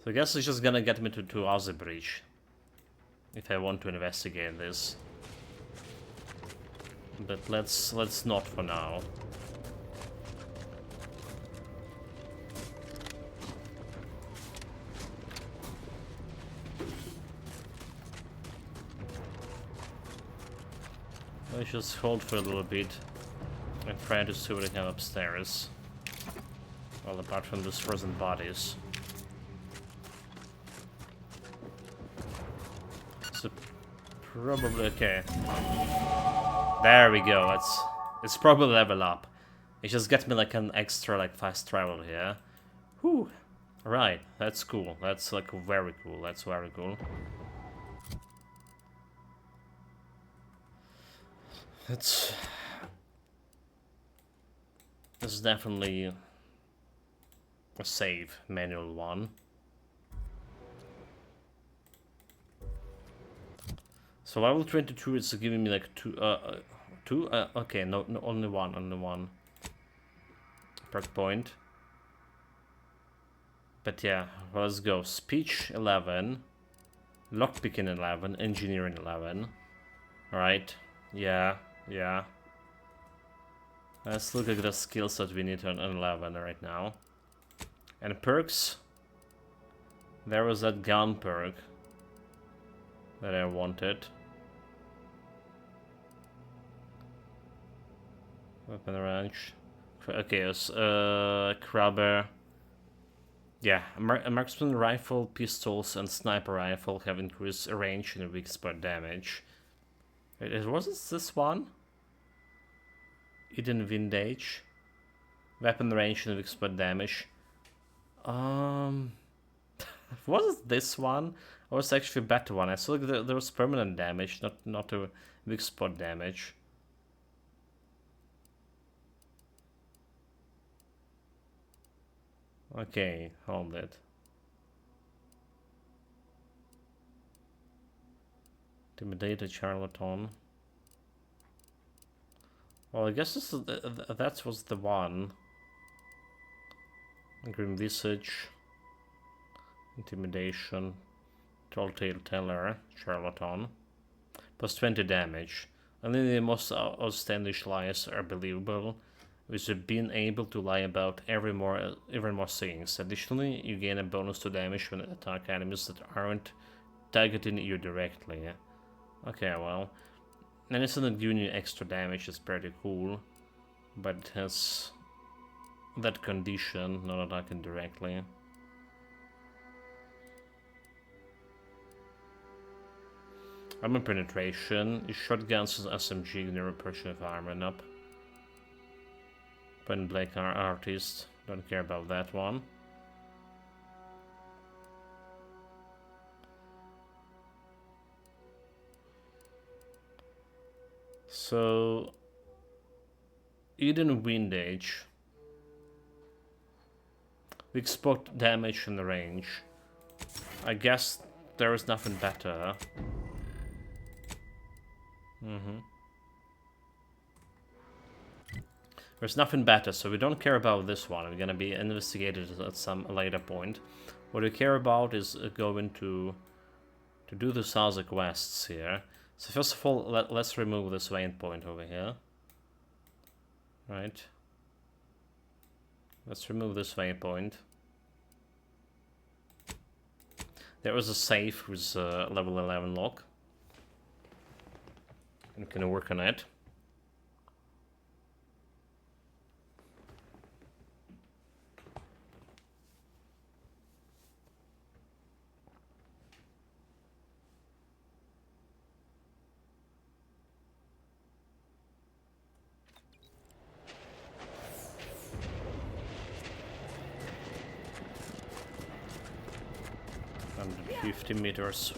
So I guess it's just gonna get me to other bridge. If I want to investigate this. But let's not for now. Let's just hold for a little bit and try to see what I have upstairs. Well, apart from these frozen bodies. So probably okay. There we go. It's probably level up. It just gets me like an extra like fast travel here. Whew. Right, that's cool. That's like very cool. That's very cool. This is definitely a save manual one. So level 22 is giving me like two. Okay, no, only one perk point. But yeah, well, let's go. Speech 11, lockpicking 11, engineering 11. All right, yeah. Let's look at the skills that we need on 11 right now. And perks. There was that gun perk that I wanted. Weapon range. Okay, it's Crabber. Yeah, a marksman rifle, pistols, and sniper rifle have increased range and weak spot damage. Wasn't this one? Eden Vintage. Weapon range and weak spot damage. Was it this one? Or was it actually a better one? I saw like there was permanent damage, not a weak spot damage. Okay, hold it. Intimidate a charlatan. Well, I guess this is that was the one. Grim Visage, Intimidation, Telltale Teller, Charlatan. Plus 20 damage. Only the most outstanding lies are believable, which have been able to lie about even more things. Additionally, you gain a bonus to damage when attack enemies that aren't targeting you directly. Okay, well, anything that giving you extra damage is pretty cool, but it has that condition, not attacking directly. Armor penetration, shotguns and SMG near portion of armor up. Point blank artist, don't care about that one. So Eden Windage. We export damage in the range. I guess there is nothing better. There's nothing better, so we don't care about this one. We're gonna be investigated at some later point. What we care about is going to do the other quests here. So first of all, let's remove this vein point over here. Right. Let's remove this waypoint. There was a safe with level 11 lock. And we can work on it. And 50 meters.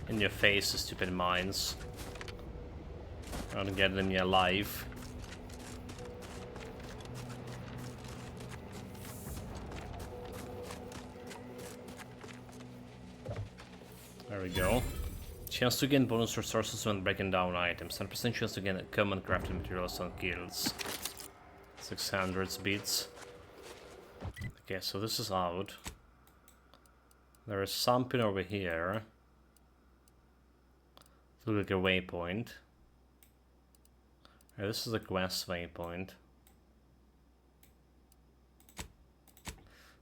In your face, stupid mines. Trying to get them alive. There we go. Chance to gain bonus resources when breaking down items. 10% chance to gain common crafting materials on kills. 600 beats. Okay, so this is out. There is something over here. Look like a waypoint. Okay, this is a quest waypoint.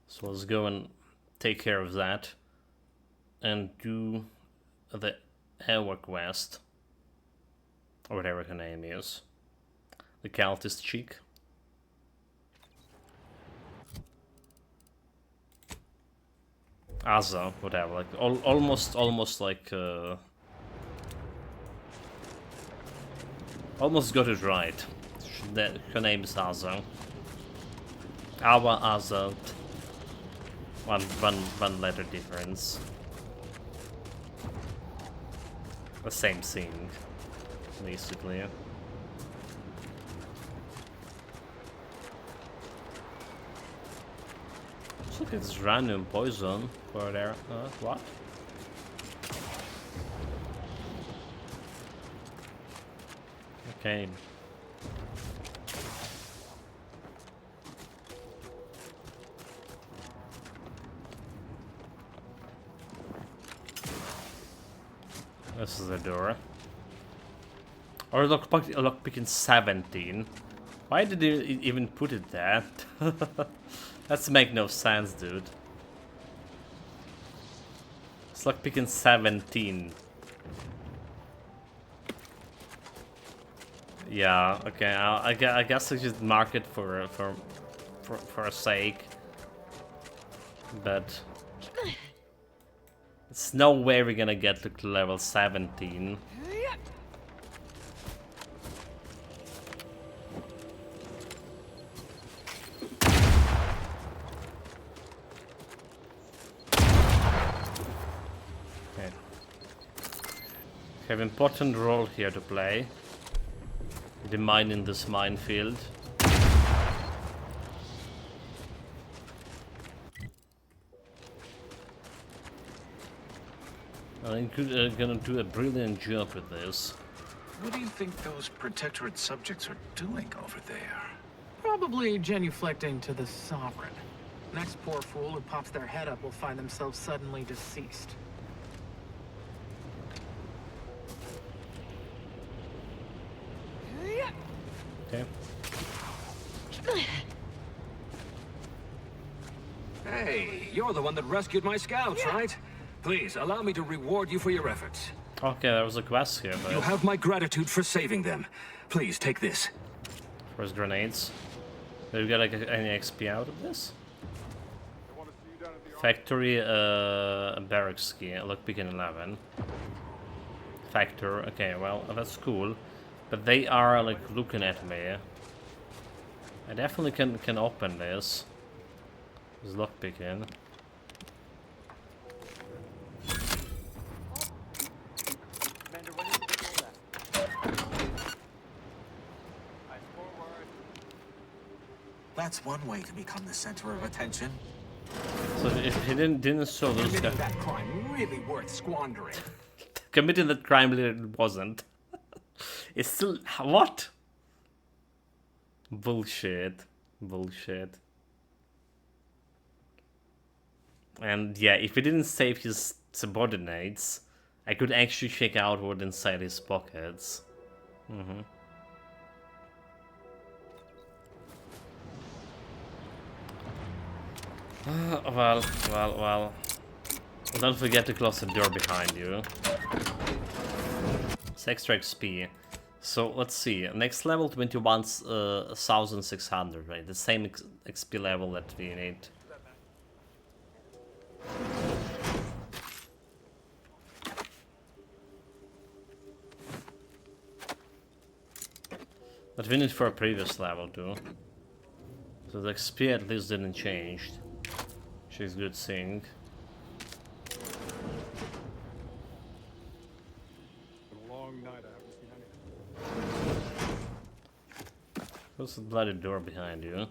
So let's go and take care of that. And do the Ewa quest. Or whatever her name is. The cultist chick. Aza, whatever, like almost like almost got it right. Her name is Aza. Awa Aza. One letter difference. The same thing, basically. Look at this random poison for there. What? Okay. This is the door. Or lockpicking 17. Why did they even put it there? That's make no sense, dude. It's lockpicking 17. Yeah, okay. I guess I should mark it for a sake, but it's no way we're gonna get to level 17. Okay. We have an important role here to play. The mine in this minefield. I'm gonna do a brilliant job with this. What do you think those Protectorate subjects are doing over there? Probably genuflecting to the Sovereign. Next poor fool who pops their head up will find themselves suddenly deceased. Okay. Hey, you're the one that rescued my scouts, right? Please, allow me to reward you for your efforts. Okay, there was a quest here, but... You have my gratitude for saving them. Please, take this. First grenades. Did we get like any XP out of this? Factory, barracks key, lockpick in 11. Factor, okay, well, that's cool. But they are like looking at me. I definitely can open this. There's lockpick in. That's one way to become the center of attention. So if he didn't show those guys... that crime really worth squandering. Committing that crime really wasn't. It's still... What? Bullshit. Bullshit. And yeah, if he didn't save his subordinates, I could actually check out what inside his pockets. Well. Don't forget to close the door behind you. It's extra XP. So let's see. Next level 21,600, right? The same XP level that we need. But we need for a previous level too. So the XP at least didn't change. Which is a good thing. What's the bloody door behind you?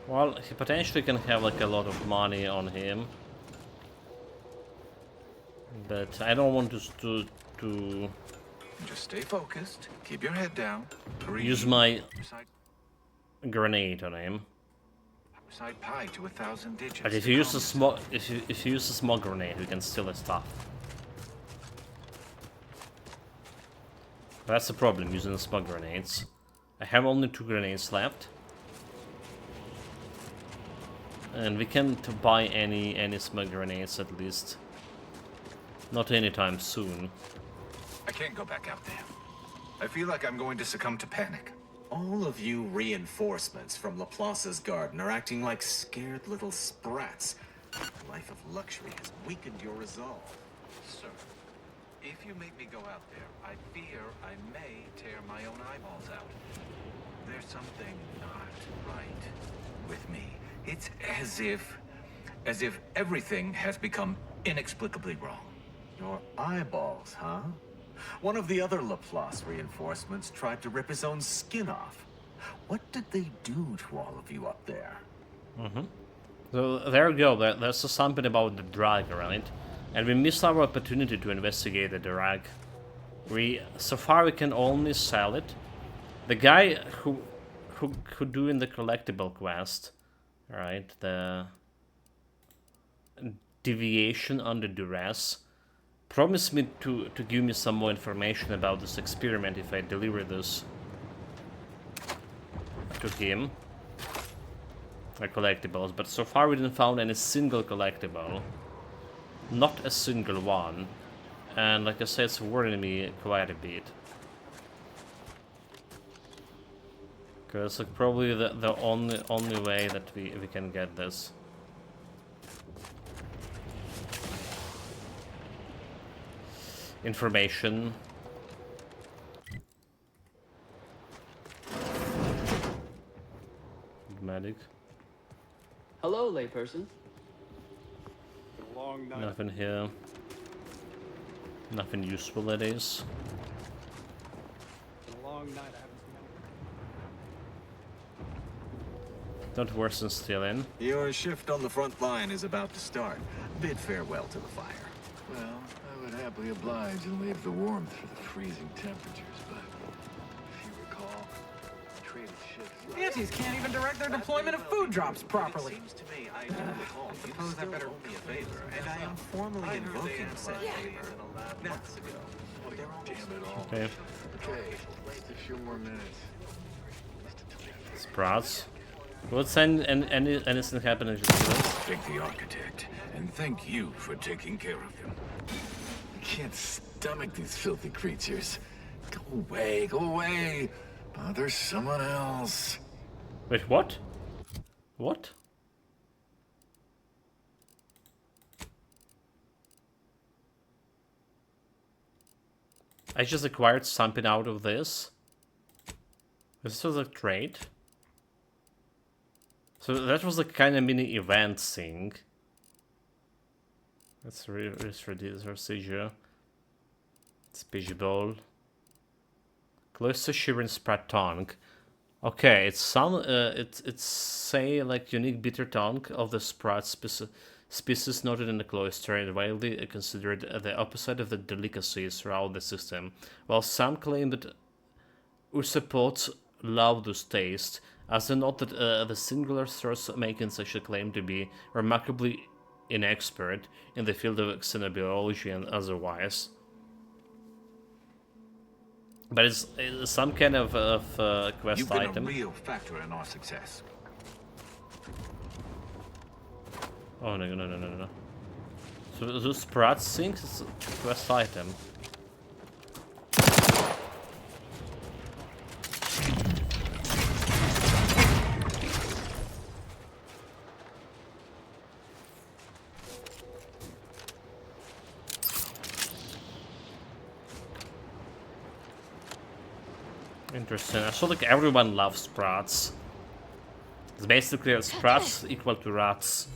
Well, he potentially can have like a lot of money on him. But I don't want to Just stay focused. Keep your head down. use my grenade on him. Side pi to 1,000 digits. But if you use a small, if you use a small grenade, you can steal his stuff. That's the problem using the small grenades. I have only 2 grenades left, and we can't buy any small grenades at least. Not anytime soon. I can't go back out there. I feel like I'm going to succumb to panic. All of you reinforcements from Laplace's garden are acting like scared little sprats. A life of luxury has weakened your resolve. Sir, if you make me go out there, I fear I may tear my own eyeballs out. There's something not right with me. It's as if everything has become inexplicably wrong. Your eyeballs, huh? One of the other Laplace reinforcements tried to rip his own skin off. What did they do to all of you up there? So there we go. There's something about the drag, right? And we missed our opportunity to investigate the drag. So far we can only sell it. The guy who doing the collectible quest, right? The deviation under duress. Promised me to give me some more information about this experiment if I deliver this to him. Like collectibles, but so far we didn't found any single collectible. Not a single one. And like I said, it's worrying me quite a bit. Because like probably the only way that we can get this. Information. Medic. Hello, layperson. Nothing here. Nothing useful, it is. It's been a long night. I haven't seen Don't worsen still in. Your shift on the front line is about to start. Bid farewell to the fire. Well, I would happily oblige and leave the warmth for the freezing temperatures, but if you recall, traded ships. Antis can't even direct their deployment of food drops properly. Seems to me I suppose I better owe me a favor, and I am formally invoking said favor months ago. Damn it all. Okay. Okay, just a few more minutes. Sprouts. What's anything happen if you do this? Thank the architect, and thank you for taking care of him. I can't stomach these filthy creatures. Go away, go away. Bother someone else. Wait, what? What? I just acquired something out of this. This was a trade. So that was a kind of mini event thing. Let's reduce our seizure. Speechable. Close to Shirin Sprat tongue. Okay, it's some it's say like unique bitter tongue of the Sprat species noted in the cloister and widely considered the opposite of the delicacies throughout the system. While some claim that Usapots love this taste, as they note that the singular source making such a claim to be remarkably inexpert in the field of xenobiology and otherwise. But it's some kind of quest You've been item. a real factor in our success. Oh no. So the Sprat thinks it's a quest item. Interesting. I saw like everyone loves Sprats. It's basically Sprats equal to rats.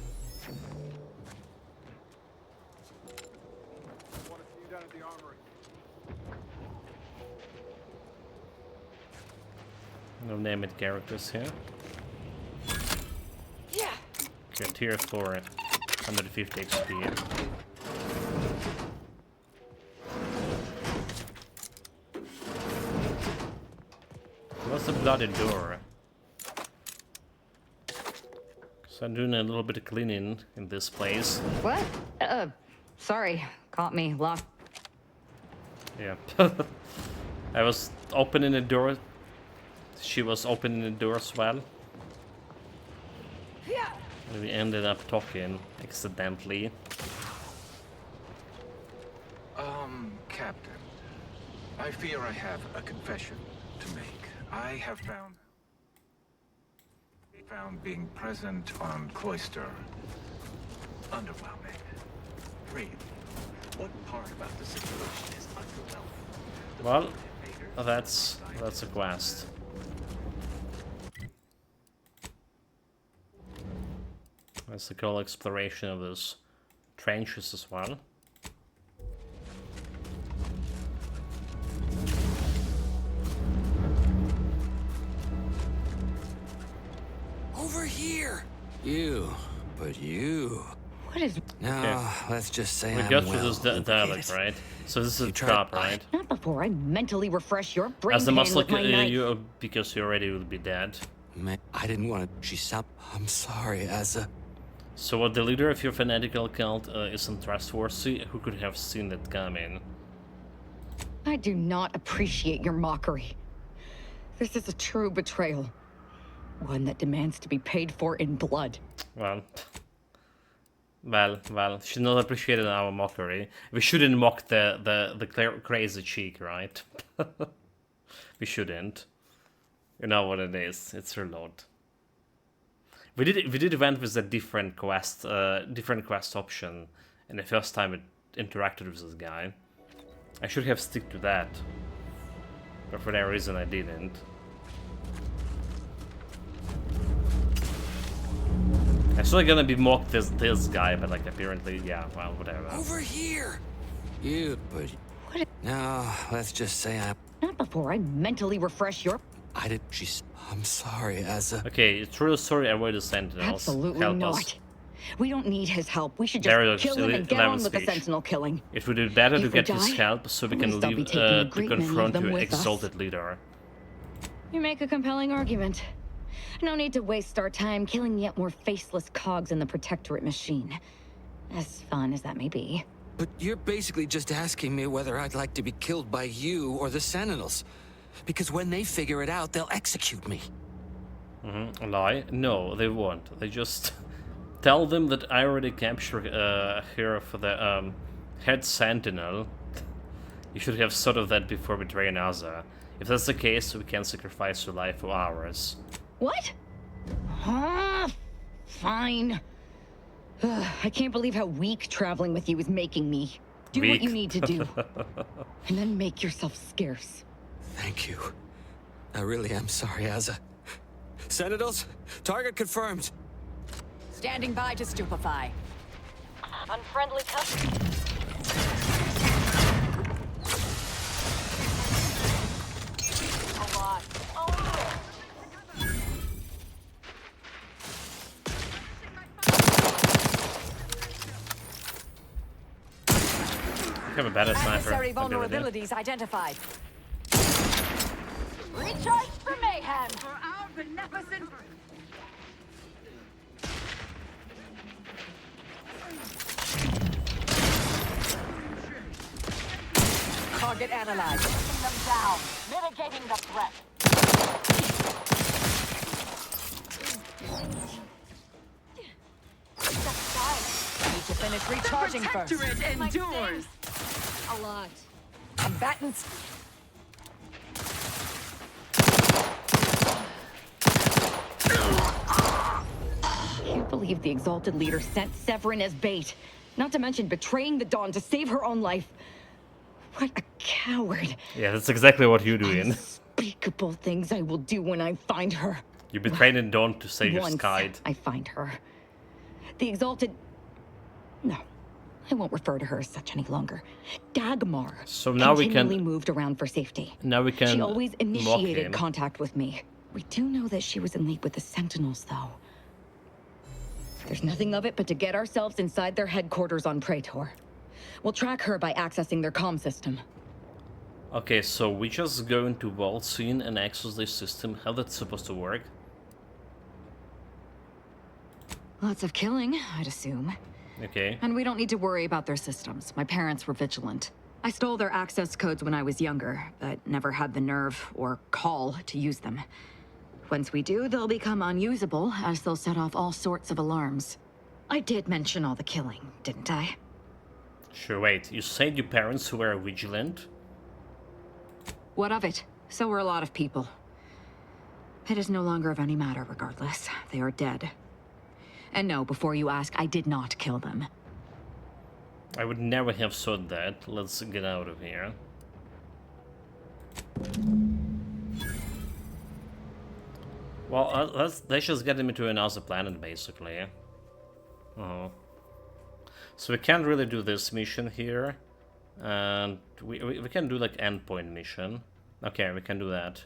No name it characters here. Yeah. Okay, tier 4, 150 XP. What's the bloody door? So I'm doing a little bit of cleaning in this place. What? Sorry. Caught me. Locked. Yeah. I was opening the door. She was opening the door as well. Yeah. And we ended up talking accidentally. Captain, I fear I have a confession to make. I have found being present on Cloister underwhelming. Really, what part about the situation is underwhelming? Well, that's a quest. That's the cool exploration of those trenches as well. Over here! You, but you. What is... No, Okay. let's just say We I'm got well through this dialogue, lubricated. right? So this is a tried- trap, right? Not before I mentally refresh your brain As the pan muscle, with my knife. you because you already will be dead. Man, I didn't want to. She sound. I'm sorry, Asa. So what the leader of your fanatical cult isn't trustworthy? Who could have seen that coming? I do not appreciate your mockery. This is a true betrayal. One that demands to be paid for in blood. Well, should not appreciate our mockery. We shouldn't mock the crazy cheek, right? We shouldn't. You know what it is. It's reload. We did event with a different quest option, and the first time it interacted with this guy. I should have stick to that, but for that reason I didn't. I was gonna be mocked this guy, but like apparently, yeah, well, whatever. Over here! You, but... What? No, let's just say I'm... Not before I mentally refresh your... I did. I'm sorry, Asa. Okay, true story. Avoid the Sentinels. Absolutely Help not. us. We don't need his help. We should There just is kill him and get 11 on with the speech. Sentinel killing. It would be better to If we get his die, help so we at can least I'll be leave taking a to great many of confront them your with us. exalted leader. You make a compelling argument. No need to waste our time killing yet more faceless cogs in the Protectorate machine. As fun as that may be. But you're basically just asking me whether I'd like to be killed by you or the Sentinels. Because when they figure it out, they'll execute me. Lie? No, they won't. They just tell them that I already captured here for the head Sentinel. You should have thought of that before betraying Asa. If that's the case, we can sacrifice your life for ours. What? Fine. I can't believe how weak traveling with you is making me. Do what you need to do. And then make yourself scarce. Thank you. I really am sorry, Asa. Sentinels, target confirmed. Standing by to stupefy. Unfriendly company. A lot. I have a better sniper. Adversary ability. vulnerabilities identified. Recharge for mayhem. For our beneficent. Target analyzed. Taking them down. Mitigating the threat. Need to finish recharging first. endures. A lot. Combatants. I can't believe the Exalted Leader sent Severin as bait. Not to mention betraying the Dawn to save her own life. What a coward. Yeah, that's exactly what you're doing. Unspeakable things I will do when I find her. You betrayed the Dawn to save your Once Skyd. I find her. The Exalted... No, I won't refer to her as such any longer. Dagmar So now we continually can... moved around for safety. Now we can She always mock initiated him. contact with me. We do know that she was in league with the Sentinels, though. There's nothing of it but to get ourselves inside their headquarters on Praetor. We'll track her by accessing their comm system. Okay, so we just go into Vault Scene and access this system. How that's supposed to work? Lots of killing, I'd assume. Okay. And we don't need to worry about their systems. My parents were vigilant. I stole their access codes when I was younger, but never had the nerve or call to use them. Once we do, they'll become unusable, as they'll set off all sorts of alarms. I did mention all the killing, didn't I? Sure, wait. You said your parents were vigilant? What of it? So were a lot of people. It is no longer of any matter, regardless. They are dead. And no, before you ask, I did not kill them. I would never have thought that. Let's get out of here. Well, let's just get them into another planet, basically. Oh. So we can't really do this mission here. And we can do like endpoint mission. Okay, we can do that.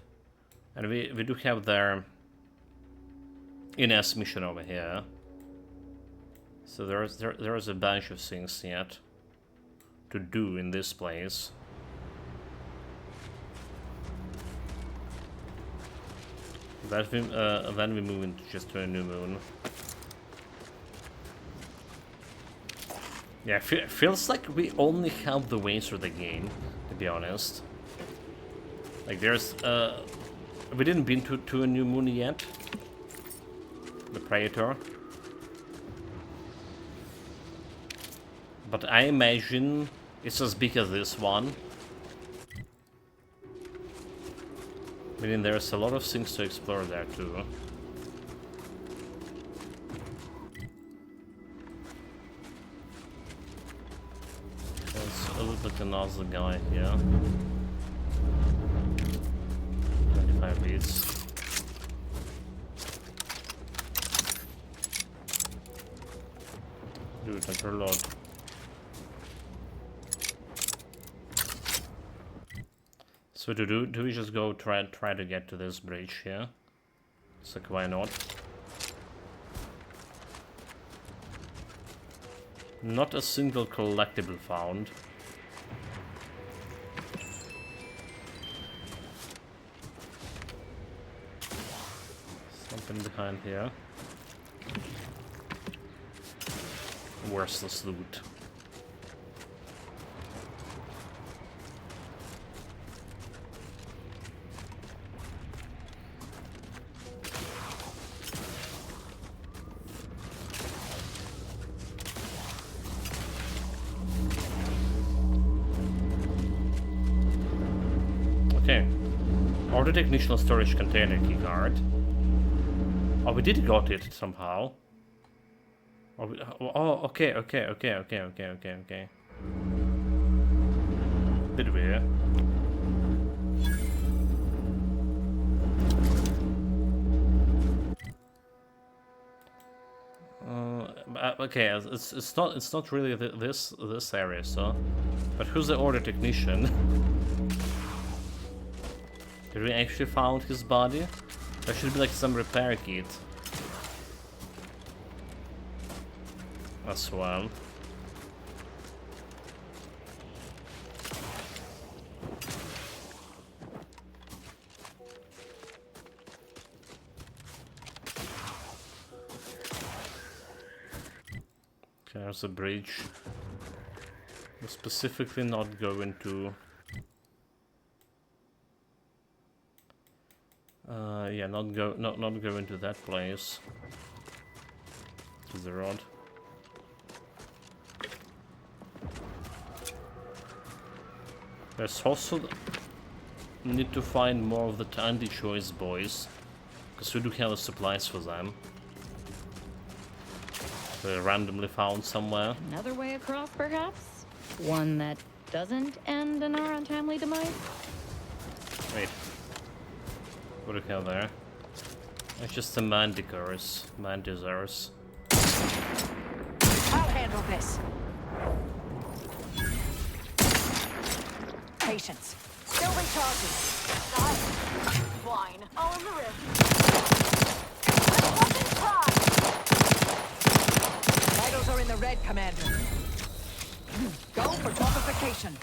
And we do have their Ines mission over here. So there is a bunch of things yet to do in this place. Then we move into just to a new moon. Yeah, feels like we only have the way through the game, to be honest. Like there's we didn't been to a new moon yet. The Praetor. But I imagine it's as big as this one. Meaning there's a lot of things to explore there too. There's a little bit another guy here. 25 beats. Dude, that's a lot. So So do we just go try to get to this bridge here? It's like, why not? Not a single collectible found. Something behind here. Worthless loot. Okay. Order technician storage container keycard. Oh, we did got it somehow. Oh, okay. Did we? Okay, it's not really this area, so. But who's the order technician? Did we actually found his body? There should be like some repair kit as well. Okay, there's a bridge. We're specifically not going to. Yeah, not go into that place. To the rod. There's also need to find more of the anti-choice boys, because we do have the supplies for them. They're randomly found somewhere. Another way across, perhaps? One that doesn't end in our untimely demise? Wait. What do we have there? It's just the manticores. Mantisores. I'll handle this. Patience. Still recharging. Wine. All in the wrist. Vitals are in the red, Commander. Go for torpification.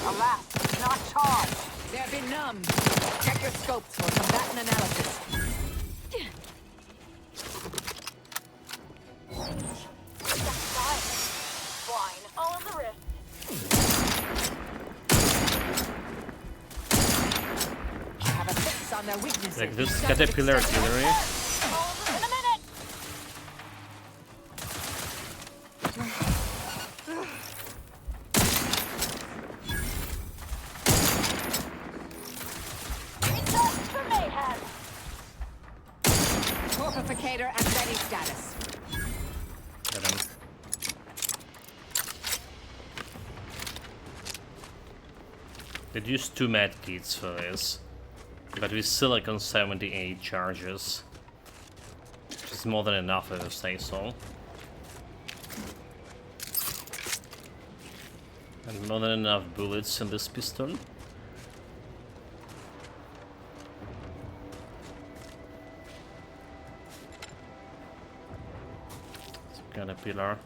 Alas, not charged. They've been numbed. Check your scopes for combatant analysis. Wine. All in the wrist. I have a fix on their weaknesses. Like this caterpillar artillery. Torpificator at ready status. Get him. They'd use 2 medkits for this, but we still like on 78 charges, which is more than enough if I say so. And more than enough bullets in this pistol. Caterpillar.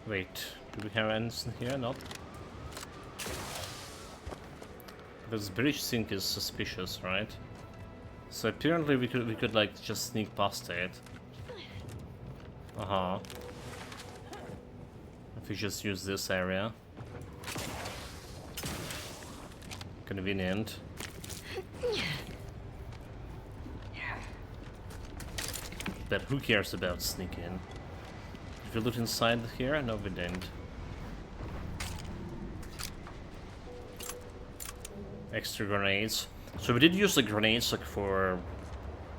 Wait, do we have anything here? Not. This bridge sink is suspicious, right? So apparently we could like just sneak past it. If we just use this area. Convenient. But who cares about sneaking? Did we loot inside here? No, we didn't. Extra grenades. So we did use the grenades like for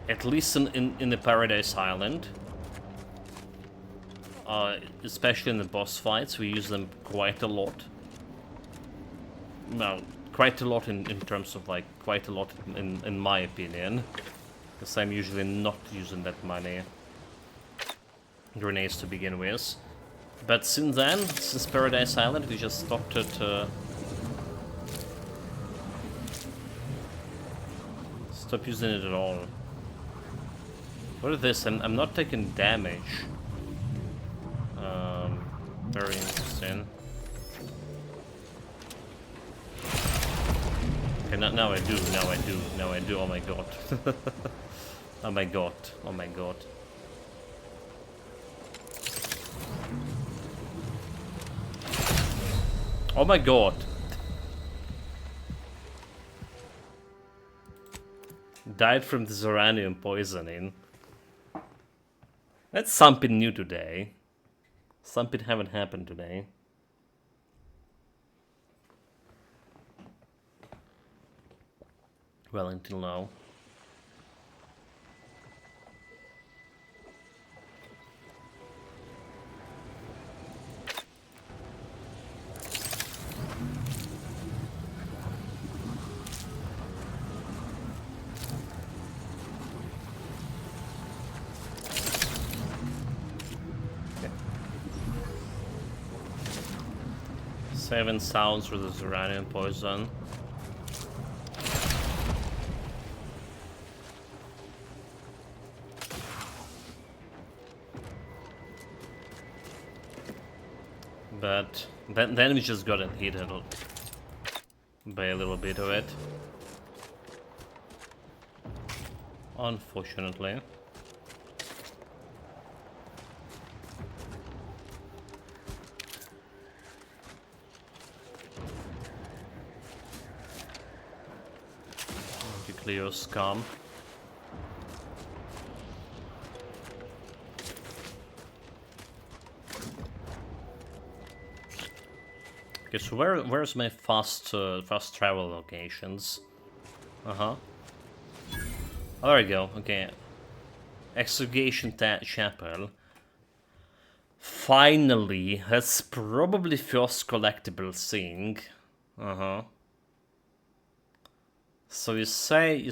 at least in the Paradise Island. Especially in the boss fights, we use them quite a lot. Well, quite a lot in terms of like quite a lot in my opinion. Because I'm usually not using that many grenades to begin with. But since then, since Paradise Island, we just stopped at Stop using it at all. What is this? I'm not taking damage. Very interesting. Okay, now I do, now I do, now I do, oh my god. Oh my god, oh my god. Oh my god. Died from the Zoranium poisoning. That's something new today. Something haven't happened today. Well, until now. Okay. 7 sounds for the Zoranium poison. But then we just got hit by a little bit of it. Unfortunately. To clear scum. Okay, so where's my fast travel locations? Oh, there we go. Okay, Exurgation Chapel. Finally, that's probably first collectible thing. So you say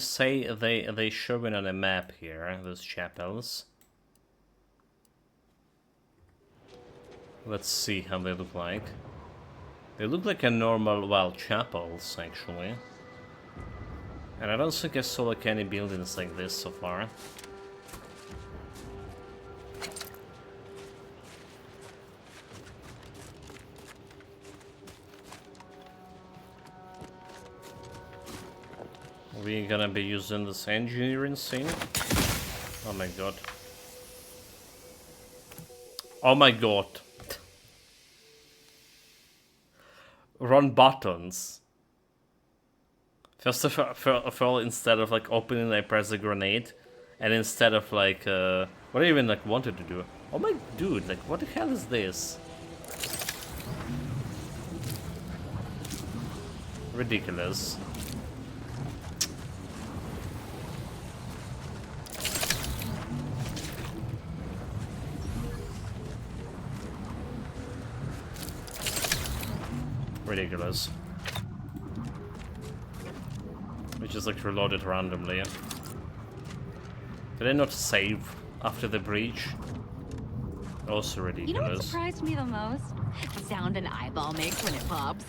they show it on a map here, those chapels. Let's see how they look like. They look like a normal, well, chapels, actually. And I don't think I saw like any buildings like this so far. We're gonna be using this engineering thing. Oh my god. Oh my god. Run buttons. First of all, instead of like opening, I press a grenade, and instead of like what I even like wanted to do. Oh my dude, like what the hell is this? Ridiculous. Ridiculous. We just like reloaded randomly. Did I not save after the breach? Also ridiculous. You know what surprised me the most? The sound an eyeball makes when it pops.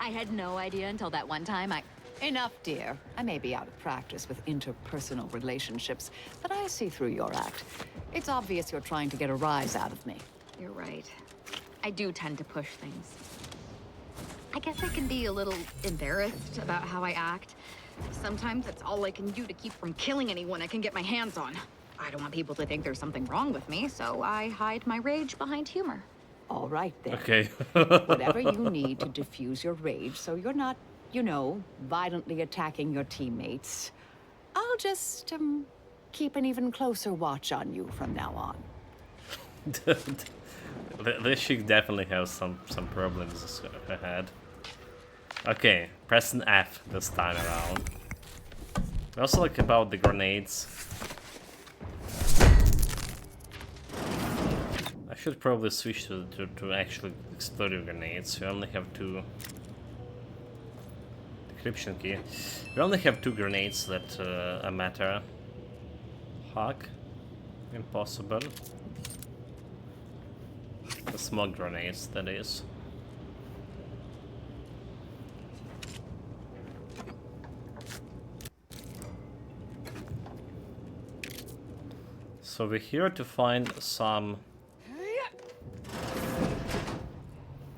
I had no idea until that one time Enough, dear. I may be out of practice with interpersonal relationships, but I see through your act. It's obvious you're trying to get a rise out of me. You're right. I do tend to push things. I guess I can be a little embarrassed about how I act. Sometimes that's all I can do to keep from killing anyone I can get my hands on. I don't want people to think there's something wrong with me, so I hide my rage behind humor. All right, then. Okay. Whatever you need to diffuse your rage so you're not, you know, violently attacking your teammates. I'll just, keep an even closer watch on you from now on. This chick definitely has some problems ahead. Okay, pressing F this time around. Also like about the grenades. I should probably switch to actually exploding grenades. We only have 2. Decryption key. We only have 2 grenades that matter. Hawk. Impossible. The smoke grenades, that is. So we're here to find some...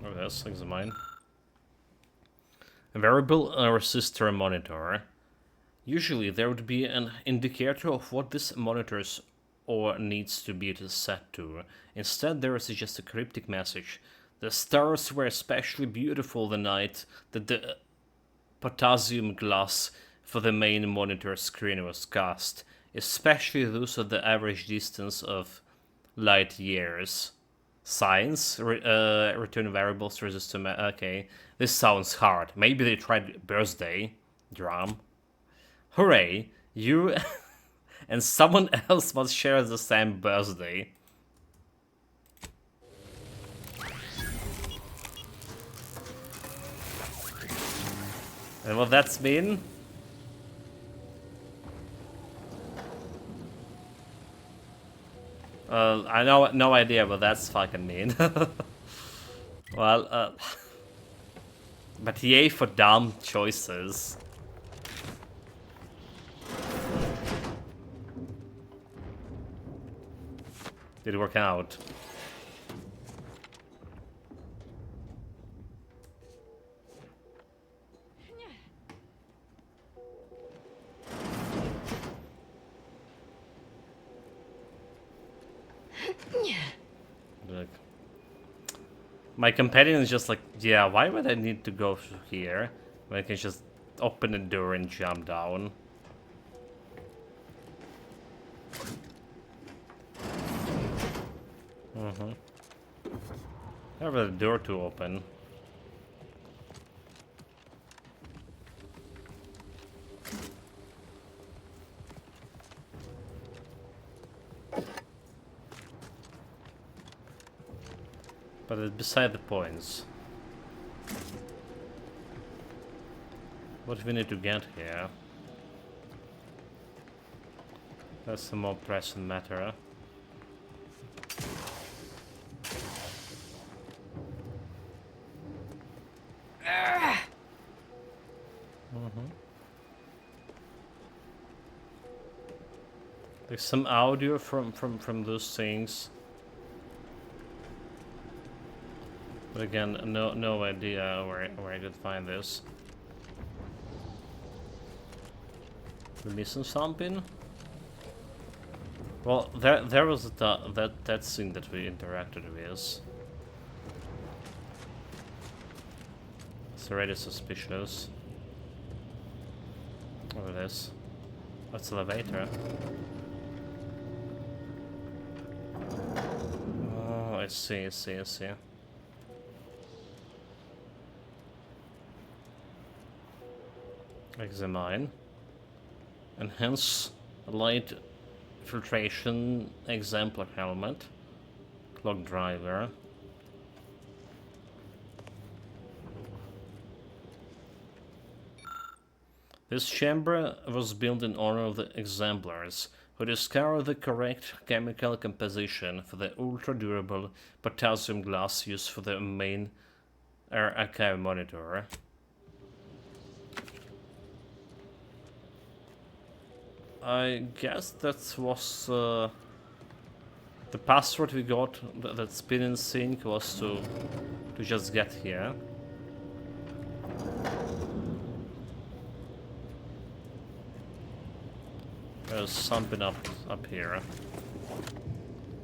Oh, yes, examine. A variable resistor monitor. Usually there would be an indicator of what this monitor's or needs to be set to. Instead there is just a cryptic message. The stars were especially beautiful the night that the potassium glass for the main monitor screen was cast, especially those at the average distance of light years. Science, return variables resistor. Okay, this sounds hard. Maybe they tried birthday drum. Hooray, you and someone else must share the same birthday. And what that's mean? I know no idea what that's fucking mean. Well, but yay for dumb choices. Did it work out? Look. My companion is just like, yeah, why would I need to go through here when I can just open the door and jump down? I have a door to open. But it's beside the points. What do we need to get here? That's the more pressing matter. There's some audio from those things. But again, no idea where I could find this. We missing something? Well, there was that thing that we interacted with. It's already suspicious. What is this? What's elevator? Oh, I see. Examine. Enhance light filtration exemplar helmet. Clock driver. This chamber was built in honor of the exemplars who discovered the correct chemical composition for the ultra-durable potassium glass used for the main archive monitor. I guess that was the password we got. That spin and sync was to just get here. There's something up here.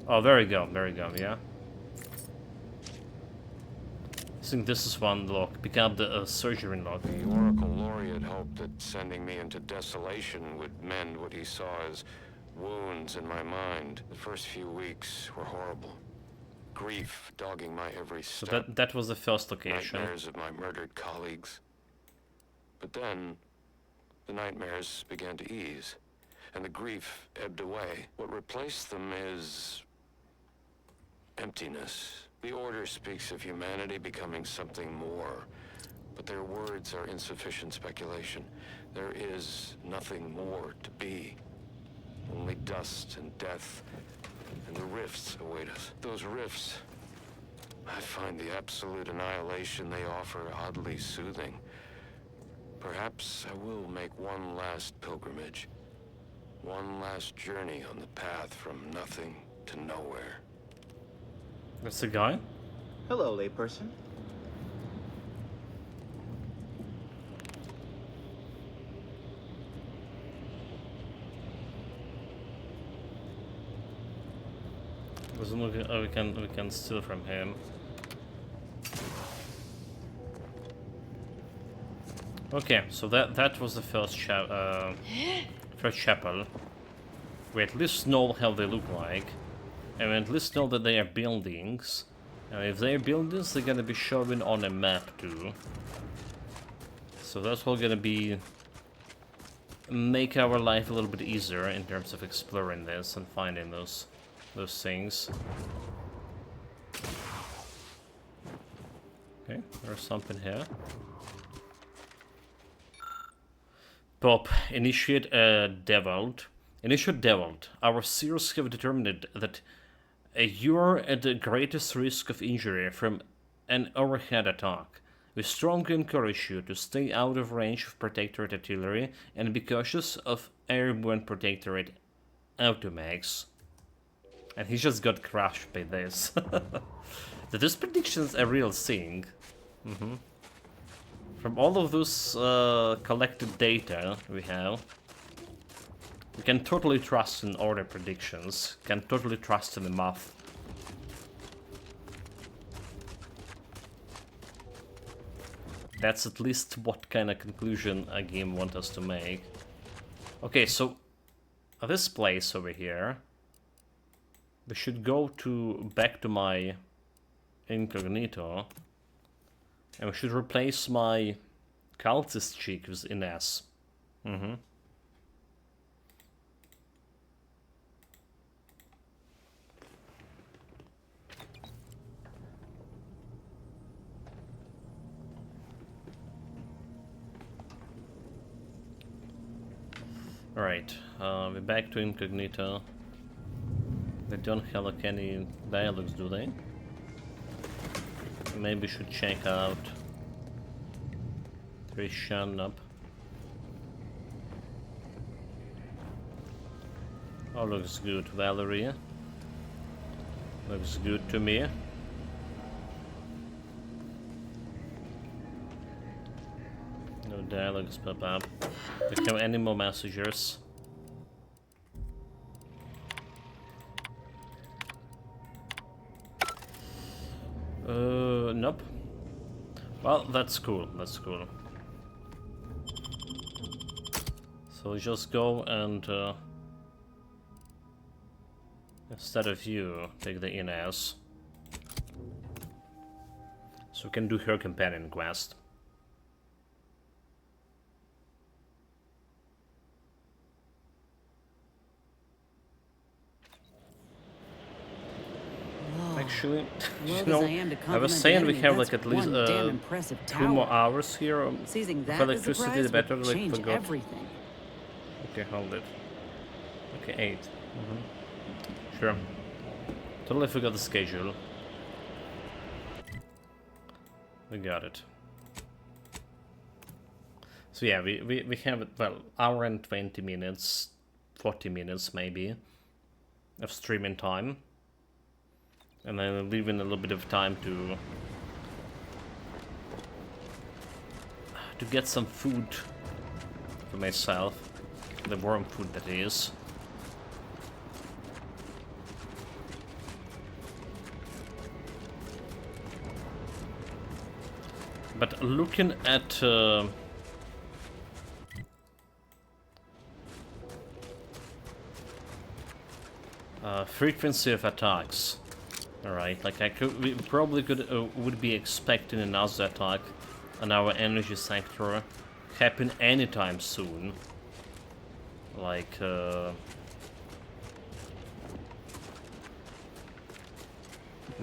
Oh, there we go, yeah. I think this is one lock. Pick up the surgery lock. The Oracle Laureate hoped that sending me into desolation would mend what he saw as wounds in my mind. The first few weeks were horrible. Grief dogging my every step. So that was the first location. Nightmares of my murdered colleagues. But then, the nightmares began to ease, and the grief ebbed away. What replaced them is emptiness. The Order speaks of humanity becoming something more, but their words are insufficient speculation. There is nothing more to be. Only dust and death, and the rifts await us. Those rifts, I find the absolute annihilation they offer oddly soothing. Perhaps I will make one last pilgrimage. One last journey on the path from nothing to nowhere. That's the guy? Hello, layperson. We can steal from him. Okay, so that was the first chapel. We at least know how they look like, and we at least know that they are buildings. And if they are buildings, they're gonna be shown on a map too. So that's all gonna be make our life a little bit easier in terms of exploring this and finding those things. Okay, there's something here. Pop, initiate Deviled. Initiate Deviled. Our seers have determined that you're at the greatest risk of injury from an overhead attack. We strongly encourage you to stay out of range of Protectorate artillery and be cautious of airborne Protectorate automags. And he just got crushed by this. That this prediction's a real thing. From all of those collected data we have, we can totally trust in order predictions, can totally trust in the math. That's at least what kind of conclusion a game wants us to make. Okay, so this place over here, we should go back to my incognito, and we should replace my cultist chick with Ines. Alright, we're back to incognito. They don't have like any dialogues, do they? Maybe we should check out Trishan up. Oh, looks good. Valeria. Looks good to me. No dialogues pop up. Do we have any more messengers? Nope. Well, that's cool. That's cool. So we just go and instead of you, take the Ines. So we can do her companion quest. Actually, you know, I was saying we have like at least 2 more hours here of electricity. The better like forgot. Everything. Okay, hold it. Okay, 8. Sure. Totally forgot the schedule. We got it. So yeah, we have well, hour and 20 minutes, 40 minutes maybe of streaming time. And then leaving a little bit of time to get some food for myself, the warm food that is. But looking at frequency of attacks. Alright, like we probably would be expecting another attack on our energy sector happen anytime soon. Like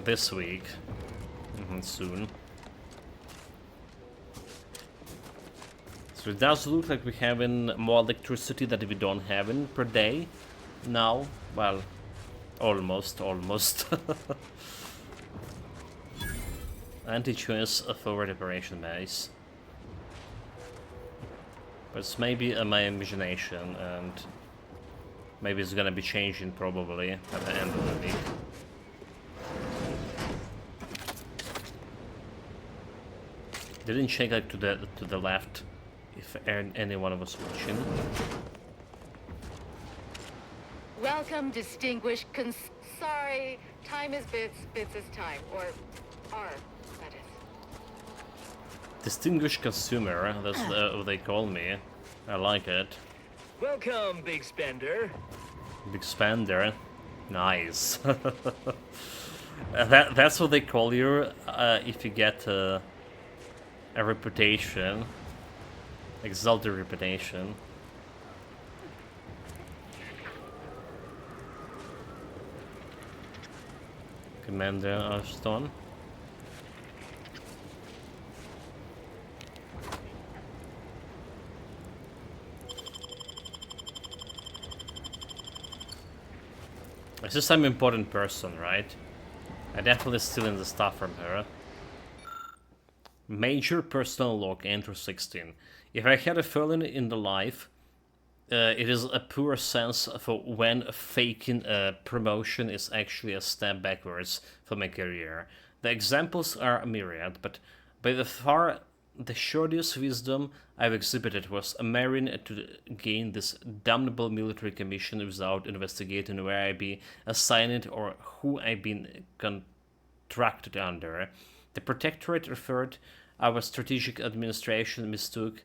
this week. Soon. So it does look like we're having more electricity that we don't have in per day now. Well, almost. Anti-choice forward operation base. But it's maybe my imagination, and Maybe it's gonna be changing probably at the end of the week. Didn't check like to the left if anyone was watching. Welcome, distinguished sorry, time is bits, bits is time. Or R, that is. Distinguished consumer, that's what they call me. I like it. Welcome, Big Spender. Big Spender. Nice. That's what they call you if you get a reputation. Exalted reputation. Commander Ashton. It's just some important person, right? I definitely stealing the stuff from her. Major personal log, enter 16. If I had a feeling in the life, it is a poor sense for when faking a promotion is actually a step backwards for my career. The examples are myriad, but by far the shortest wisdom I've exhibited was a marine to gain this damnable military commission without investigating where I be assigned or who I been contracted under. The Protectorate referred our strategic administration mistook.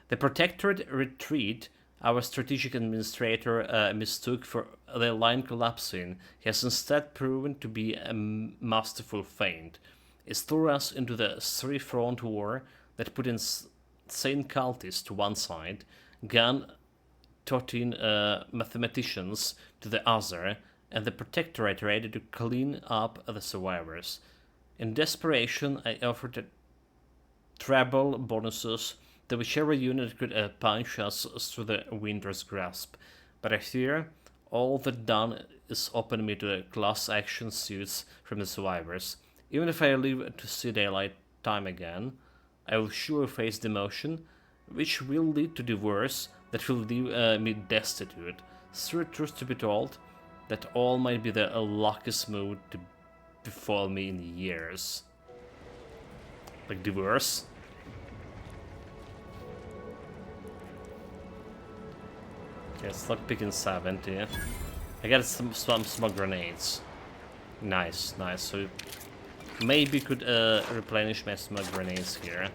The Protectorate retreat our strategic administrator mistook for the line collapsing has instead proven to be a masterful feint. It threw us into the three-front war that put insane cultists to one side, gun-toting mathematicians to the other, and the Protectorate ready to clean up the survivors. In desperation, I offered treble bonuses to whichever unit could punch us through the winter's grasp, but I fear all that done is open me to the class action suits from the survivors. Even if I live to see daylight time again, I will sure face demotion, which will lead to divorce that will leave me destitute. True truth to be told, that all might be the luckiest mood to befall me in years. Like divorce? Okay, it's like picking 70. I got some small grenades. Nice, nice. So maybe could replenish my small grenades here.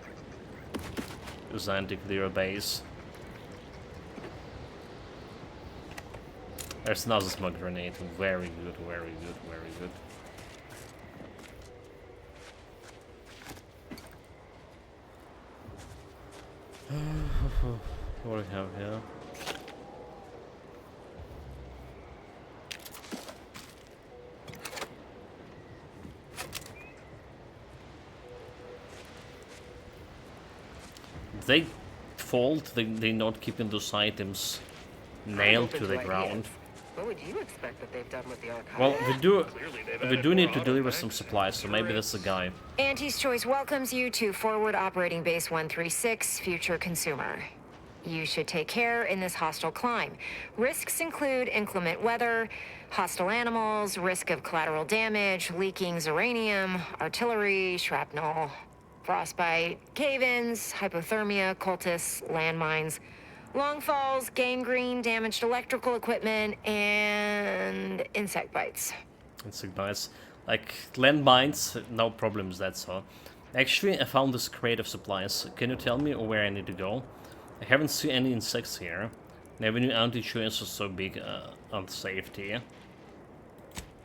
Use anti-clear base. There's another small grenade. Very good, very good, very good. What do we have here? They fault they not keeping those items nailed to the ground. What would you expect that they've done with the archive? Well, we do need to deliver some supplies, so maybe that's the guy. Auntie's Choice welcomes you to Forward Operating Base 136, Future Consumer. You should take care in this hostile climb. Risks include inclement weather, hostile animals, risk of collateral damage, leaking uranium, artillery, shrapnel, frostbite, cave-ins, hypothermia, cultists, landmines, long falls, gangrene, damaged electrical equipment, and insect bites. Insect bites. Like, landmines, no problems, that's all. Actually, I found this crate of supplies. Can you tell me where I need to go? I haven't seen any insects here. Never knew anti-choice was so big on safety.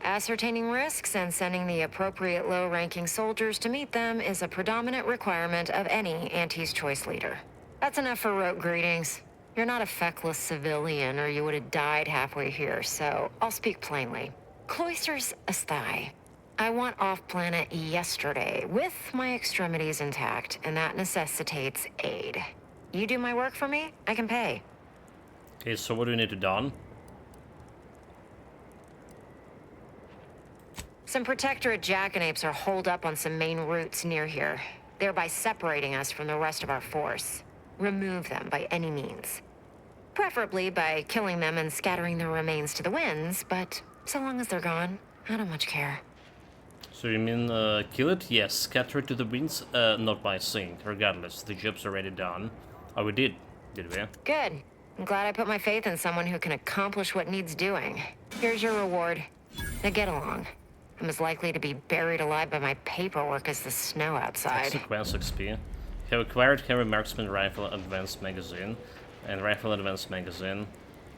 Ascertaining risks and sending the appropriate low-ranking soldiers to meet them is a predominant requirement of any Auntie's Choice leader. That's enough for rote greetings. You're not a feckless civilian or you would have died halfway here, so I'll speak plainly. Cloisters aside, I want off-planet yesterday with my extremities intact, and that necessitates aid. You do my work for me, I can pay. Okay, so what do we need to do? Some Protectorate jackanapes are holed up on some main routes near here, thereby separating us from the rest of our force. Remove them by any means. Preferably by killing them and scattering their remains to the winds, but so long as they're gone, I don't much care. So you mean kill it? Yes. Scatter it to the winds? Not by saying. Regardless, the job's already done. Oh, we did we? Good. I'm glad I put my faith in someone who can accomplish what needs doing. Here's your reward. Now get along. I'm as likely to be buried alive by my paperwork as the snow outside. Sequence XP. Have acquired Heavy Marksman Rifle Advanced Magazine and Rifle Advanced Magazine.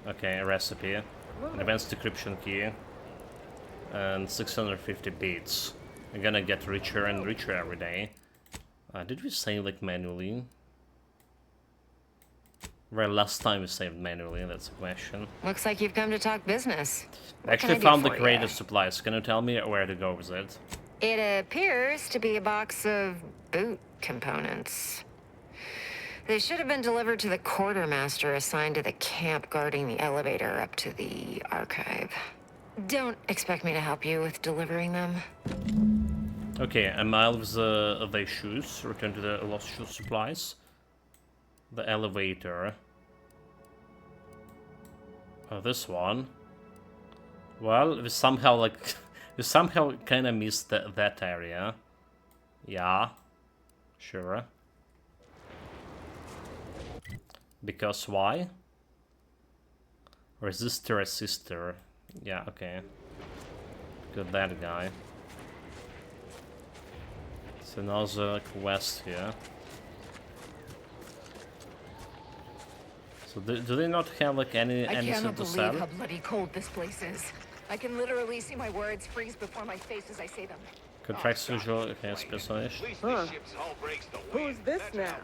Okay, a recipe. An Advanced Decryption Key. And 650 beats. I'm gonna get richer and richer every day. Did we save like manually? Well, last time we saved manually, that's a question. Looks like you've come to talk business. I actually found the greatest supplies. Can you tell me where to go with it? It appears to be a box of boot components. They should have been delivered to the quartermaster assigned to the camp guarding the elevator up to the archive. Don't expect me to help you with delivering them. Okay, I'm out of the shoes. Return to the lost shoe supplies. The elevator. Oh, this one. Well, we somehow like we somehow kind of missed that area. Yeah, sure. Because why? Resistor Assister. Yeah, okay. Got that guy. So now there's a quest here. So do they not have like anything to sell? I cannot believe how bloody cold this place is. I can literally see my words freeze before my face as I say them. Contract usual, okay, specialist. Huh. Who's this now?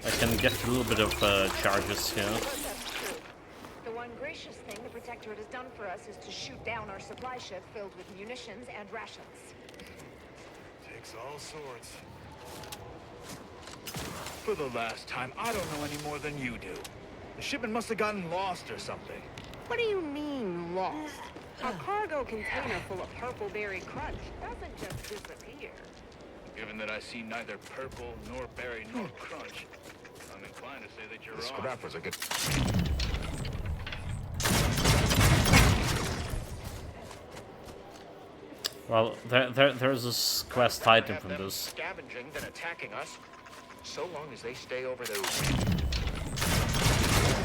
I can get a little bit of charges here. The one gracious thing the Protectorate has done for us is to shoot down our supply ship filled with munitions and rations. Takes all sorts. For the last time, I don't know any more than you do. The shipment must have gotten lost or something. What do you mean, lost? A cargo container full of purple berry crunch doesn't just disappear. Given that I see neither purple, nor berry, nor crunch, I'm inclined to say that you're wrong. The scrappers are good. Well, there's this quest item from this. Scavenging than attacking us, so long as they stay over those.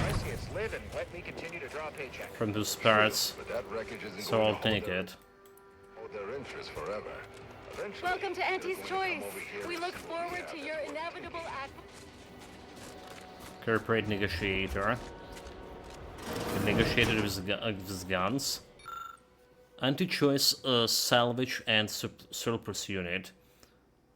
I see it's live and let me continue to draw a paycheck. From those spirits. But that wreckage isn't So going I'll to take it. hold their interest forever. Eventually, Welcome to Auntie's they're going Choice. to come over here We and look see what we forward have to in your store. inevitable act. Corporate negotiator. We negotiated with guns. Anti-choice salvage and surplus unit.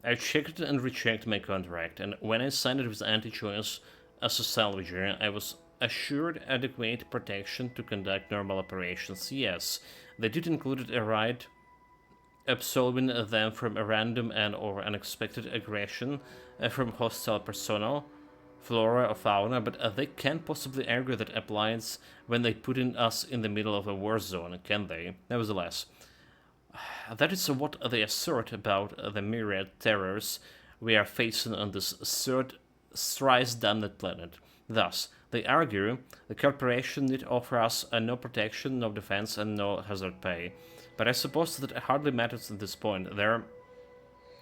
I checked and rechecked my contract, and when I signed it with Anti-choice as a salvager, I was assured adequate protection to conduct normal operations. Yes, they did include a right absolving them from a random and or unexpected aggression from hostile personnel, flora or fauna, but they can't possibly argue that applies when they put us in the middle of a war zone, can they? Nevertheless, that is what they assert about the myriad terrors we are facing on this thrice-damned planet. Thus, they argue the corporation need offer us no protection, no defense, and no hazard pay. But I suppose that it hardly matters at this point. There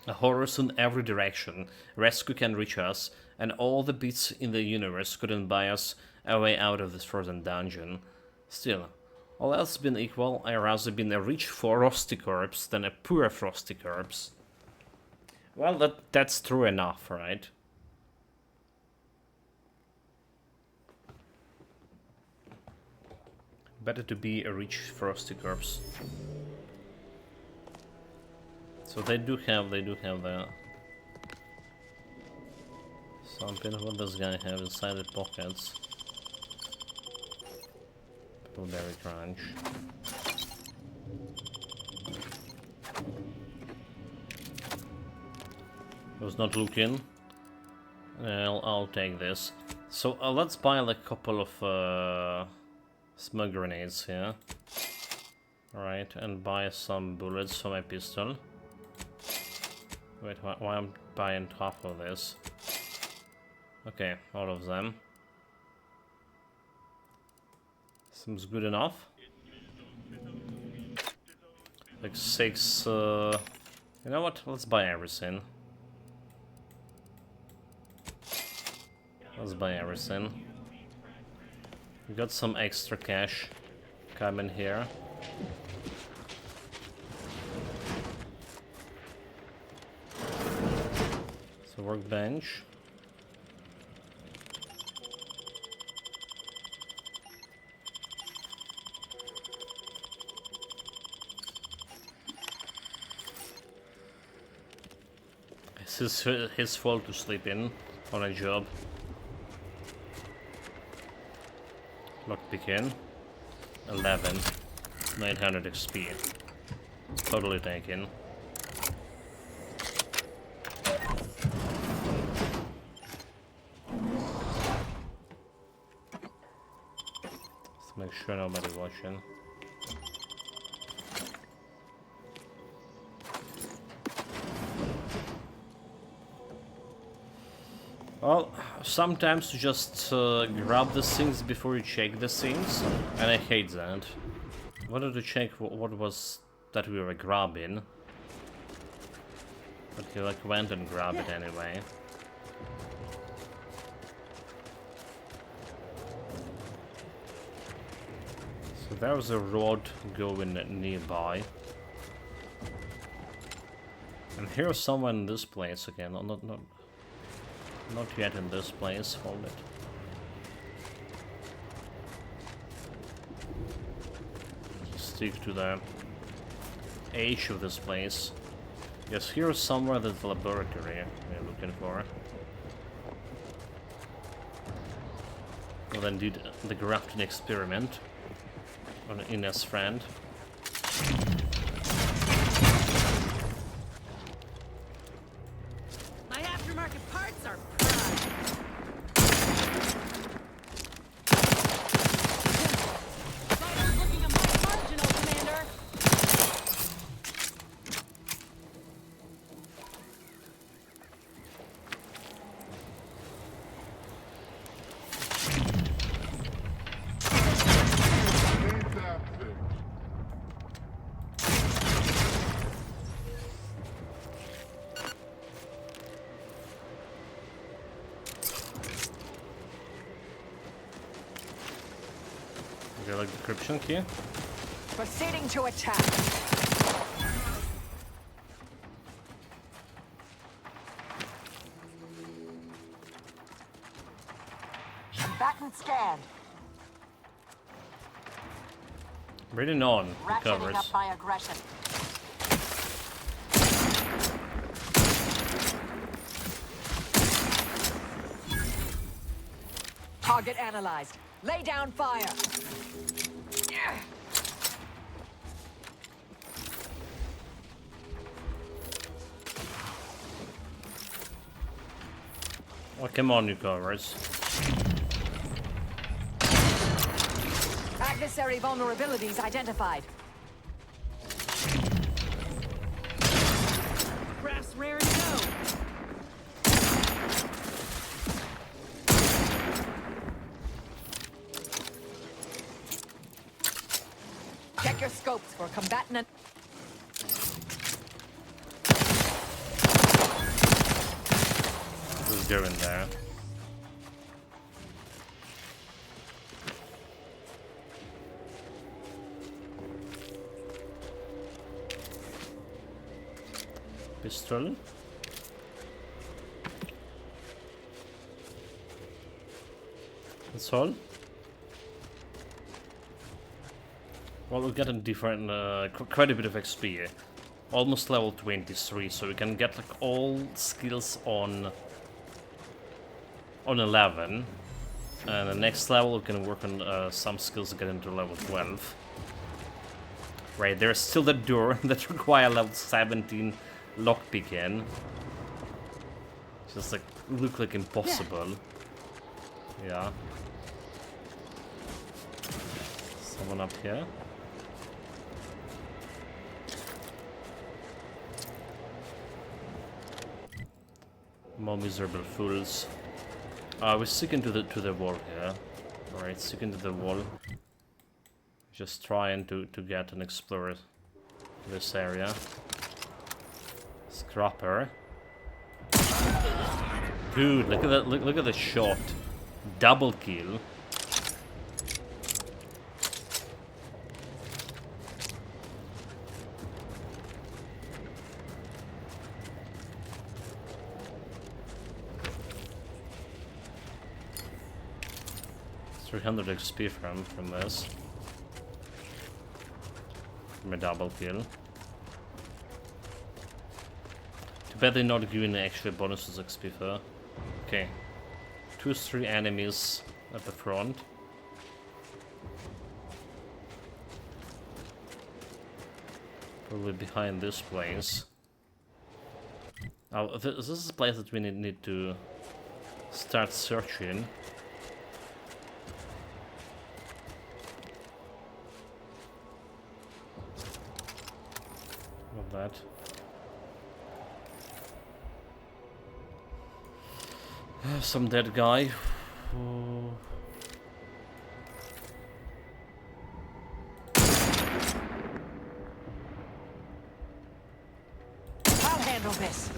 are horrors in every direction. Rescue can reach us, and all the beats in the universe couldn't buy us a way out of this frozen dungeon. Still, all else being equal, I'd rather been a rich frosty corpse than a poor frosty corpse. Well, that's true enough, right? Better to be a rich frosty corpse. So they do have the something. What does this guy have inside the pockets? Blueberry crunch. I was not looking. I'll take this. So let's buy like a couple of smug grenades here. Alright, and buy some bullets for my pistol. Wait, why I'm buying half of this? Okay, all of them. Seems good enough. Like 6, you know what? Let's buy everything. Let's buy everything. We got some extra cash coming here. So workbench. It's his fault to sleep in on a job. Lockpick in. 11. 900 XP. Totally taken. Let's make sure nobody's watching. Well, sometimes you just grab the things before you check the things, and I hate that. Wanted to check what was that we were grabbing, but he like went and grabbed it anyway. So there was a road going nearby, and here's someone in this place again. Not yet in this place, hold it. Stick to the age of this place. Yes, here's somewhere the laboratory we're looking for. We'll then do the grafting experiment on Ines' friend. My aftermarket parts are looking a mite marginal, Commander. Okay, like decryption key. Proceeding to attack. Combatant scanned. Reading on Ratcheting covers. up my aggression. Target analyzed. Lay down fire. Oh, come on, you covers. Adversary vulnerabilities identified. Graph's rare to go. Check your scopes for combatant. Who's going there? Pistol. That's all. Well, we get a different, quite a bit of XP. Almost level 23, so we can get like all skills on 11. And the next level we can work on some skills to get into level 12. Right, there's still the door that require level 17 lockpicking. Just like look like impossible. Yeah. Someone up here. More miserable fools. We're sticking to the wall here. Alright, sticking to the wall. Just trying to get and explore this area. Scrapper. Dude, look at that! Look at the shot. Double kill. It's 300 XP from this. From a double kill. Too bad they're not giving actually bonuses XP for. Okay. 2-3 enemies at the front. Probably behind this place. Oh, this is a place that we need to start searching. Not that. Some dead guy. I'll handle this.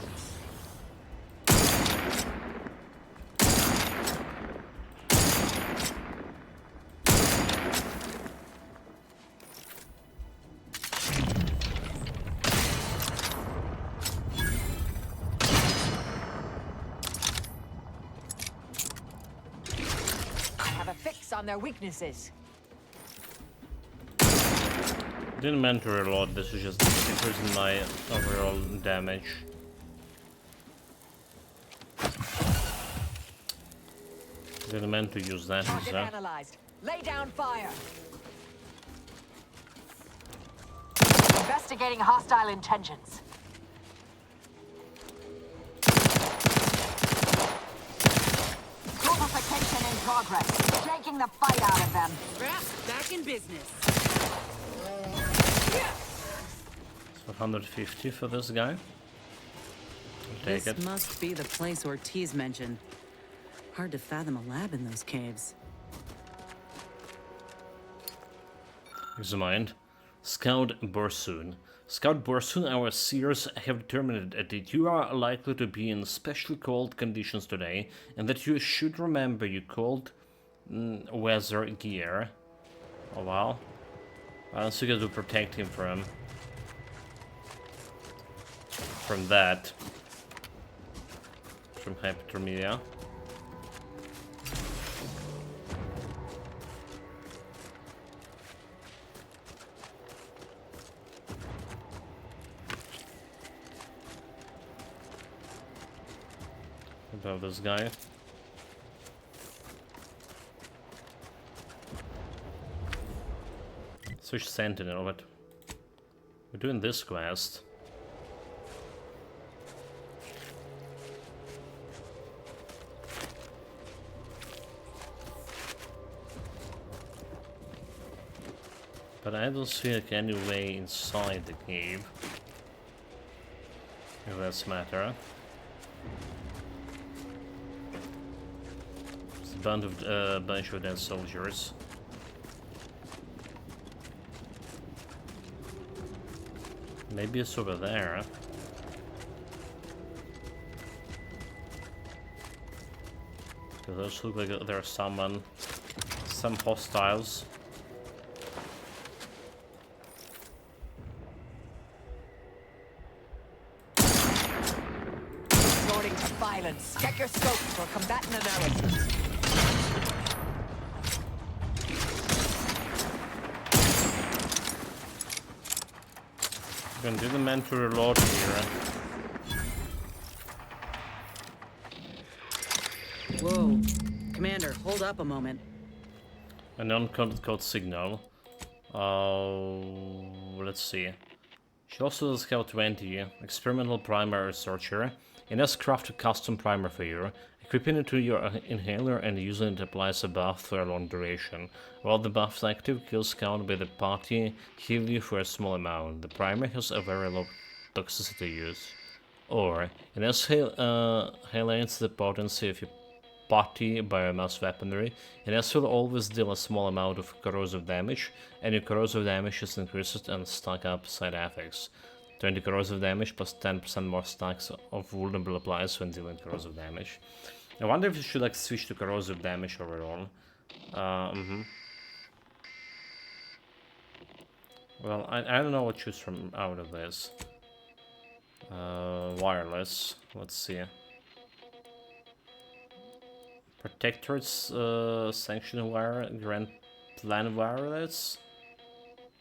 On their weaknesses. Didn't mean to reload, this is just increasing my overall damage. Didn't mean to use that. Target analyzed. Lay down fire. Investigating hostile intentions. Purification in progress. Taking the fight out of them. Back in business. So 150 for this guy. I'll take This it. must be the place Ortiz mentioned. Hard to fathom a lab in those caves. Examined. Scout Borsoon. Scout Borsoon, our seers have determined that you are likely to be in especially cold conditions today, and that you should remember your cold weather gear. Oh wow. So you got to protect him from that. From hypothermia. About this guy. Switch Sentinel, but we're doing this quest. But I don't see like any way inside the cave. If that's matter. It's a bunch of dead soldiers. Maybe it's over there. Because those look like there are some hostiles. Resorting to violence. Check your scopes for combatant analysis. I'm gonna do the man to reload here. Whoa. Commander, hold up a moment. An uncoded code signal. Let's see. She also has Scout 20, experimental primer researcher. Ines crafted a custom primer for you. Equipping it to your inhaler and using it applies a buff for a long duration. While the buff is active, kills count by the party heal you for a small amount. The primer has a very low toxicity use. Or, Ines highlights the potency of your potty biomass weaponry. It has will always deal a small amount of corrosive damage, and your corrosive damage is increased and stack up side effects. 20 corrosive damage plus 10% more stacks of vulnerable applies when dealing corrosive damage. I wonder if you should like switch to corrosive damage overall. Well, I don't know what to choose from out of this. Wireless. Let's see. Protector's Sanction Wire, Grand Plan Wireless.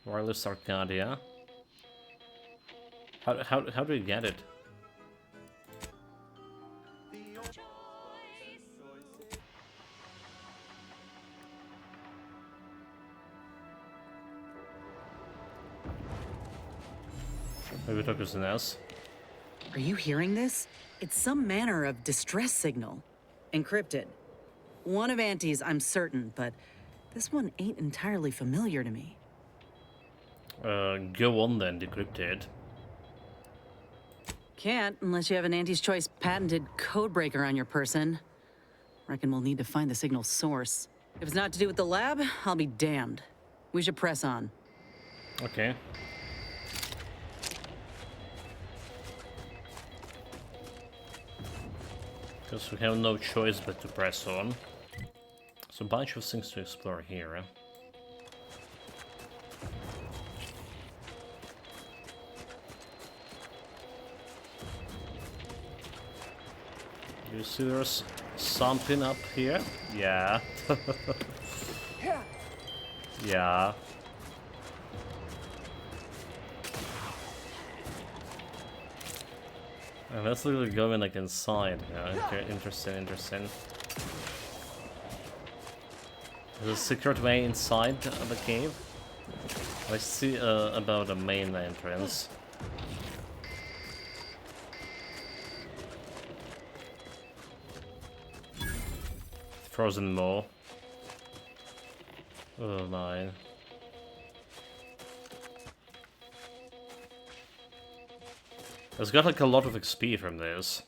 Wireless Arcadia. How do you get it? Maybe talk to Ness. Are you hearing this? It's some manner of distress signal. Encrypted. One of Auntie's, I'm certain, but this one ain't entirely familiar to me. Go on then, decrypted. Can't unless you have an Auntie's Choice patented codebreaker on your person. Reckon we'll need to find the signal's source. If it's not to do with the lab, I'll be damned. We should press on. Okay. Because we have no choice but to press on. So a bunch of things to explore here. You see there's something up here? Yeah. Yeah. And that's literally going like inside. Yeah, interesting. There's a secret way inside the cave. I see about the main entrance. Frozen Maw. Oh my. I've got like a lot of XP from this.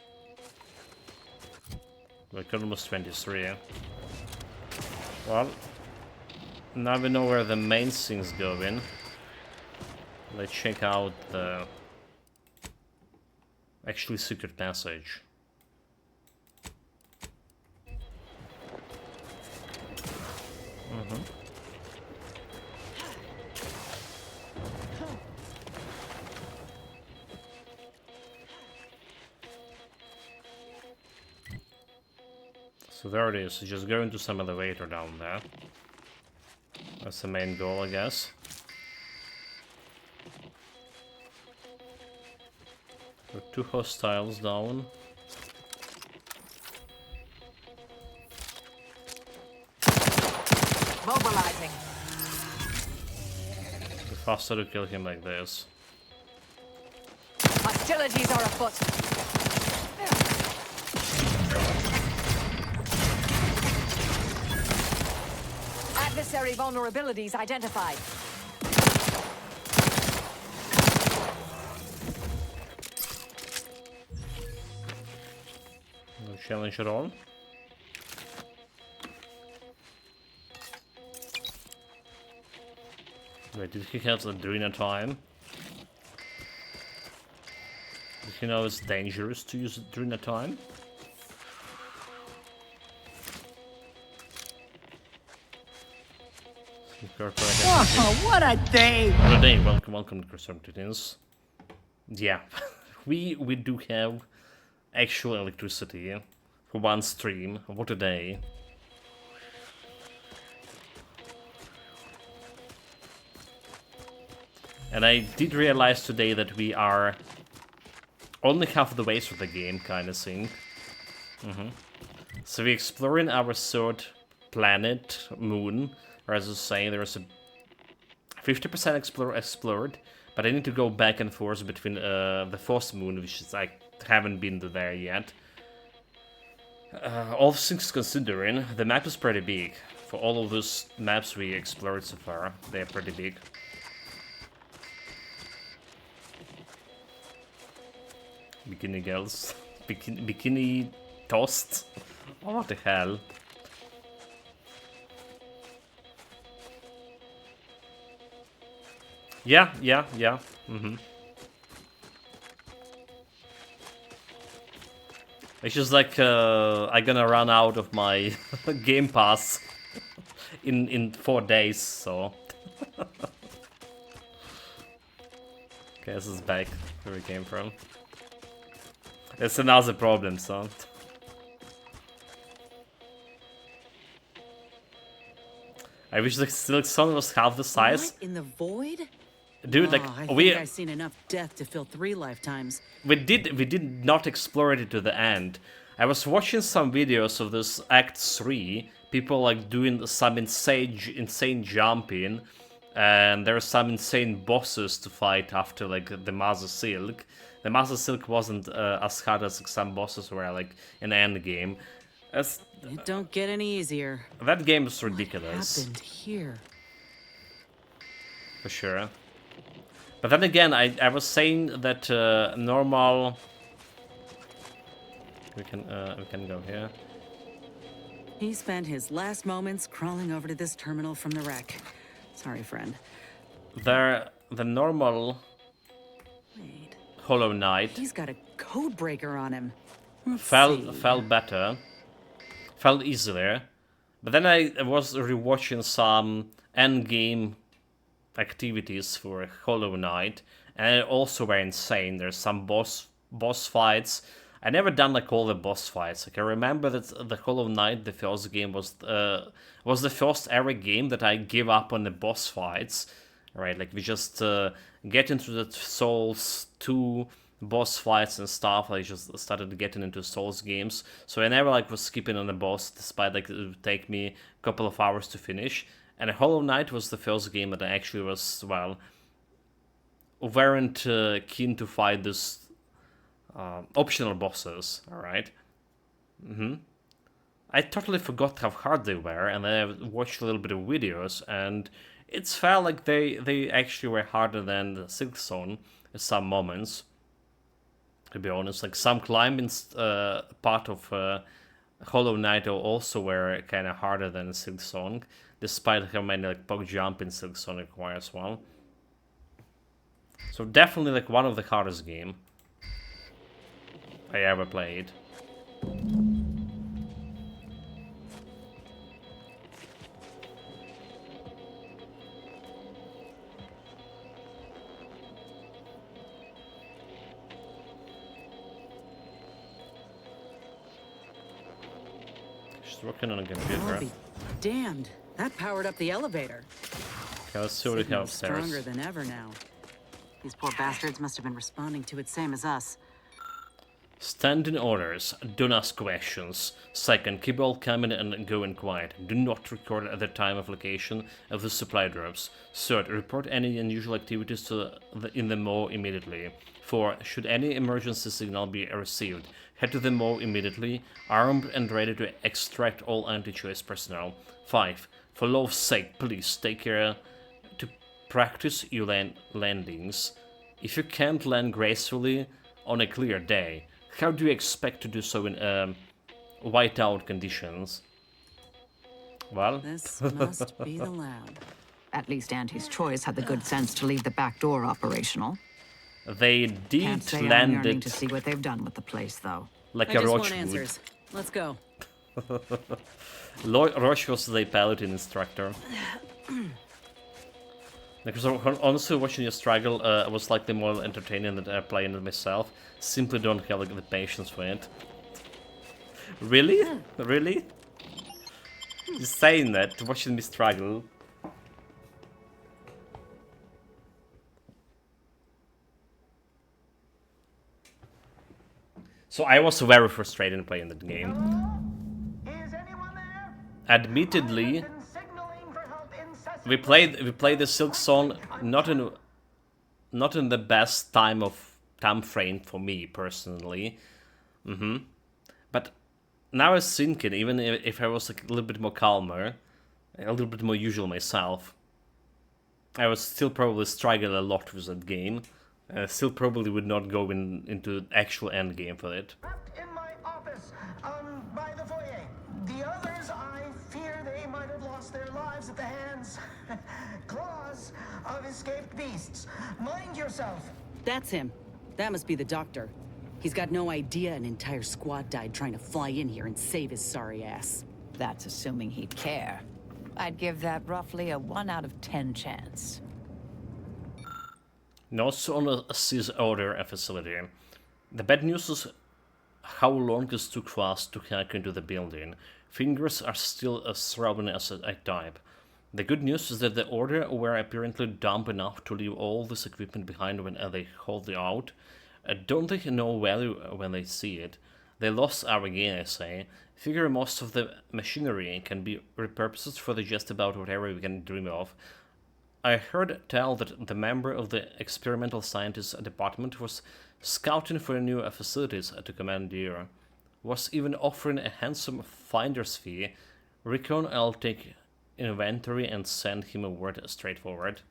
We got almost 23. Well, now we know where the main things go in. Let's check out the actually secret passage. So there it is, just go into some elevator down there. That's the main goal, I guess. There are 2 hostiles down. Mobilizing. The faster to kill him like this. Hostilities are afoot. Adversary vulnerabilities identified. No challenge at all. Wait, did he have the Adrena time? Did he know it's dangerous to use Adrena time? Oh, what a day! What a day! Welcome to Conservatives. Yeah, we do have actual electricity for one stream. What a day! And I did realize today that we are only half the way through the game, kind of thing. So we're exploring our third planet, moon. Or as I was saying, there's a 50% explored, but I need to go back and forth between the fourth moon, which is I haven't been to there yet. All things considering, the map is pretty big. For all of those maps we explored so far, they're pretty big. Bikini girls, bikini toast. Oh, what the hell? Yeah. Mm-hmm. It's just like I'm gonna run out of my Game Pass in 4 days, so. Okay, this is back where we came from. It's another problem, so. I wish the Silk Song was half the size. What in the void? Dude, like I think I've seen enough death to fill 3 lifetimes. we did not explore it to the end. I was watching some videos of this Act 3, people like doing some insane jumping, and there are some insane bosses to fight after like the Master Silk. The Master Silk wasn't as hard as some bosses were like in the end game. It don't get any easier. That game is ridiculous. What happened here? For sure. But then again, I was saying that normal. We can go here. He spent his last moments crawling over to this terminal from the wreck. Sorry, friend. The normal. Wait. Hollow Knight. He's got a code breaker on him. Felt better. Felt easier. But then I was rewatching some endgame activities for Hollow Knight, and it also were insane. There's some boss fights. I never done like all the boss fights. Like I remember that the Hollow Knight, the first game, was the first ever game that I gave up on the boss fights. Right, like we just get into the Souls 2 boss fights and stuff. I just started getting into Souls games, so I never like was skipping on the boss, despite like it would take me a couple of hours to finish. And Hollow Knight was the first game that I actually was, well, weren't keen to fight this optional bosses, alright? I totally forgot how hard they were, and then I watched a little bit of videos, and it felt like they actually were harder than the Silk Zone in some moments. To be honest, like some climbing part of Hollow Knight also were kind of harder than Silk Song, despite how many like bug jump in Silk Song requires one. So definitely like one of the hardest game I ever played. Working on a computer. I'll be damned. That powered up the elevator. Okay, let's see what we have Signal's upstairs. stronger than ever now. These poor bastards must have been responding to it same as us. Standing orders. Don't ask questions. Second, keep all coming and going quiet. Do not record at the time of location of the supply drops. Third, report any unusual activities in the mall immediately. 4. Should any emergency signal be received, head to the mall immediately, armed and ready to extract all anti-choice personnel. 5. For love's sake, please take care to practice your landings. If you can't land gracefully on a clear day, how do you expect to do so in whiteout conditions? Well, this must be the lab. At least Auntie's Choice had the good sense to leave the back door operational. They did Can't say land I'm yearning it to see what they've done with the place, though. like I a just Roach want would. answers. Let's go. Roach was the paladin instructor. Because honestly, watching you struggle was slightly more entertaining than playing it myself. Simply don't have like the patience for it. Really? Really? You're saying that, watching me struggle. So I was very frustrated playing that game. Admittedly, we played the Silk Song not in the best time frame for me personally. But now I was thinking, even if I was like a little bit more calmer, a little bit more usual myself, I would still probably struggle a lot with that game. Still probably would not go into actual end game for it. In my office office, by the foyer. The others, I fear they might have lost their lives at the hands, claws of escaped beasts. Mind yourself. That's him. That must be the doctor. He's got no idea an entire squad died trying to fly in here and save his sorry ass. That's assuming he'd care. I'd give that roughly a 1 out of 10 chance. No sooner sees order a facility. The bad news is how long it took for us to hack into the building. Fingers are still as throbbing as I type. The good news is that the order were apparently dumb enough to leave all this equipment behind when they hauled it out. Don't they know value when they see it? They lost our gain, I say. Figure most of the machinery can be repurposed for just about whatever we can dream of. I heard tell that the member of the experimental scientists department was scouting for new facilities to commandeer. Was even offering a handsome finder's fee. Reckon I'll take inventory and send him a word straightforward.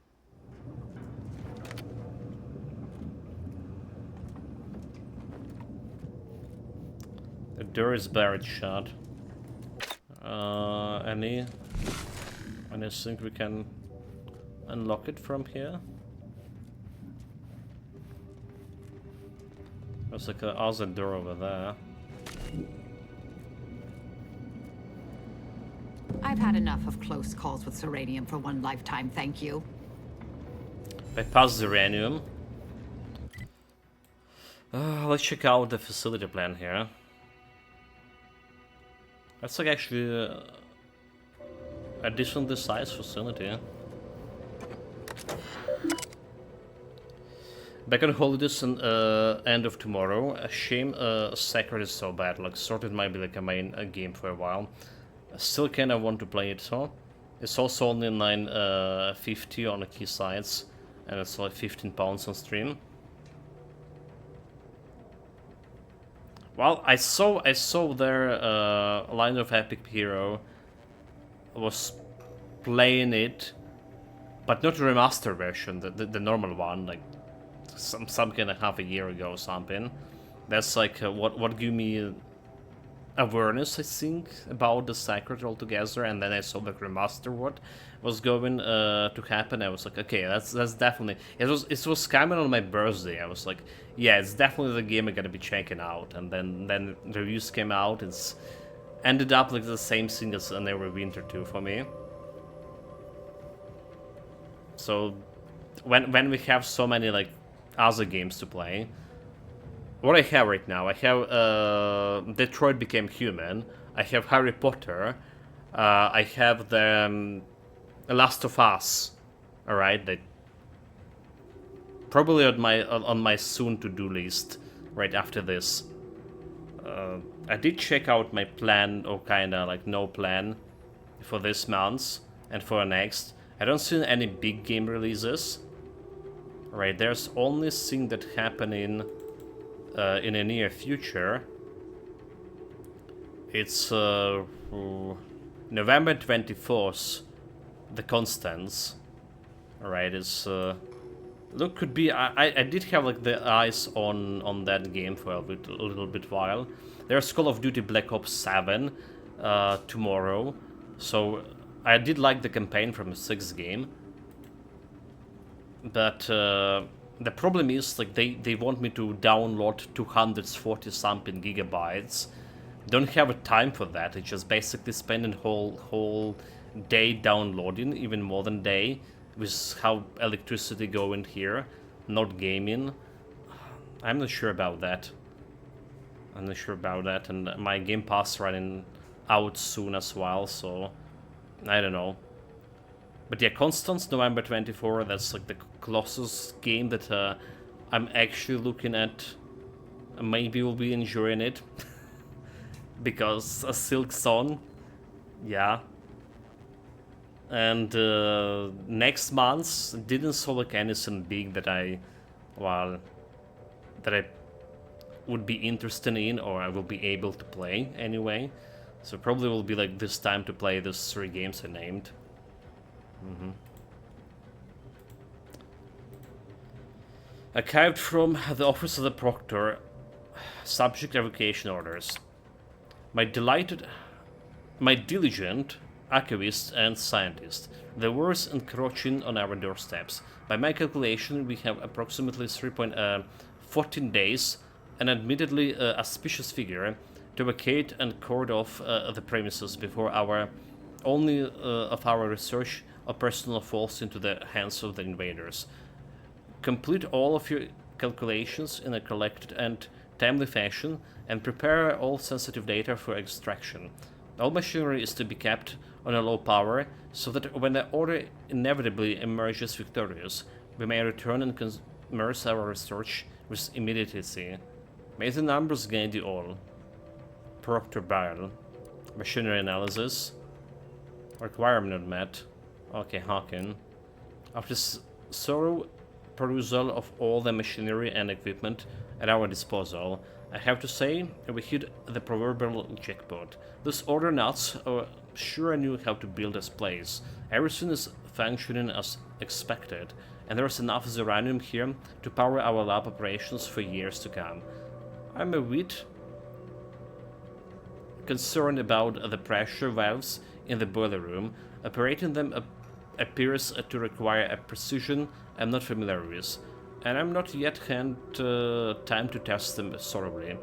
The door is barred shut. Anything we can unlock it from here? There's like a other door over there. I've had enough of close calls with Serenium for one lifetime, thank you. Bypass Serenium. Let's check out the facility plan here. That's like actually a decently sized facility. Back on holidays and end of tomorrow. A shame Sacred is so bad. Like Sorted might be like a main game for a while. Still kinda want to play it, so it's also only 9.50 on the key sites, and it's like £15 on stream. Well, I saw their Line of Epic Hero was playing it, but not the remaster version, the normal one, like some kind of half a year ago or something. That's like what gave me awareness, I think, about the Sacred altogether, and then I saw the remaster what was going to happen. I was like, okay, that's definitely it was coming on my birthday. I was like, yeah, it's definitely the game I gotta be checking out. And then reviews came out. It's ended up like the same thing as Neverwinter 2 for me. So when we have so many like other games to play. What I have right now, I have Detroit Became Human, I have Harry Potter, I have the Last of Us, alright, that probably on my soon-to-do list right after this. I did check out my plan, or kinda like no plan, for this month and for next. I don't see any big game releases. Right, there's only thing that happening in the near future. It's November 24th, The Constance. Alright, it's look, could be I did have like the eyes on that game for a little bit while. There's Call of Duty Black Ops 7 tomorrow, so I did like the campaign from the 6th game. But the problem is, like, they want me to download 240 something gigabytes. Don't have a time for that. I just basically spend a whole day downloading, even more than day, with how electricity going here, not gaming. I'm not sure about that. And my Game Pass running out soon as well, so I don't know. But yeah, Constance, November 24, that's like the closest game that I'm actually looking at. Maybe we'll be enjoying it. Because a Silk Song, yeah. And next month, didn't saw like anything big that I would be interested in, or I will be able to play anyway. So probably will be like this time to play those 3 games I named. Archived from the Office of the Proctor. Subject revocation orders. My diligent archivist and scientist. The wars encroaching on our doorsteps. By my calculation, we have approximately 3.14 days, an admittedly auspicious figure, to vacate and cordon off the premises before only of our research or personal falls into the hands of the invaders. Complete all of your calculations in a collected and timely fashion, and prepare all sensitive data for extraction. All machinery is to be kept on a low power, so that when the Order inevitably emerges victorious, we may return and commence our research with immediacy. May the numbers guide you all. Proctor Bile. Machinery analysis. Requirement met. Okay, Hawking. After thorough perusal of all the machinery and equipment at our disposal, I have to say we hit the proverbial jackpot. Those Order nuts sure knew how to build this place. Everything is functioning as expected, and there's enough uranium here to power our lab operations for years to come. I'm a bit concerned about the pressure valves in the boiler room. Operating them appears to require a precision I'm not familiar with, and I'm not yet had time to test them thoroughly.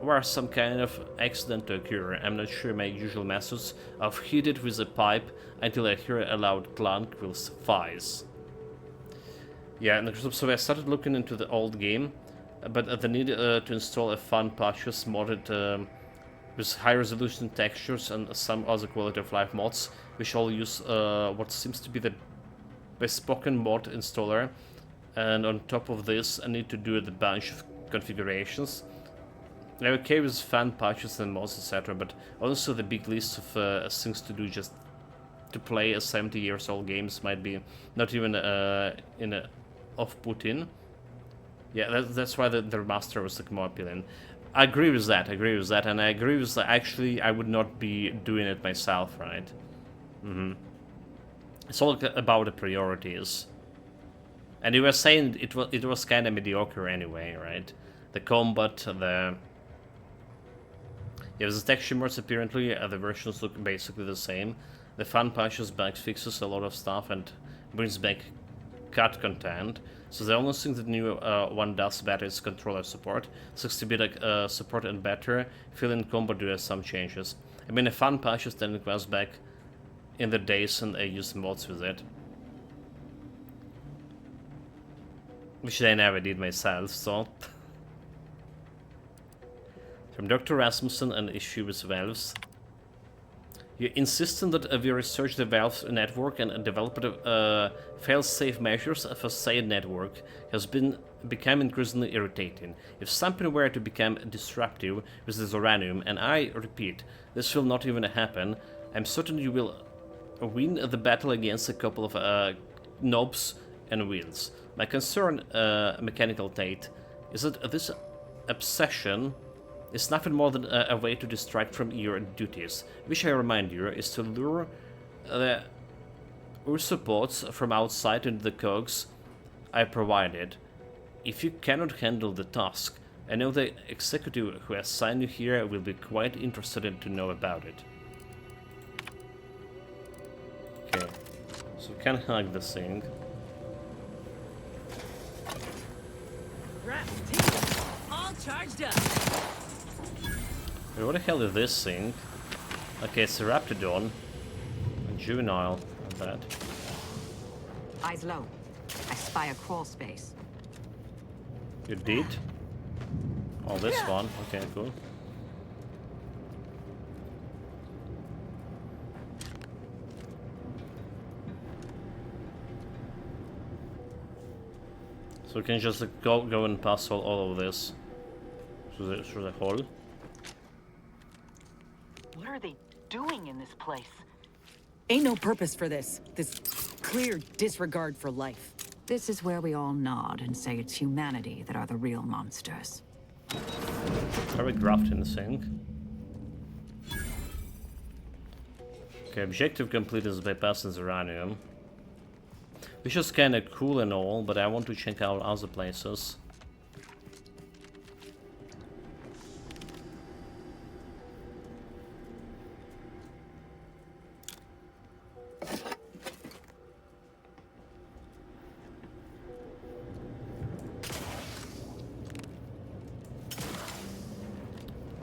Were some kind of accident to occur, I'm not sure my usual methods of heat it with a pipe until I hear a loud clunk will suffice. Yeah, and so I started looking into the old game, but the need to install a fun patches modded with high-resolution textures and some other quality of life mods, which all use what seems to be the bespoke mod installer, and on top of this I need to do a bunch of configurations. I'm okay with fan patches and mods, etc., but also the big list of things to do just to play a 70 years old games might be not even off-putting. Yeah, that's why the remaster was like more appealing. I agree with that, and I agree with that. Actually, I would not be doing it myself, right? It's all about the priorities. And you were saying it was kind of mediocre anyway, right? The combat, the texture mods apparently, the versions look basically the same. The fun patches bug fixes a lot of stuff and brings back cut content. So the only thing that new one does better is controller support. 60-bit support and better. Fill-in combo do have some changes. I mean, the fun patches then it was back in the days and I used mods with it. Which I never did myself, so... From Dr. Rasmussen, an issue with valves. You insisted that we research the valve network and develop fail-safe measures for said network has become increasingly irritating. If something were to become disruptive with this uranium, and I repeat, this will not even happen, I'm certain you will win the battle against a couple of knobs and wheels. My concern, Mechanical Tate, is that this obsession is nothing more than a way to distract from your duties, which I remind you is to lure the supports from outside into the cogs I provided. If you cannot handle the task, I know the executive who assigned you here will be quite interested to know about it. Okay, so we can hack this thing. All charged up. Wait, what the hell is this thing? Okay, it's a Raptidon. A juvenile of that. Eyes low. I spy a crawl space. You did? Oh, this one. Okay, cool. So we can just go and pass all of this through the hole. What are they doing in this place? Ain't no purpose for this. This clear disregard for life. This is where we all nod and say it's humanity that are the real monsters. Are we grafting the thing? Okay, objective complete is bypassing the uranium. Which is kinda cool and all, but I want to check out other places.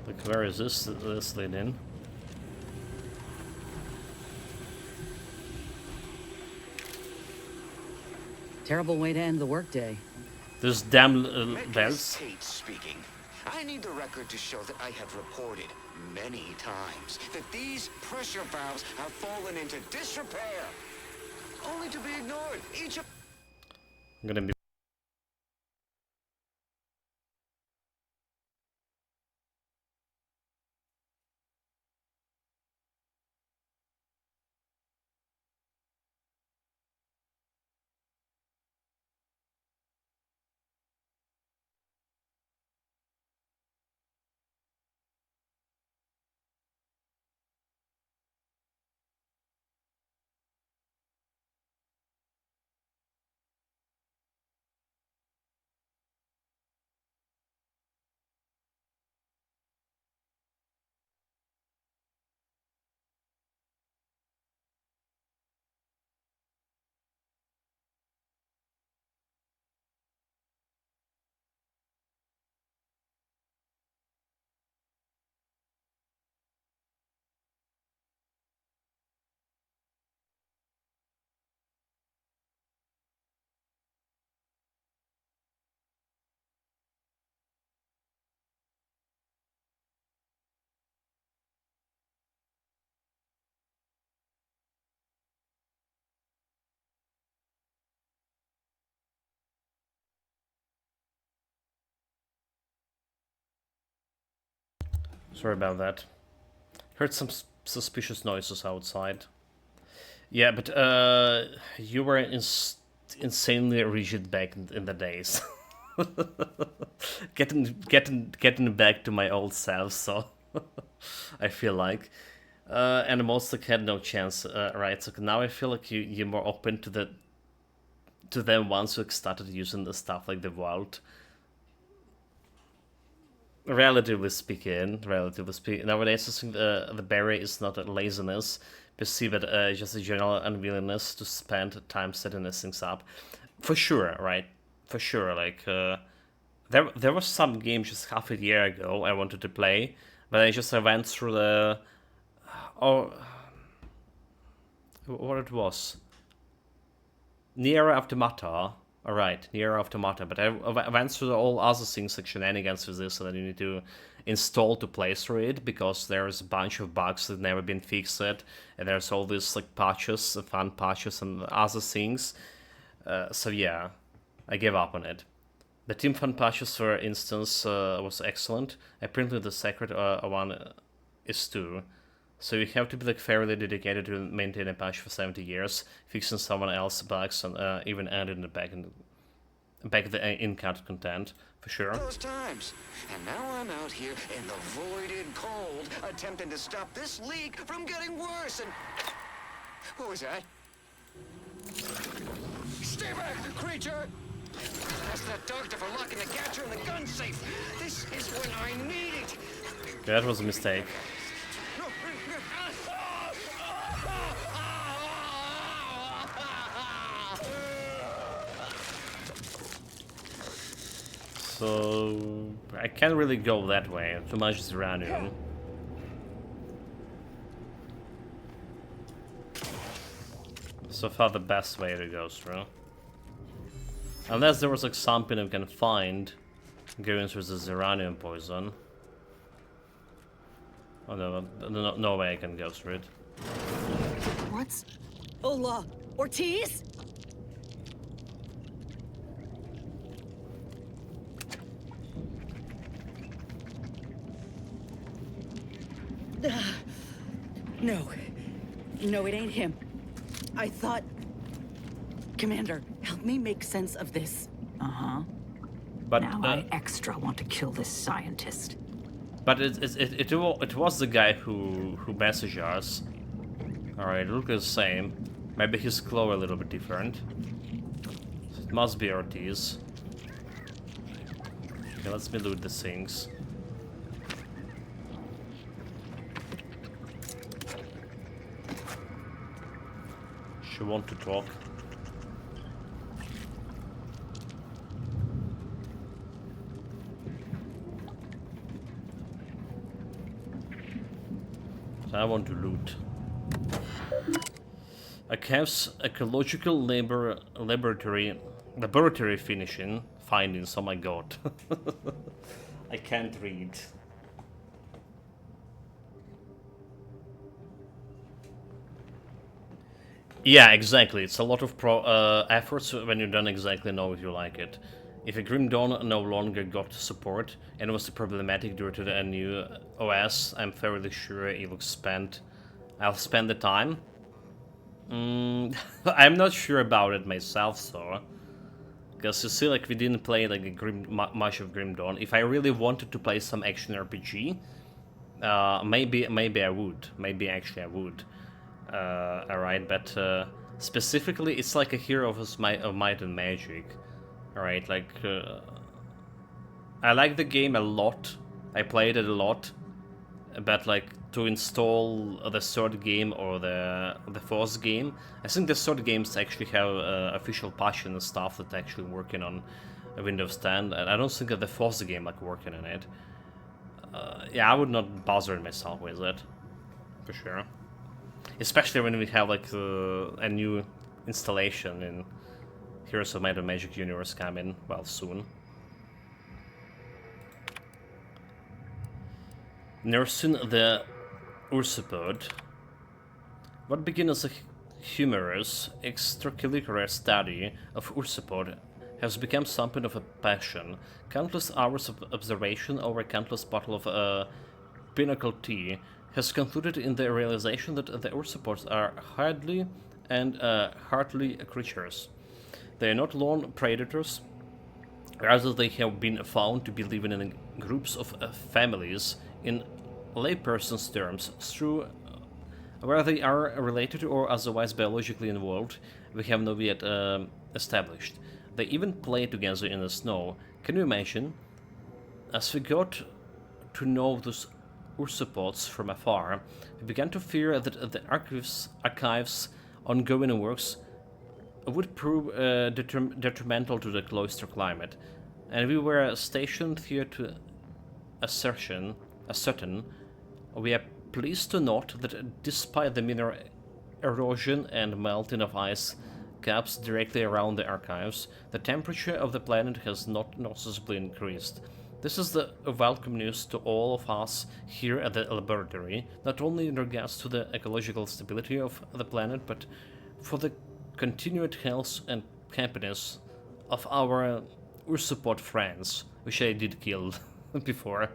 Like, where is this leading? Terrible way to end the workday. This damn Medgar bells. Tate speaking. I need the record to show that I have reported many times that these pressure valves have fallen into disrepair, only to be ignored. Each of I'm gonna be. Sorry about that. Heard some suspicious noises outside. Yeah, but you were insanely rigid back in the days. getting back to my old self, so I feel like. And Mostek had no chance, right? So now I feel like you're more open to them once you started using the stuff like the vault. Relatively speaking, nowadays I think the barrier is not a laziness, perceive it just a general unwillingness to spend time setting these things up. For sure, right? For sure, like, there was some game just half a year ago I wanted to play, but I went through the... what it was? Nier Automata. Alright, Nier Automata, but I went through all other things like shenanigans with this, and then you need to install to play through it, because there's a bunch of bugs that never been fixed yet, and there's all these like patches, fun patches and other things. So yeah, I gave up on it. The Team Fun patches, for instance, was excellent. Apparently the Sacred one is too. So you have to be like fairly dedicated to maintain a patch for 70 years, fixing someone else's bugs, and even adding the back the in-cut content, for sure. those times, and now I'm out here in the voided cold, attempting to stop this leak from getting worse. And what was that? Stay back, creature! Ask that doctor for locking the catcher in the gun safe. This is when I need it. That was a mistake. So I can't really go that way. Too much is uranium. So far the best way to go through. Unless there was like something I can find going through the uranium poison. Oh no, no way I can go through it. What's... Hola, Ortiz? No. No, it ain't him. I thought... Commander, help me make sense of this. Uh-huh. But now I extra want to kill this scientist. But it was the guy who messaged us. Alright, look the same. Maybe his claw a little bit different. So it must be Ortiz. Okay, let's me loot the things. She want to talk. I want to loot. A Cav's ecological laboratory findings. Oh my god. I can't read. Yeah, exactly. It's a lot of efforts when you don't exactly know if you like it. If a Grim Dawn no longer got support and was problematic due to the new OS, I'm fairly sure I'll spend the time. I'm not sure about it myself, though. Because you see, like, we didn't play like much of Grim Dawn. If I really wanted to play some action RPG, maybe I would. Maybe actually I would. Alright, but specifically, it's like a Hero of Might and Magic. Alright, like, I like the game a lot. I played it a lot. But, like, to install the third game or the fourth game, I think the third games actually have official patch and stuff that actually working on Windows 10, and I don't think that the fourth game like working on it. Yeah, I would not bother myself with it, for sure. Especially when we have like a new installation in Heroes of Might and Magic Universe coming, well, soon. Nursing the Ursipod. What began as a humorous, extracurricular study of Ursipod has become something of a passion. Countless hours of observation over countless bottles of pinnacle tea has concluded in the realization that the Ursipods are hardy and heartly creatures. They are not lone predators, rather they have been found to be living in groups of families in layperson's terms, through where they are related or otherwise biologically involved, we have not yet established. They even play together in the snow. Can you imagine? As we got to know those Ursipods from afar, we began to fear that the archive's ongoing works would prove detrimental to the cloister climate, and we were stationed here to ascertain. We are pleased to note that despite the minor erosion and melting of ice caps directly around the archives, the temperature of the planet has not noticeably increased. This is the welcome news to all of us here at the laboratory, not only in regards to the ecological stability of the planet, but for the continued health and happiness of our Ursipod friends, which I did kill before.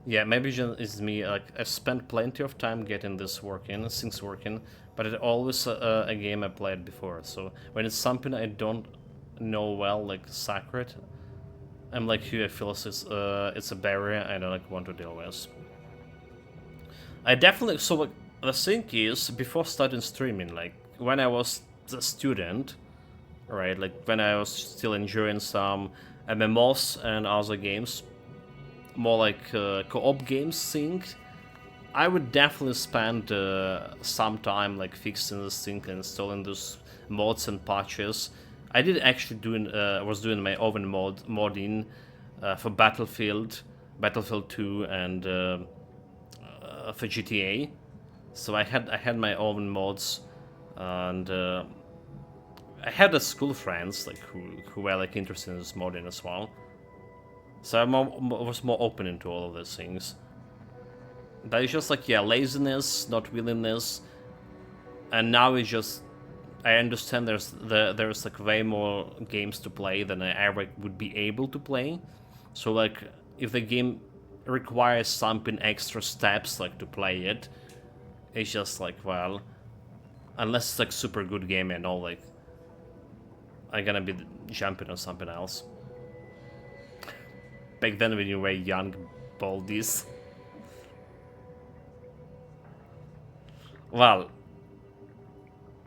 Yeah, maybe it's me, like, I've spent plenty of time getting things working, but it's always a game I played before, so when it's something I don't know well, like Sacred, I'm like you, I feel it's a barrier I don't like want to deal with. I definitely, so like, the thing is, before starting streaming, like, when I was a student, right, like, when I was still enjoying some MMOs and other games, more like co-op games thing, I would definitely spend some time like fixing this thing and installing those mods and patches. I did actually was doing my own modding for Battlefield 2 and for GTA. So I had my own mods, and I had a school friends like who were like interested in this modding as well. So I was more open into all of these things. But it's just like, yeah, laziness, not willingness. And now it's just, I understand there's like way more games to play than I ever would be able to play. So like, if the game requires something extra steps like to play it, it's just like, well, unless it's like super good game and all, like, I'm gonna be jumping on something else. Back then when you were young baldies. Well,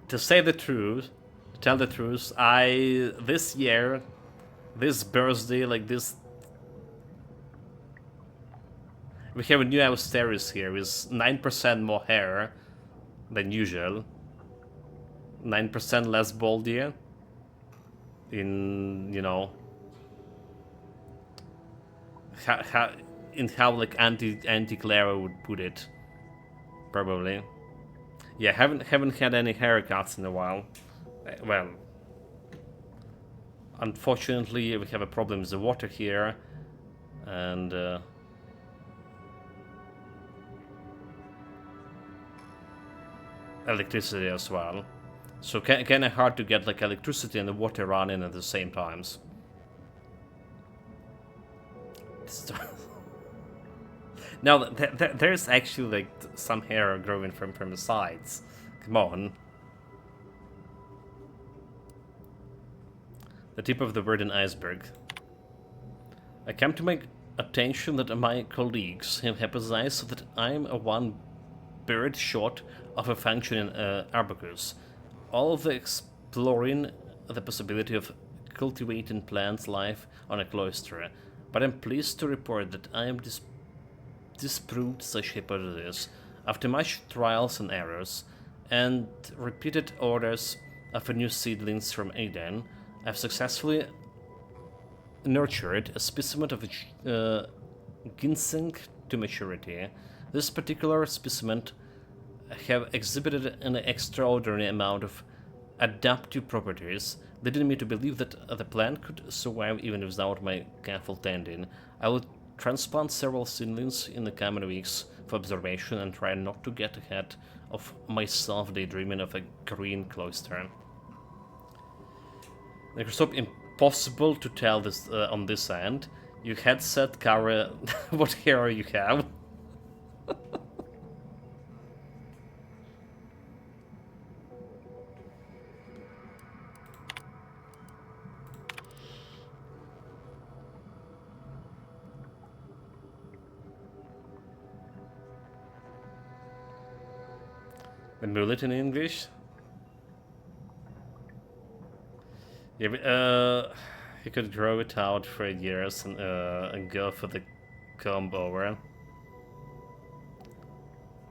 to say the truth, tell the truth, this year, this birthday, like this, we have a new Austeris here with 9% more hair than usual. 9% less baldier. In, you know, how like Anti Clara would put it. Probably. Yeah, haven't had any haircuts in a while. Well, unfortunately, we have a problem with the water here, and electricity as well. So kind of hard to get like electricity and the water running at the same times. Now there's actually like some hair growing from the sides. Come on. The tip of the verdant iceberg. I come to make attention that my colleagues have hypothesized that I'm a one bird short of a functioning Arbocus. All of the exploring the possibility of cultivating plant life on a cloister, but I'm pleased to report that I am disproved such hypothesis after much trials and errors and repeated orders of new seedlings from Aden. I've successfully nurtured a specimen of ginseng to maturity. This particular specimen have exhibited an extraordinary amount of adaptive properties, leading me to believe that the plant could survive even without my careful tending. I will transplant several seedlings in the coming weeks for observation and try not to get ahead of myself daydreaming of a green cloister. Microsoft, impossible to tell this on this end. You had said, Kara, what hair you have. The mullet in English? Yeah, he could grow it out for years and go for the comb over.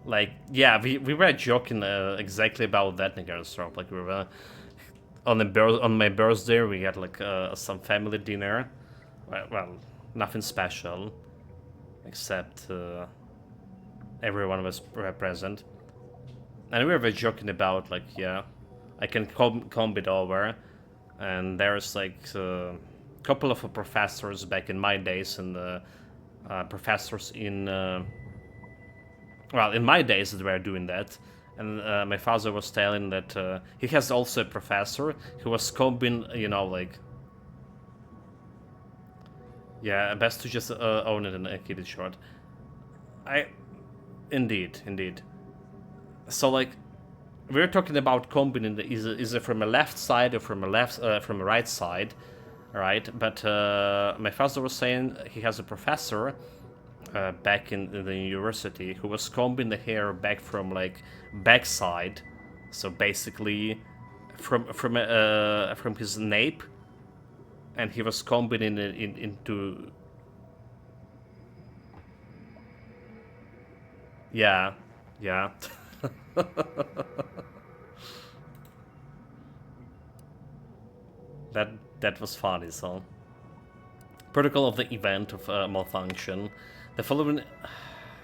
Like, yeah, we were joking exactly about that, Nigarstrop. Like, we were on my birthday, we had like some family dinner. Well, nothing special, except everyone was present. And we were joking about, like, yeah, I can comb it over. And there's, like, a couple of professors back in my days, and professors in... well, in my days they were doing that. And my father was telling that he has also a professor who was combing, you know, like... Yeah, best to just own it and keep it short. Indeed. So, like, we're talking about combining is it from a left side or from a right side, right? But my father was saying he has a professor back in the university who was combing the hair back from like backside, so basically from his nape, and he was combing it into. Yeah. That was funny. So, protocol of the event of malfunction. The following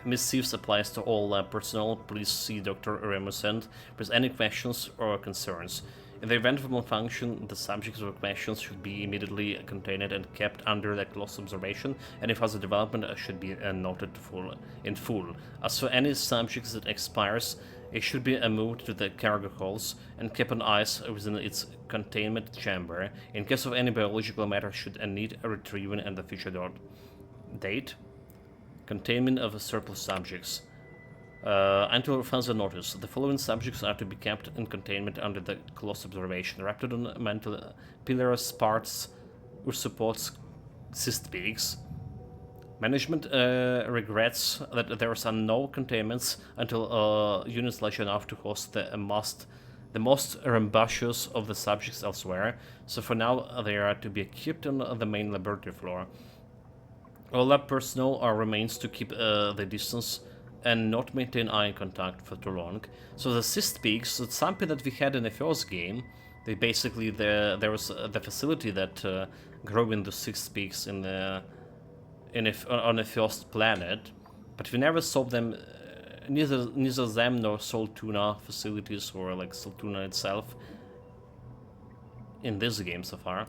missives applies to all lab personnel. Please see Dr. Remusent with any questions or concerns. In the event of malfunction, the subjects of questions should be immediately contained and kept under the close observation, and if further development should be noted in full. As for any subjects that expires, it should be moved to the cargo holds and kept on ice within its containment chamber. In case of any biological matter should need retrieving and the future date. Containment of surplus subjects. Until further notice, the following subjects are to be kept in containment under the close observation: Raptodon, mantle, pillarous parts, supports cyst peaks. Management regrets that there are no containments until units large enough to host the most rambunctious of the subjects elsewhere, so for now they are to be kept on the main laboratory floor. All lab personnel remains to keep the distance and not maintain eye contact for too long. So the cyst peaks, it's something that we had in the first game. They basically there was the facility that grew in the cyst peaks on the first planet, but we never saw them neither them nor Sol Tuna facilities or like Sol Tuna itself in this game so far.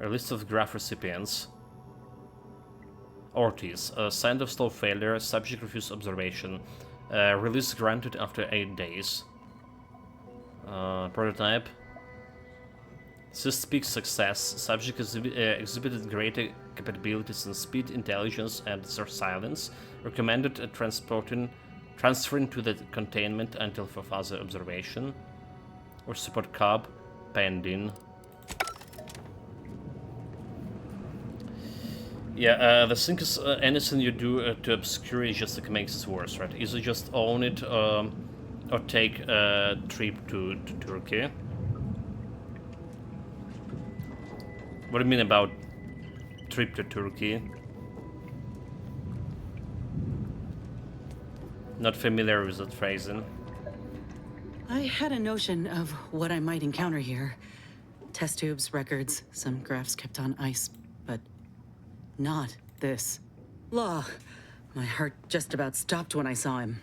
A list of graph recipients. Ortiz, sign of slow failure, subject refused observation. Release granted after 8 days. Prototype. Sys peak success. Subject exhibited greater capabilities in speed, intelligence, and silence. Recommended transferring to the containment until for further observation. Or support cub pending. Yeah, the thing is, anything you do to obscure it just like makes it worse, right? Either just own it or take a trip to Turkey. What do you mean about trip to Turkey? Not familiar with that phrasing. I had a notion of what I might encounter here. Test tubes, records, some graphs kept on ice, but not this. Law. My heart just about stopped when I saw him.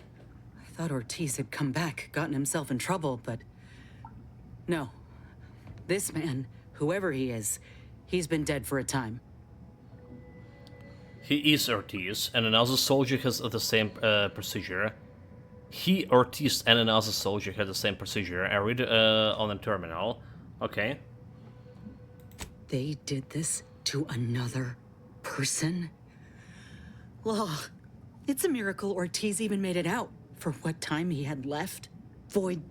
I thought Ortiz had come back, gotten himself in trouble, but no. This man, whoever he is, he's been dead for a time. He is Ortiz, and another soldier has the same procedure. He, Ortiz, and another soldier had the same procedure. I read on the terminal. Okay. They did this to another person? Law, it's a miracle Ortiz even made it out. For what time he had left. Void,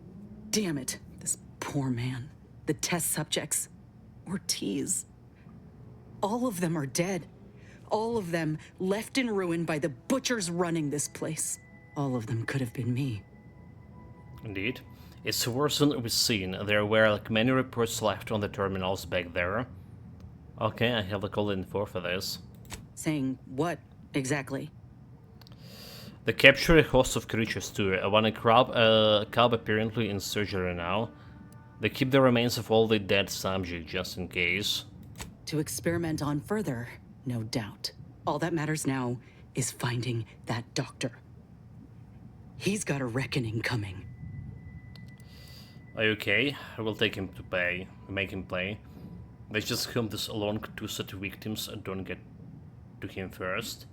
damn it. This poor man. The test subjects. Ortiz. All of them are dead. All of them left in ruin by the butchers running this place. All of them could have been me. Indeed. It's worse than we've seen. There were like many reports left on the terminals back there. Okay, I have like all the info for this. Saying what, exactly? They capture a host of creatures too. One cub apparently in surgery now. They keep the remains of all the dead subjects just in case. To experiment on further, no doubt. All that matters now is finding that doctor. He's got a reckoning coming. Are you okay? I will take him to pay. Make him play. Let's just film this alone to set victims and don't get to him first.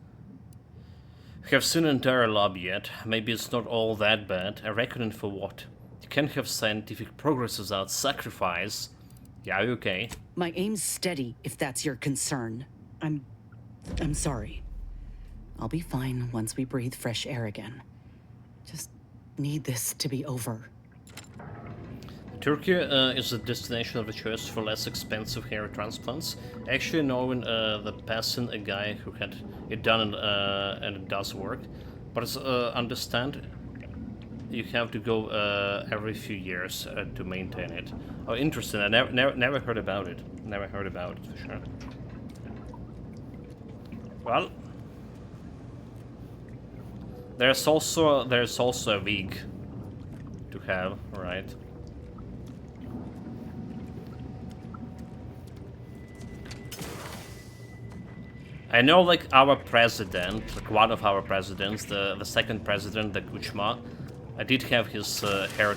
Have seen an entire lab yet. Maybe it's not all that bad. A reckoning for what? You can't have scientific progress without sacrifice. Yeah, are you okay? My aim's steady, if that's your concern. I'm sorry. I'll be fine once we breathe fresh air again. Just need this to be over. Turkey is a destination of choice for less expensive hair transplants. Actually, knowing the passing a guy who had it done and it does work, but as understand, you have to go every few years to maintain it. Oh, interesting! I never heard about it. Never heard about it for sure. Well, there's also a wig to have, right? I know, like, our president, like one of our presidents, the second president, the Kuchma, I did have his hair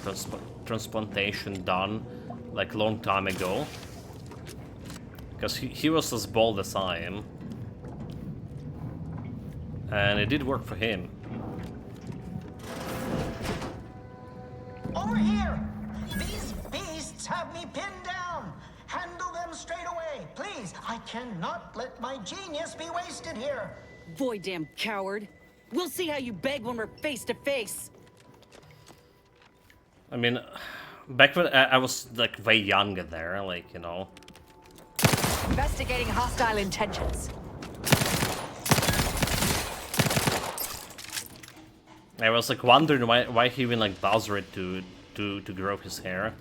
transplantation done, like, long time ago. Because he was as bald as I am. And it did work for him. Over here! These beasts have me pinned down! Handle them straight away, please! I cannot let my genius be wasted here! Void, damn coward! We'll see how you beg when we're face to face! I mean, back when I was, like, way younger there, like, you know. Investigating hostile intentions. I was like wondering why he even like bothered to grow his hair.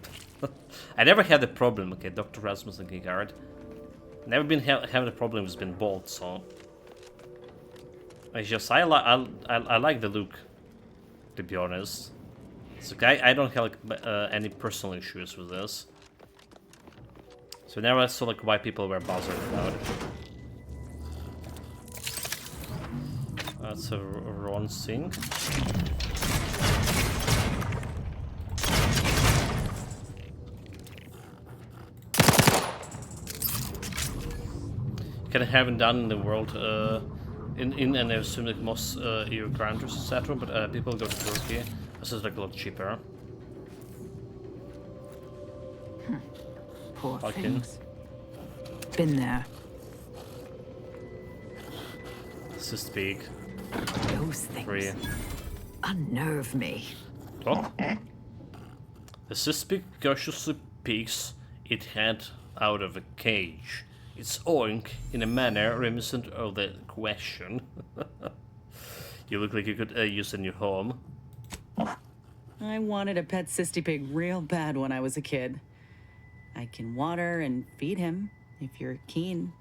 I never had a problem. Okay, Dr. Rasmus and Gegard. Never been having a problem with being bald, so it's just I like the look, to be honest. So I don't have like any personal issues with this. So never saw like why people were bothered about it. That's a wrong thing. Can I haven't done in the world in and I assume like most EU countries etc. But people go to Turkey. This is like a lot cheaper. Poor Fucking. things. Been there. This is big. Those things 3. unnerve me. What? The suspect cautiously peeks its head out of a cage. Its oink in a manner reminiscent of the question. You look like you could use a new home. I wanted a pet cysty pig real bad when I was a kid. I can water and feed him if you're keen.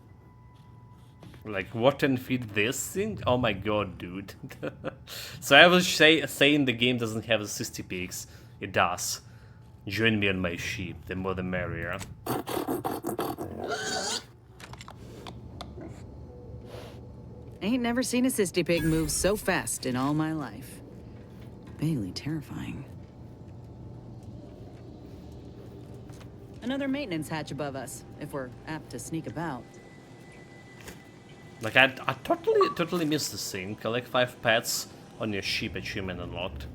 Like, what and feed this thing? Oh my god, dude. So I was saying the game doesn't have a cysty pigs. It does. Join me on my sheep, the more the merrier. Ain't never seen a cysty pig move so fast in all my life. Vaguely terrifying. Another maintenance hatch above us, if we're apt to sneak about. Like, I totally missed this thing. Collect 5 pets on your sheep achievement unlocked.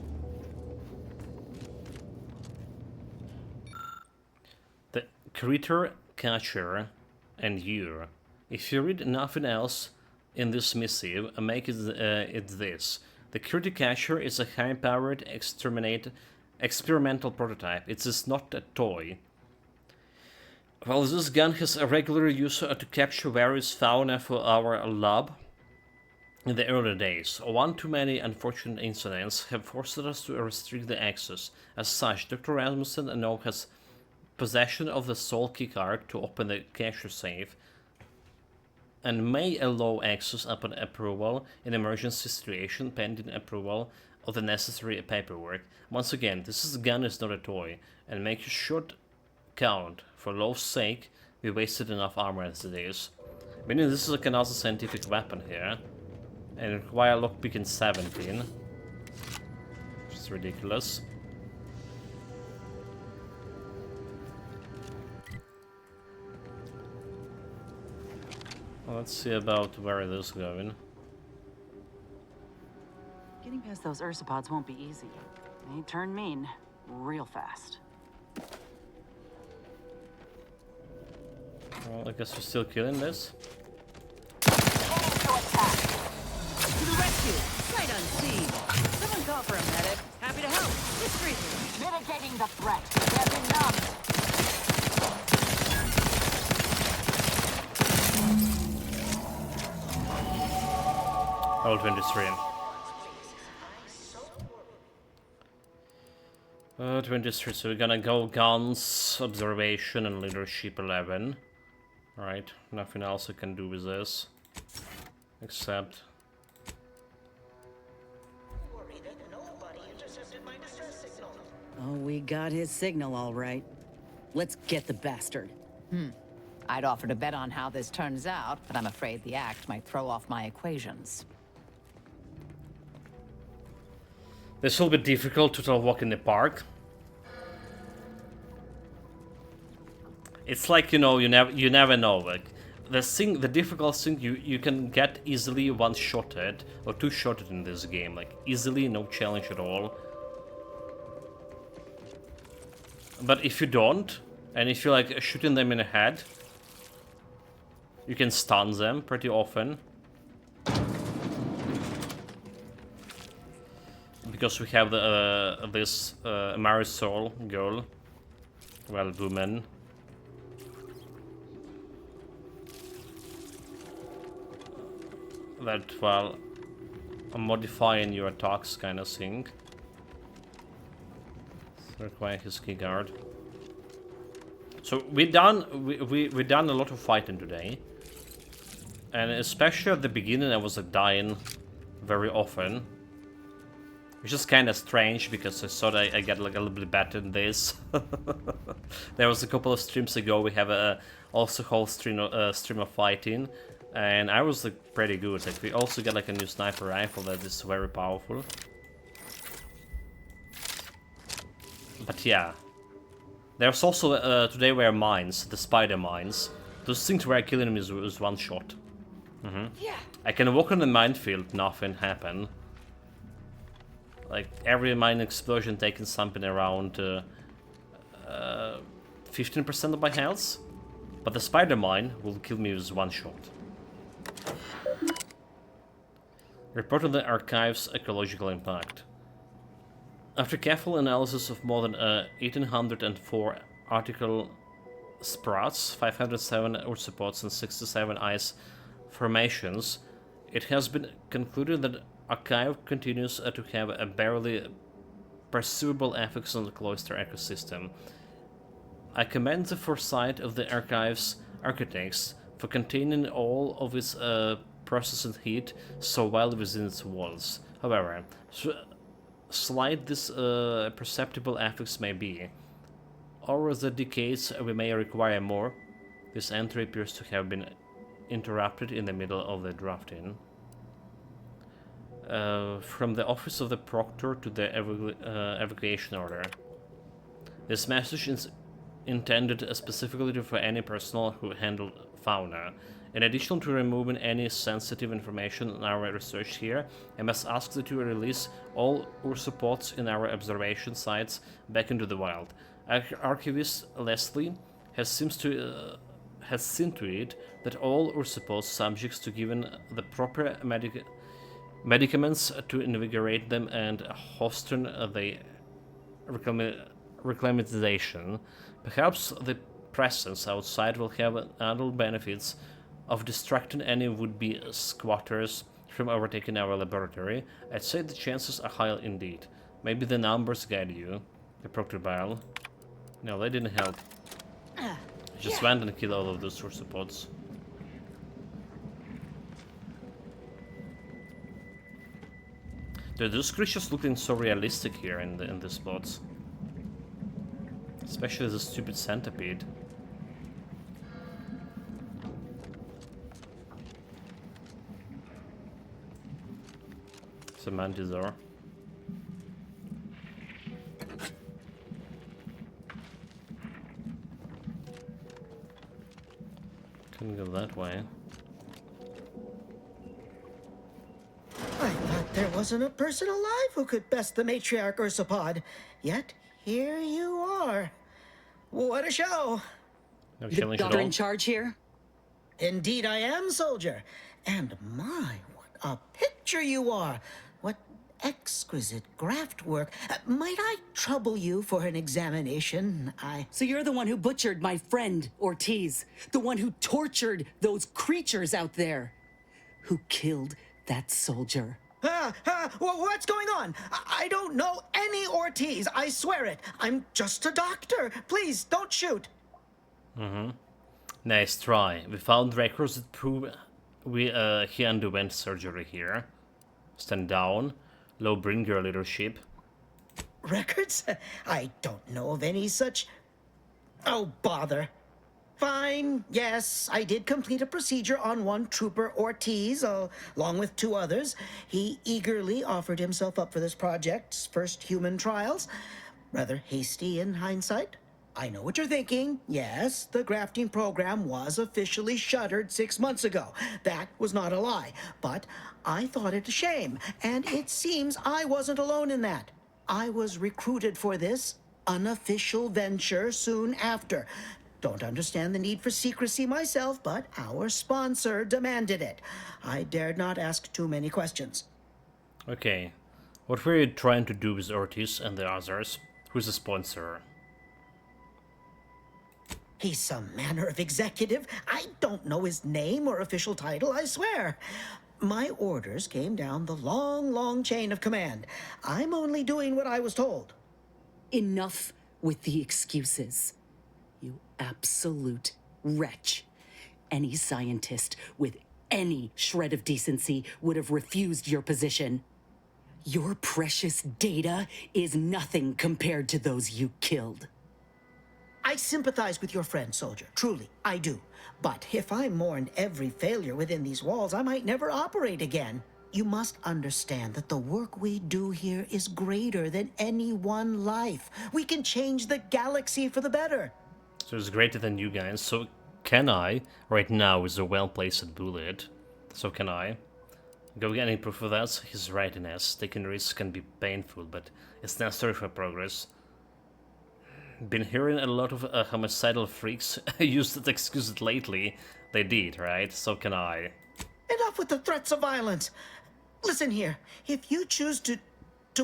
The Critter Catcher and You. If you read nothing else in this missive, make it this. The Critter Catcher is a high-powered experimental prototype. It is not a toy. While this gun has a regular use to capture various fauna for our lab, in the early days, one too many unfortunate incidents have forced us to restrict the access. As such, Dr. Rasmussen now has possession of the sole keycard to open the cache safe, and may allow access upon approval in emergency situation pending approval of the necessary paperwork. Once again, this gun is not a toy, and make your shot count. For law's sake, we wasted enough armor as it is. Meaning this is like another scientific weapon here, and require lockpick in 17. Which is ridiculous. Well, let's see about where it is going. Getting past those ursopods won't be easy. They turn mean real fast. Well, I guess we're still killing this. To the rescue! Sight unseen! Someone call for a medic. Happy to help. Discreetly. Mitigating the threat. There's enough. Level 23. 23, so we're gonna go guns, observation, and leadership 11. Alright, nothing else I can do with this. Except... Oh, we got his signal all right. Let's get the bastard. I'd offer to bet on how this turns out, but I'm afraid the act might throw off my equations. This will be difficult to walk in the park. It's like, you know, you never know. Like the difficult thing, you can get easily one-shotted or two-shotted in this game. Like easily, no challenge at all. But if you don't, and if you're like shooting them in the head, you can stun them pretty often. Because we have the this Marisol girl, well, woman. That, well, modifying your attacks kind of thing. Require his key guard. So we done a lot of fighting today, and especially at the beginning I was like dying very often, which is kind of strange because I thought I get like a little bit better than this. There was a couple of streams ago we have also whole stream of fighting And arrows look pretty good. Like, we also got like a new sniper rifle that is very powerful. But yeah. There's also, today were mines, the spider mines. Those things where killing them is one shot. I can walk on the minefield, nothing happen. Like, every mine explosion taking something around 15% of my health. But the spider mine will kill me with one shot. Report on the archive's ecological impact. After careful analysis of more than 1,804 article sprouts, 507 urspots and 67 ice formations, it has been concluded that archive continues to have a barely perceivable effects on the cloister ecosystem. I commend the foresight of the archive's architects for containing all of its processed heat so well within its walls. However, slight these perceptible effects may be. Over the decades we may require more. This entry appears to have been interrupted in the middle of the drafting. From the office of the proctor to the evacuation order. This message is intended specifically for any personnel who handle fauna. In addition to removing any sensitive information in our research here, I must ask that you release all ursopods in our observation sites back into the wild. Archivist Leslie has seen to it that all ursopods subjects to given the proper medicaments to invigorate them and hasten the reclimatization. Perhaps the presence outside will have other benefits of distracting any would-be squatters from overtaking our laboratory. I'd say the chances are high indeed. Maybe the numbers guide you. The Proctor Bile. No, they didn't help. Just went and killed all of those ursopods. Dude, those creatures looking so realistic here in the spots. Especially the stupid centipede. It's a mantisaur. Couldn't go that way. I thought there wasn't a person alive who could best the matriarch ursopod. Yet, here you are. What a show! No The doctor in charge here? Indeed I am, soldier. And my, what a picture you are! What exquisite graft work. Might I trouble you for an examination? So you're the one who butchered my friend, Ortiz. The one who tortured those creatures out there. Who killed that soldier. What's going on? I don't know any Ortiz, I swear it. I'm just a doctor. Please, don't shoot. Nice try. We found records that prove he underwent surgery here. Stand down. Low Bringer leadership. Records? I don't know of any such... Oh, bother. Fine, yes, I did complete a procedure on one Trooper Ortiz, along with 2 others. He eagerly offered himself up for this project's first human trials. Rather hasty in hindsight. I know what you're thinking. Yes, the grafting program was officially shuttered 6 months ago. That was not a lie. But I thought it a shame, and it seems I wasn't alone in that. I was recruited for this unofficial venture soon after. Don't understand the need for secrecy myself, but our sponsor demanded it. I dared not ask too many questions. Okay. What were you trying to do with Ortiz and the others? Who's the sponsor? He's some manner of executive. I don't know his name or official title, I swear. My orders came down the long, long chain of command. I'm only doing what I was told. Enough with the excuses. You absolute wretch. Any scientist with any shred of decency would have refused your position. Your precious data is nothing compared to those you killed. I sympathize with your friend, soldier. Truly, I do. But if I mourned every failure within these walls, I might never operate again. You must understand that the work we do here is greater than any one life. We can change the galaxy for the better. So it's greater than you guys. So can I, right now, is a well-placed bullet. So can I. Go get any proof of that? He's right in S. Taking risks can be painful, but it's necessary for progress. Been hearing a lot of homicidal freaks use that excuse lately. They did, right? So can I. Enough with the threats of violence. Listen here, if you choose to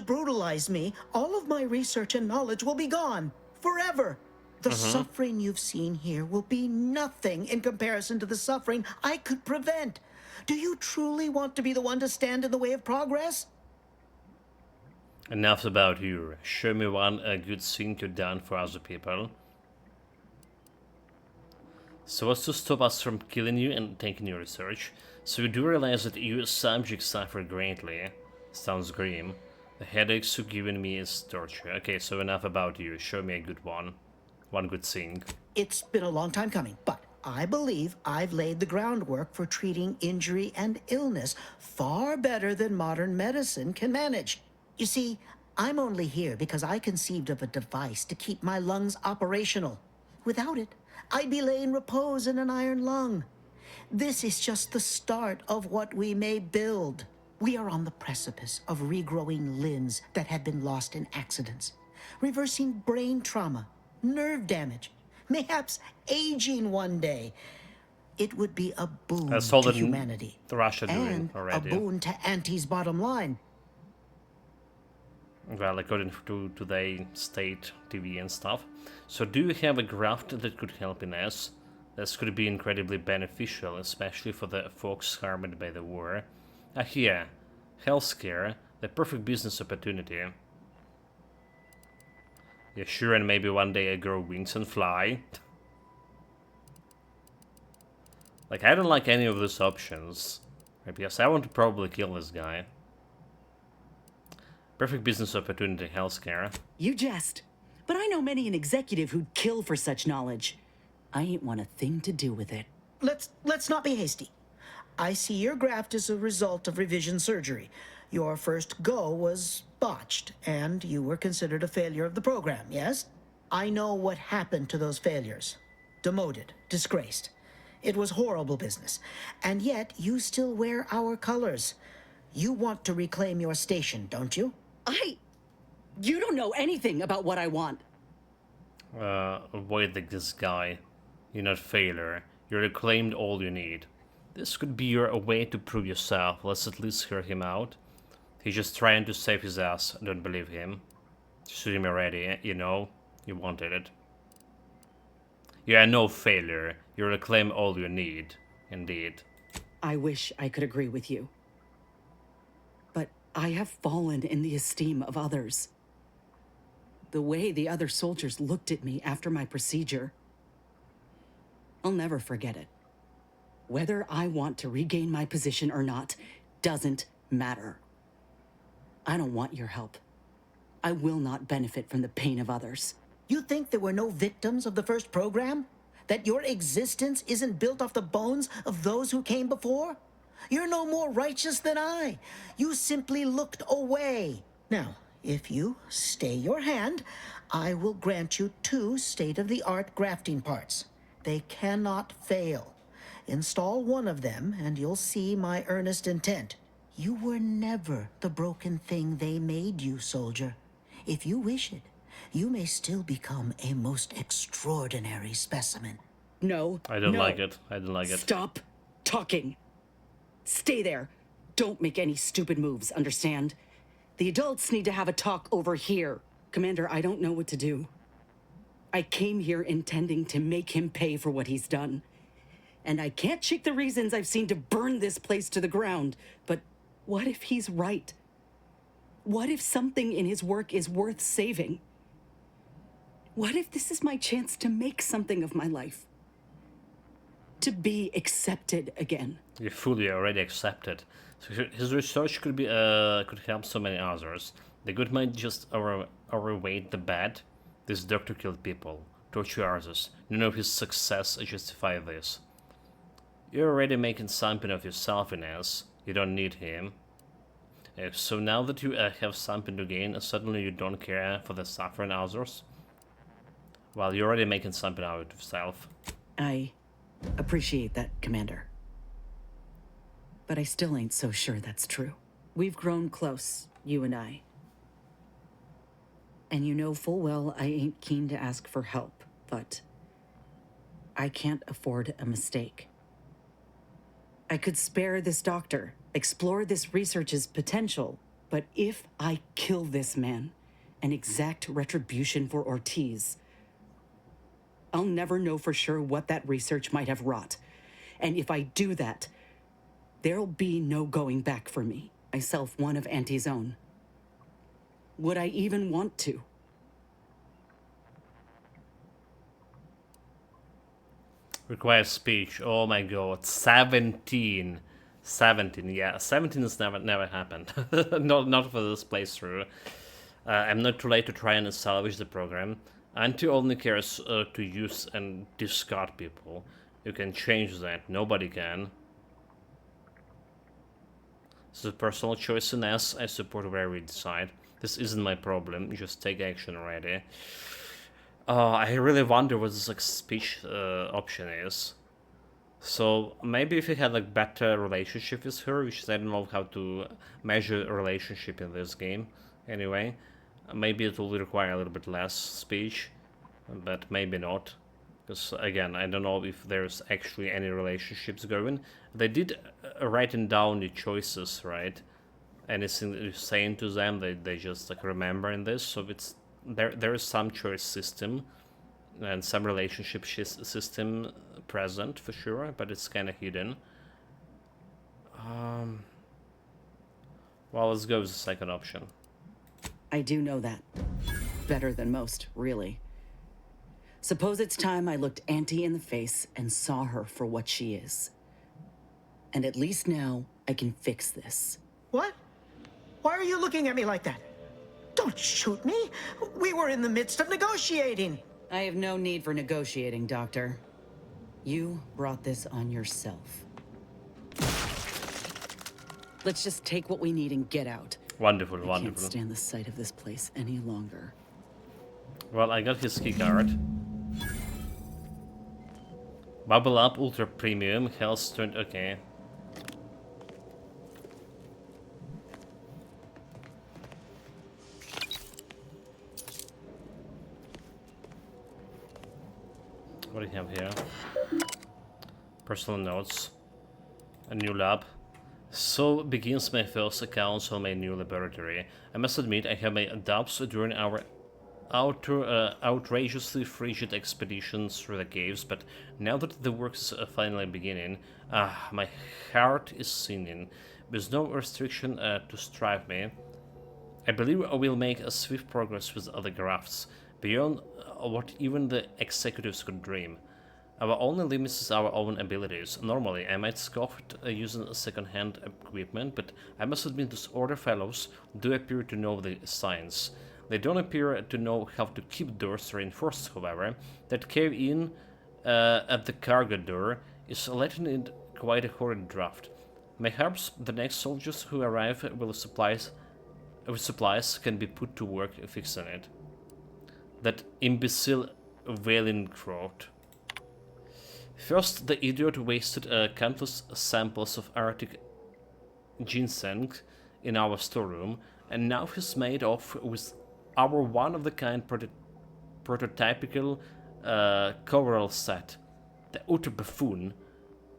brutalize me, all of my research and knowledge will be gone. Forever. The suffering you've seen here will be nothing in comparison to the suffering I could prevent. Do you truly want to be the one to stand in the way of progress? Enough about you. Show me one good thing you've done for other people. So as to stop us from killing you and taking your research. So you do realize that your subjects suffer greatly. Sounds grim. The headaches you're giving me is torture. Okay, so enough about you. Show me a good one. One good thing. It's been a long time coming, but I believe I've laid the groundwork for treating injury and illness far better than modern medicine can manage. You see, I'm only here because I conceived of a device to keep my lungs operational. Without it, I'd be laying repose in an iron lung. This is just the start of what we may build. We are on the precipice of regrowing limbs that have been lost in accidents, reversing brain trauma, nerve damage, mayhaps aging one day. It would be a boon to humanity Russia doing and already. a boon to Auntie's bottom line. Well, according to today state TV and stuff. So do you have a graft that could help in S? This could be incredibly beneficial, especially for the folks harmed by the war. Here, healthcare, the perfect business opportunity. Yeah, sure, and maybe one day I grow wings and fly. Like, I don't like any of those options. Right, because I want to probably kill this guy. Perfect business opportunity, healthcare. You jest. But I know many an executive who'd kill for such knowledge. I ain't want a thing to do with it. Let's not be hasty. I see your graft is a result of revision surgery. Your first go was botched, and you were considered a failure of the program, yes? I know what happened to those failures. Demoted, disgraced. It was horrible business. And yet, you still wear our colors. You want to reclaim your station, don't you? You don't know anything about what I want. Avoid this guy. You're not failure. You reclaimed all you need. This could be your way to prove yourself. Let's at least hear him out. He's just trying to save his ass. Don't believe him. Shoot him already, you know. You wanted it. You are no failure. You reclaim all you need. Indeed. I wish I could agree with you. But I have fallen in the esteem of others. The way the other soldiers looked at me after my procedure, I'll never forget it. Whether I want to regain my position or not doesn't matter. I don't want your help. I will not benefit from the pain of others. You think there were no victims of the first program? That your existence isn't built off the bones of those who came before? You're no more righteous than I. You simply looked away. Now, if you stay your hand, I will grant you 2 state-of-the-art grafting parts. They cannot fail. Install one of them, and you'll see my earnest intent. You were never the broken thing they made you, soldier. If you wish it, you may still become a most extraordinary specimen. No. I don't like it. I don't like it. Stop talking. Stay there. Don't make any stupid moves, understand? The adults need to have a talk over here. Commander, I don't know what to do. I came here intending to make him pay for what he's done. And I can't shake the reasons I've seen to burn this place to the ground. But what if he's right? What if something in his work is worth saving? What if this is my chance to make something of my life? To be accepted again. You're fully already accepted. So his research could be could help so many others. The good might just overweight the bad. This doctor killed people. torture others. None of his success justify this. You're already making something of yourself, Inez. You don't need him. So now that you have something to gain, suddenly you don't care for the suffering others? Well, you're already making something out of yourself. I appreciate that, Commander. But I still ain't so sure that's true. We've grown close, you and I. And you know full well I ain't keen to ask for help, but I can't afford a mistake. I could spare this doctor, explore this research's potential, but if I kill this man and exact retribution for Ortiz, I'll never know for sure what that research might have wrought. And if I do that, there'll be no going back for me, myself one of Auntie's own. Would I even want to? Requires speech. Oh my god. 17. 17, yeah. 17 has never happened. not for this playthrough. I'm not too late to try and salvage the program. Auntie only cares to use and discard people. You can change that. Nobody can. It's a personal choice in S. I support where we decide. This isn't my problem. Just take action already. I really wonder what this like speech option is. So maybe if he had like better relationship with her, which is, I don't know how to measure a relationship in this game. Anyway, maybe it will require a little bit less speech, but maybe not. Because again, I don't know if there's actually any relationships going. They did writing down the choices, right? Anything that you're saying to them, they just like remember in this. So it's there is some choice system and some relationship system present for sure, but it's kind of hidden. Well, let's go with the second option. I do know that. Better than most, really. Suppose it's time I looked Auntie in the face and saw her for what she is. And at least now, I can fix this. What? Why are you looking at me like that? Don't shoot me. We were in the midst of negotiating. I have no need for negotiating, Doctor. You brought this on yourself. Let's just take what we need and get out. Wonderful, I wonderful. can't stand the sight of this place any longer. Well, I got his keycard. Bubble Up Ultra Premium, Health Strength, okay. What do you have here? Personal notes. A new lab. So begins my first account on my new laboratory. I must admit I have made doubts during our outrageously frigid expeditions through the caves, but now that the work is finally beginning, my heart is singing. With no restriction to strive me, I believe I will make a swift progress with other grafts, beyond what even the executives could dream. Our only limit is our own abilities. Normally, I might scoff at using second-hand equipment, but I must admit those order fellows do appear to know the science. They don't appear to know how to keep doors reinforced, however. That cave-in at the cargo door is letting in quite a horrid draft. Perhaps the next soldiers who arrive with supplies can be put to work fixing it. That imbecile Wailencroft. First, the idiot wasted countless samples of Arctic ginseng in our storeroom, and now he's made off with our one-of-the-kind prototypical coverall set. The utter buffoon.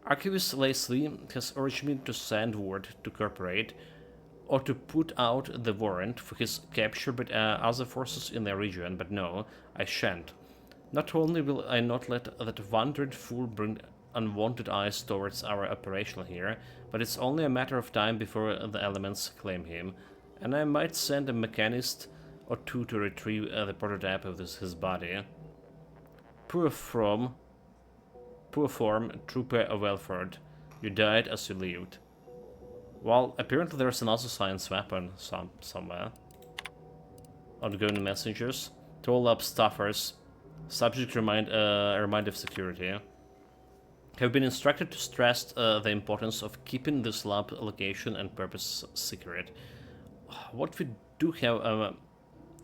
Archivist Leslie has urged me to send word to Corporate or to put out the warrant for his capture by other forces in the region, but no, I shan't. Not only will I not let that wandering fool bring unwanted eyes towards our operation here, but it's only a matter of time before the elements claim him, and I might send a mechanist or two to retrieve the prototype of his body. Poor form, Trooper Welford, you died as you lived. Well, apparently there's another science weapon somewhere. Outgoing messengers, toll up stuffers, Subject remind of security. Have been instructed to stress the importance of keeping this lab location and purpose secret. What we do have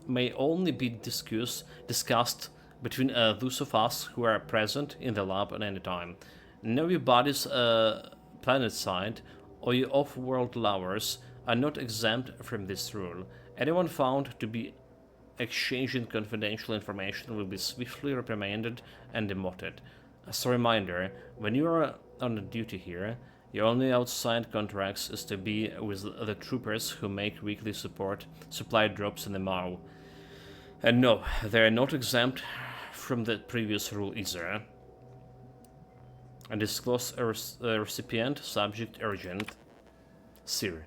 may only be discussed between those of us who are present in the lab at any time. Know your body's planet side or your off-world lovers are not exempt from this rule. Anyone found to be exchanging confidential information will be swiftly reprimanded and demoted. As a reminder, when you are on duty here, your only outside contracts is to be with the troopers who make weekly supply drops in the MAU. And no, they are not exempt from the previous rule either. And disclose a recipient, subject urgent. Sir,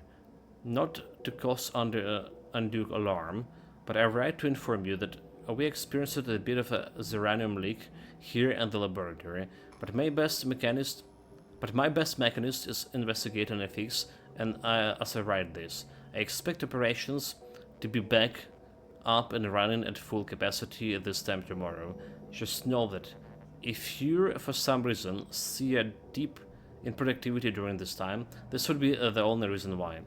not to cause undue alarm, but I write to inform you that we experienced a bit of a uranium leak here in the laboratory, but my best mechanist is investigating a fix, and as I write this, I expect operations to be back up and running at full capacity at this time tomorrow. Just know that if you, for some reason, see a dip in productivity during this time, this would be the only reason why.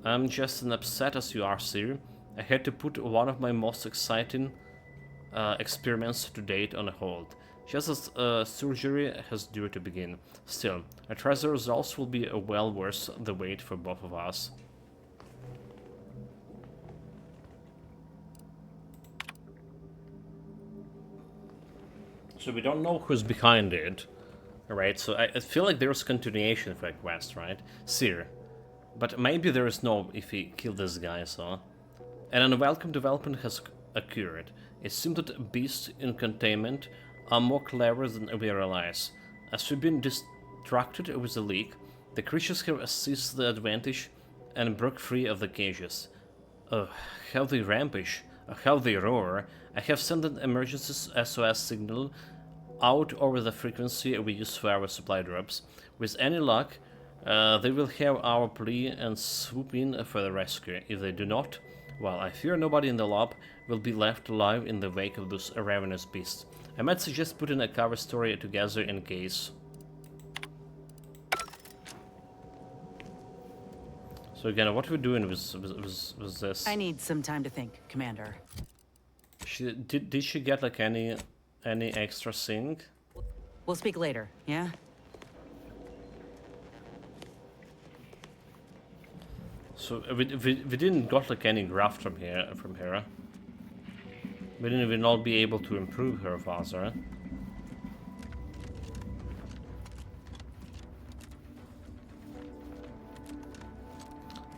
I'm just as upset as you are, sir. I had to put one of my most exciting experiments to date on hold, just as surgery has due to begin. Still, I trust the results will be well worth the wait for both of us. So we don't know who's behind it, alright? So I feel like there's continuation for a quest, right? Sir. But maybe there is no if he killed this guy, so... An unwelcome development has occurred. It seems that beasts in containment are more clever than we realize. As we've been distracted with the leak, the creatures have seized the advantage and broke free of the cages. How they rampage, how they roar. I have sent an emergency SOS signal out over the frequency we use for our supply drops. With any luck, they will have our plea and swoop in for the rescue. If they do not, well, I fear nobody in the lab will be left alive in the wake of those ravenous beasts. I might suggest putting a cover story together in case. So again, what are we doing with this? I need some time to think, Commander. Did she get like any extra thing? We'll speak later, yeah? So we didn't got like any graft from here. We didn't even all be able to improve her faster.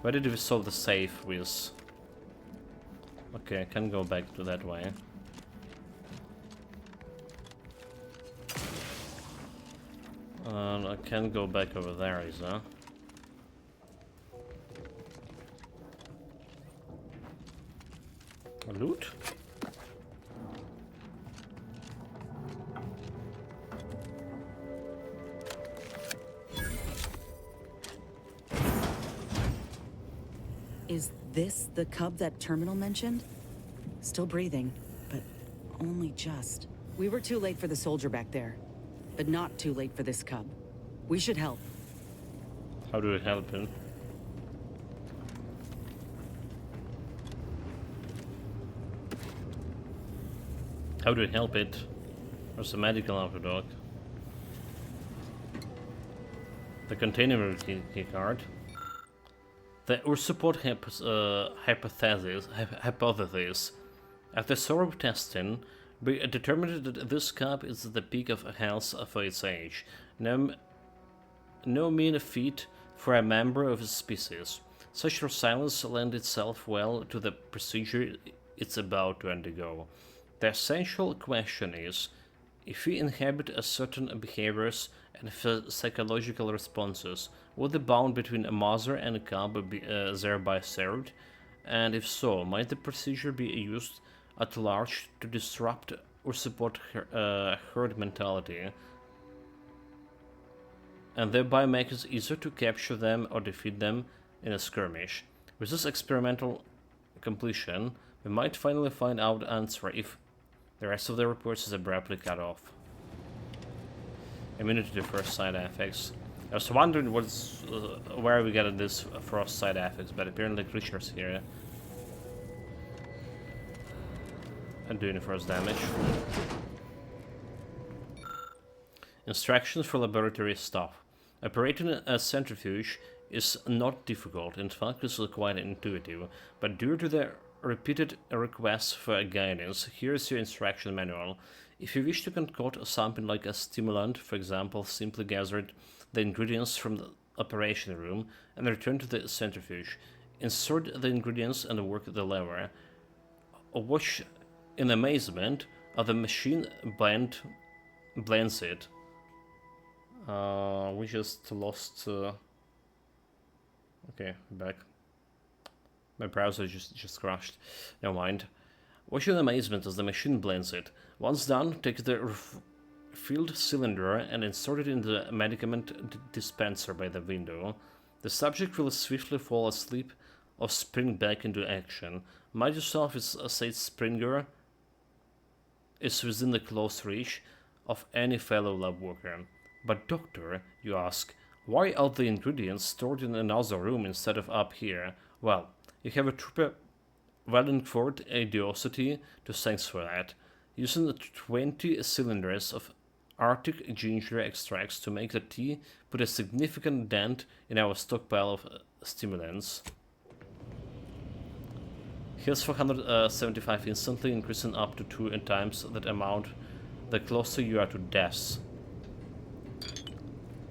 Where did we solve the safe with? Okay, I can go back to that way. I can go back over there, is there? Loot? Is this the cub that Terminal mentioned? Still breathing, but only just. We were too late for the soldier back there, but not too late for this cub. We should help. How do we help him? How do we help it? There's a medical after the container key card. The support hypothesis. After thorough testing, we determined that this cub is at the peak of health for its age. No mean feat for a member of its species. Such resilience lends itself well to the procedure it's about to undergo. The essential question is, if we inhabit a certain behaviors and psychological responses, would the bond between a mother and a cub be thereby served? And if so, might the procedure be used at large to disrupt or support herd mentality, and thereby make it easier to capture them or defeat them in a skirmish? With this experimental completion, we might finally find out the answer if The rest of the reports is abruptly cut off. Immunity to first side effects. I was wondering where we got this frost side effects, but apparently creatures here are doing first damage. Instructions for laboratory staff. Operating a centrifuge is not difficult, in fact it's quite intuitive, but due to the repeated requests for guidance, here's your instruction manual. If you wish to concoct something like a stimulant, for example, simply gather the ingredients from the operation room and return to the centrifuge. Insert the ingredients and work the lever. Watch in amazement as the machine blends it. We just lost... Okay, back. My browser just crashed. Never mind. Watch in amazement as the machine blends it. Once done, take the filled cylinder and insert it in the medicament dispenser by the window. The subject will swiftly fall asleep or spring back into action. Mind yourself, said Springer, is within the close reach of any fellow lab worker. But doctor, you ask, why are the ingredients stored in another room instead of up here? Well, you have a trooper Wellingford idiocy to thanks for that. Using the 20 cylinders of Arctic ginger extracts to make the tea put a significant dent in our stockpile of stimulants. Here's 475 instantly, increasing up to 2 times that amount the closer you are to deaths.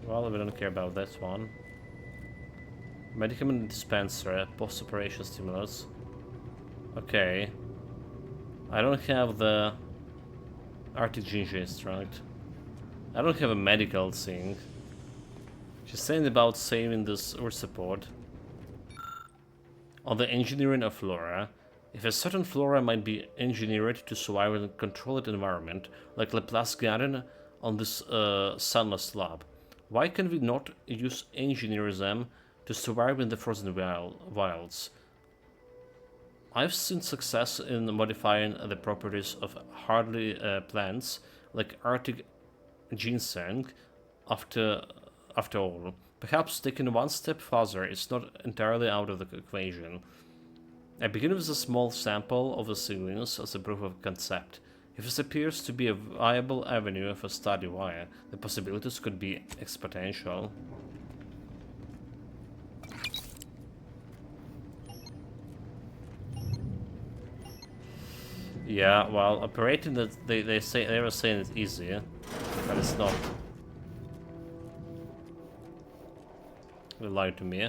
Well, we don't care about that one. Medicament dispenser, post-operation stimulus. Okay. I don't have the Arctic ginger extract. I don't have a medical thing. She's saying about saving this Earth support. On the engineering of flora. If a certain flora might be engineered to survive in a controlled environment, like Laplace Garden on this sunless lab, why can we not engineer them to survive in the frozen wilds? I've seen success in modifying the properties of hardy plants like Arctic ginseng. After all, perhaps taking one step further is not entirely out of the equation. I begin with a small sample of the seedlings as a proof of concept. If this appears to be a viable avenue for study wire, the possibilities could be exponential. Yeah, well, operating that they were saying it's easy, but it's not. They lied to me.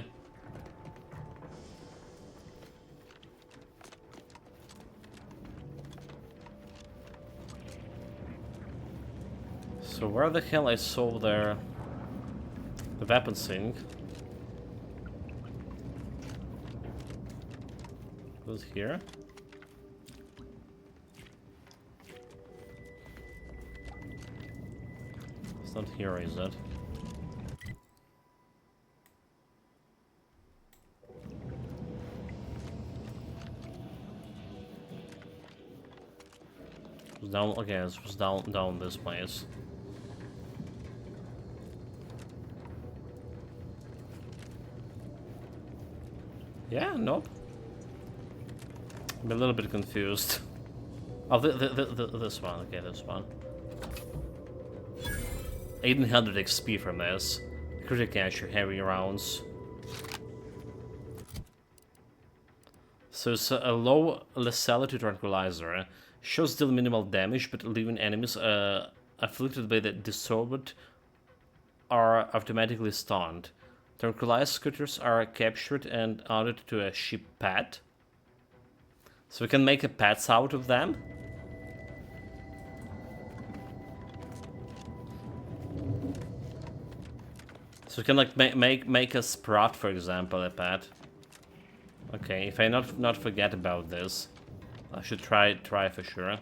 So where the hell I saw the weapon thing? Was it here? It's not here, is it? It was down. Okay, it was down this place. Yeah, nope. I'm a little bit confused. Oh, this one. Okay, this one. 1800 XP from this. Critic catcher, heavy rounds. So it's a low lethality tranquilizer. Shows deal minimal damage, but leaving enemies afflicted by the disordered are automatically stunned. Tranquilized critters are captured and added to a ship pet. So we can make a pets out of them. So we can like make a Sprat, for example, a pet. Okay, if I not forget about this, I should try for sure.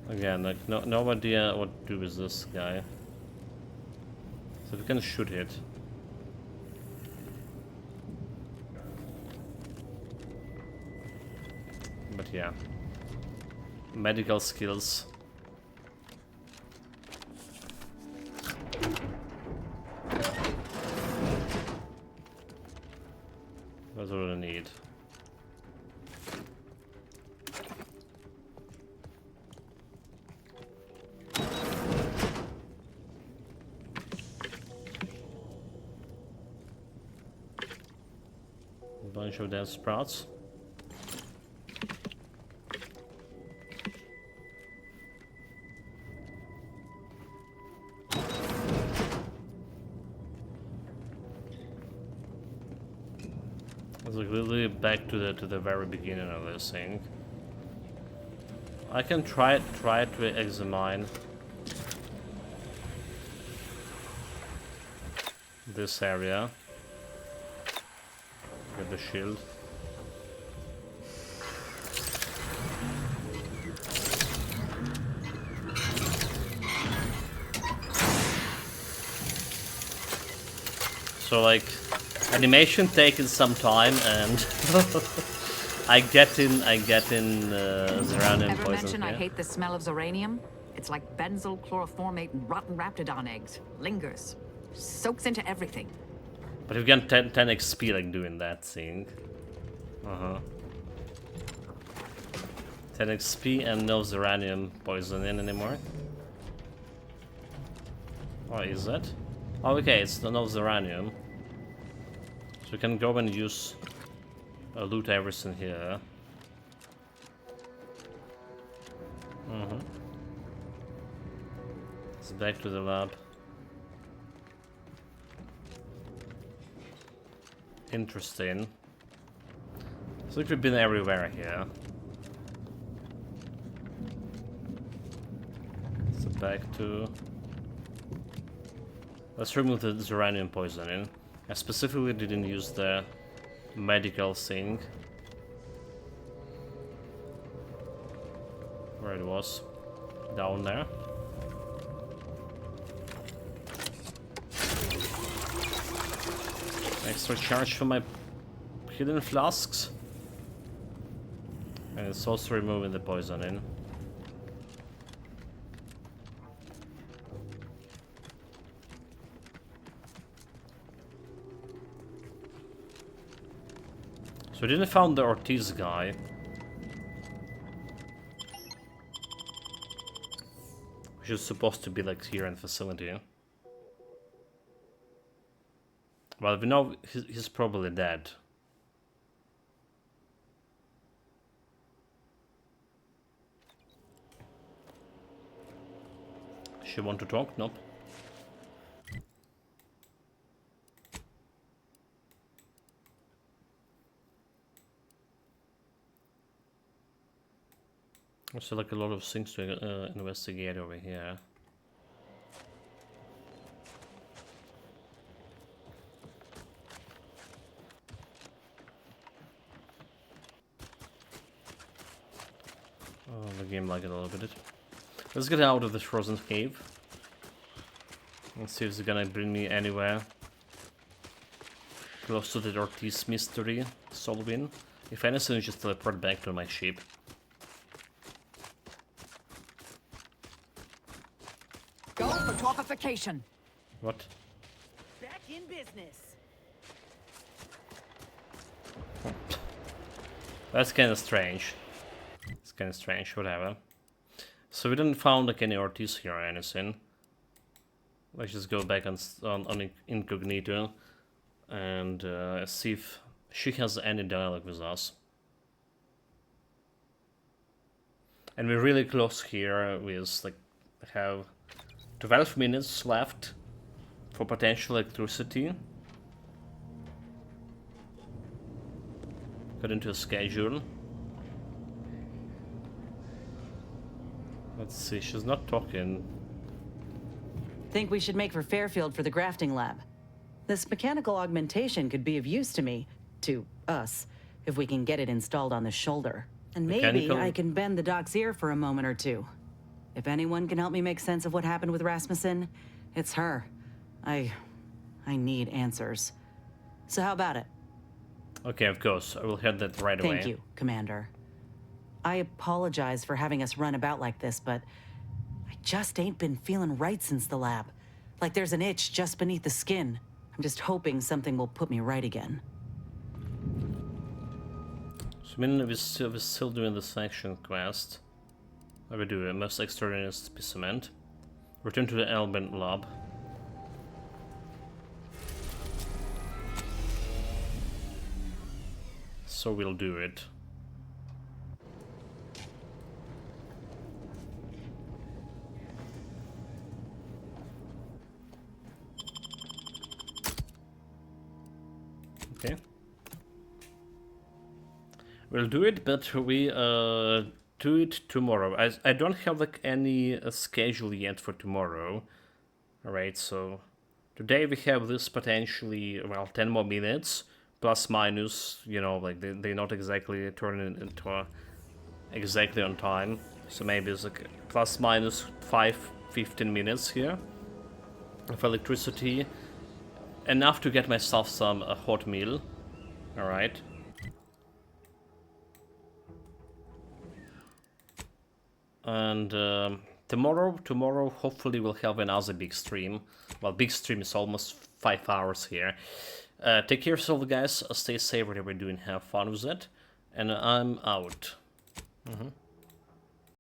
Again, like no idea what to do with this guy. So we can shoot it. But yeah. Medical skills. That's what I need. A bunch of dead sprouts. It's like literally back to the very beginning of this thing. I can try to examine this area with the shield. So like animation taking some time, and I get in Zeranium Ever poison mention I here. hate the smell of Zeranium? It's like benzyl chloroformate and rotten raptidon eggs. Lingers. Soaks into everything. But you get 10 XP like doing that thing. 10 XP and no Zeranium poison in anymore. Oh, is that? Oh, okay, it's no Zeranium. So we can go and use loot everything here. It's back to the lab. Interesting. So we've been everywhere here. So back to... Let's remove the Zeranium poisoning. I specifically didn't use the medical thing. Where it was. Down there. Extra charge for my hidden flasks. And it's also removing the poisoning. So we didn't found the Ortiz guy. Which is supposed to be like here in the facility. Well, we know he's probably dead. She want to talk? Nope. Also, like a lot of things to investigate over here. Oh, the game lagged a little bit. Let's get out of this frozen cave. Let's see if it's gonna bring me anywhere close to the Ortiz mystery solving. If anything, just teleport back to my ship. Go for talkification. What? Back in business. That's kind of strange. It's kind of strange, whatever. So we didn't found like any Ortiz here or anything. Let's just go back on incognito and see if she has any dialogue with us. And we're really close here. We just like have 12 minutes left for potential electricity. According to a schedule. Let's see, she's not talking. Think we should make for Fairfield for the grafting lab. This mechanical augmentation could be of use to me, to us, if we can get it installed on the shoulder. And maybe Mechanical? I can bend the doc's ear for a moment or two. If anyone can help me make sense of what happened with Rasmussen, it's her. I need answers. So how about it? Okay, of course, I will head that right away. Thank you, Commander. I apologize for having us run about like this, but I just ain't been feeling right since the lab. Like there's an itch just beneath the skin. I'm just hoping something will put me right again. So I mean, we're still doing this faction quest. What we do? Most extraordinary specimen. Return to the Element Lab. So we'll do it. Okay. We'll do it, but we do it tomorrow. I don't have like any schedule yet for tomorrow. Alright, so today we have this potentially, well, 10 more minutes, plus minus, you know, like they're not exactly turning into exactly on time. So maybe it's like plus minus 15 minutes here of electricity. Enough to get myself some hot meal. Alright. And tomorrow hopefully we'll have another big stream. Well, big stream is almost 5 hours here. Take care of yourself, guys. Stay safe, whatever you're doing. Have fun with it. And I'm out.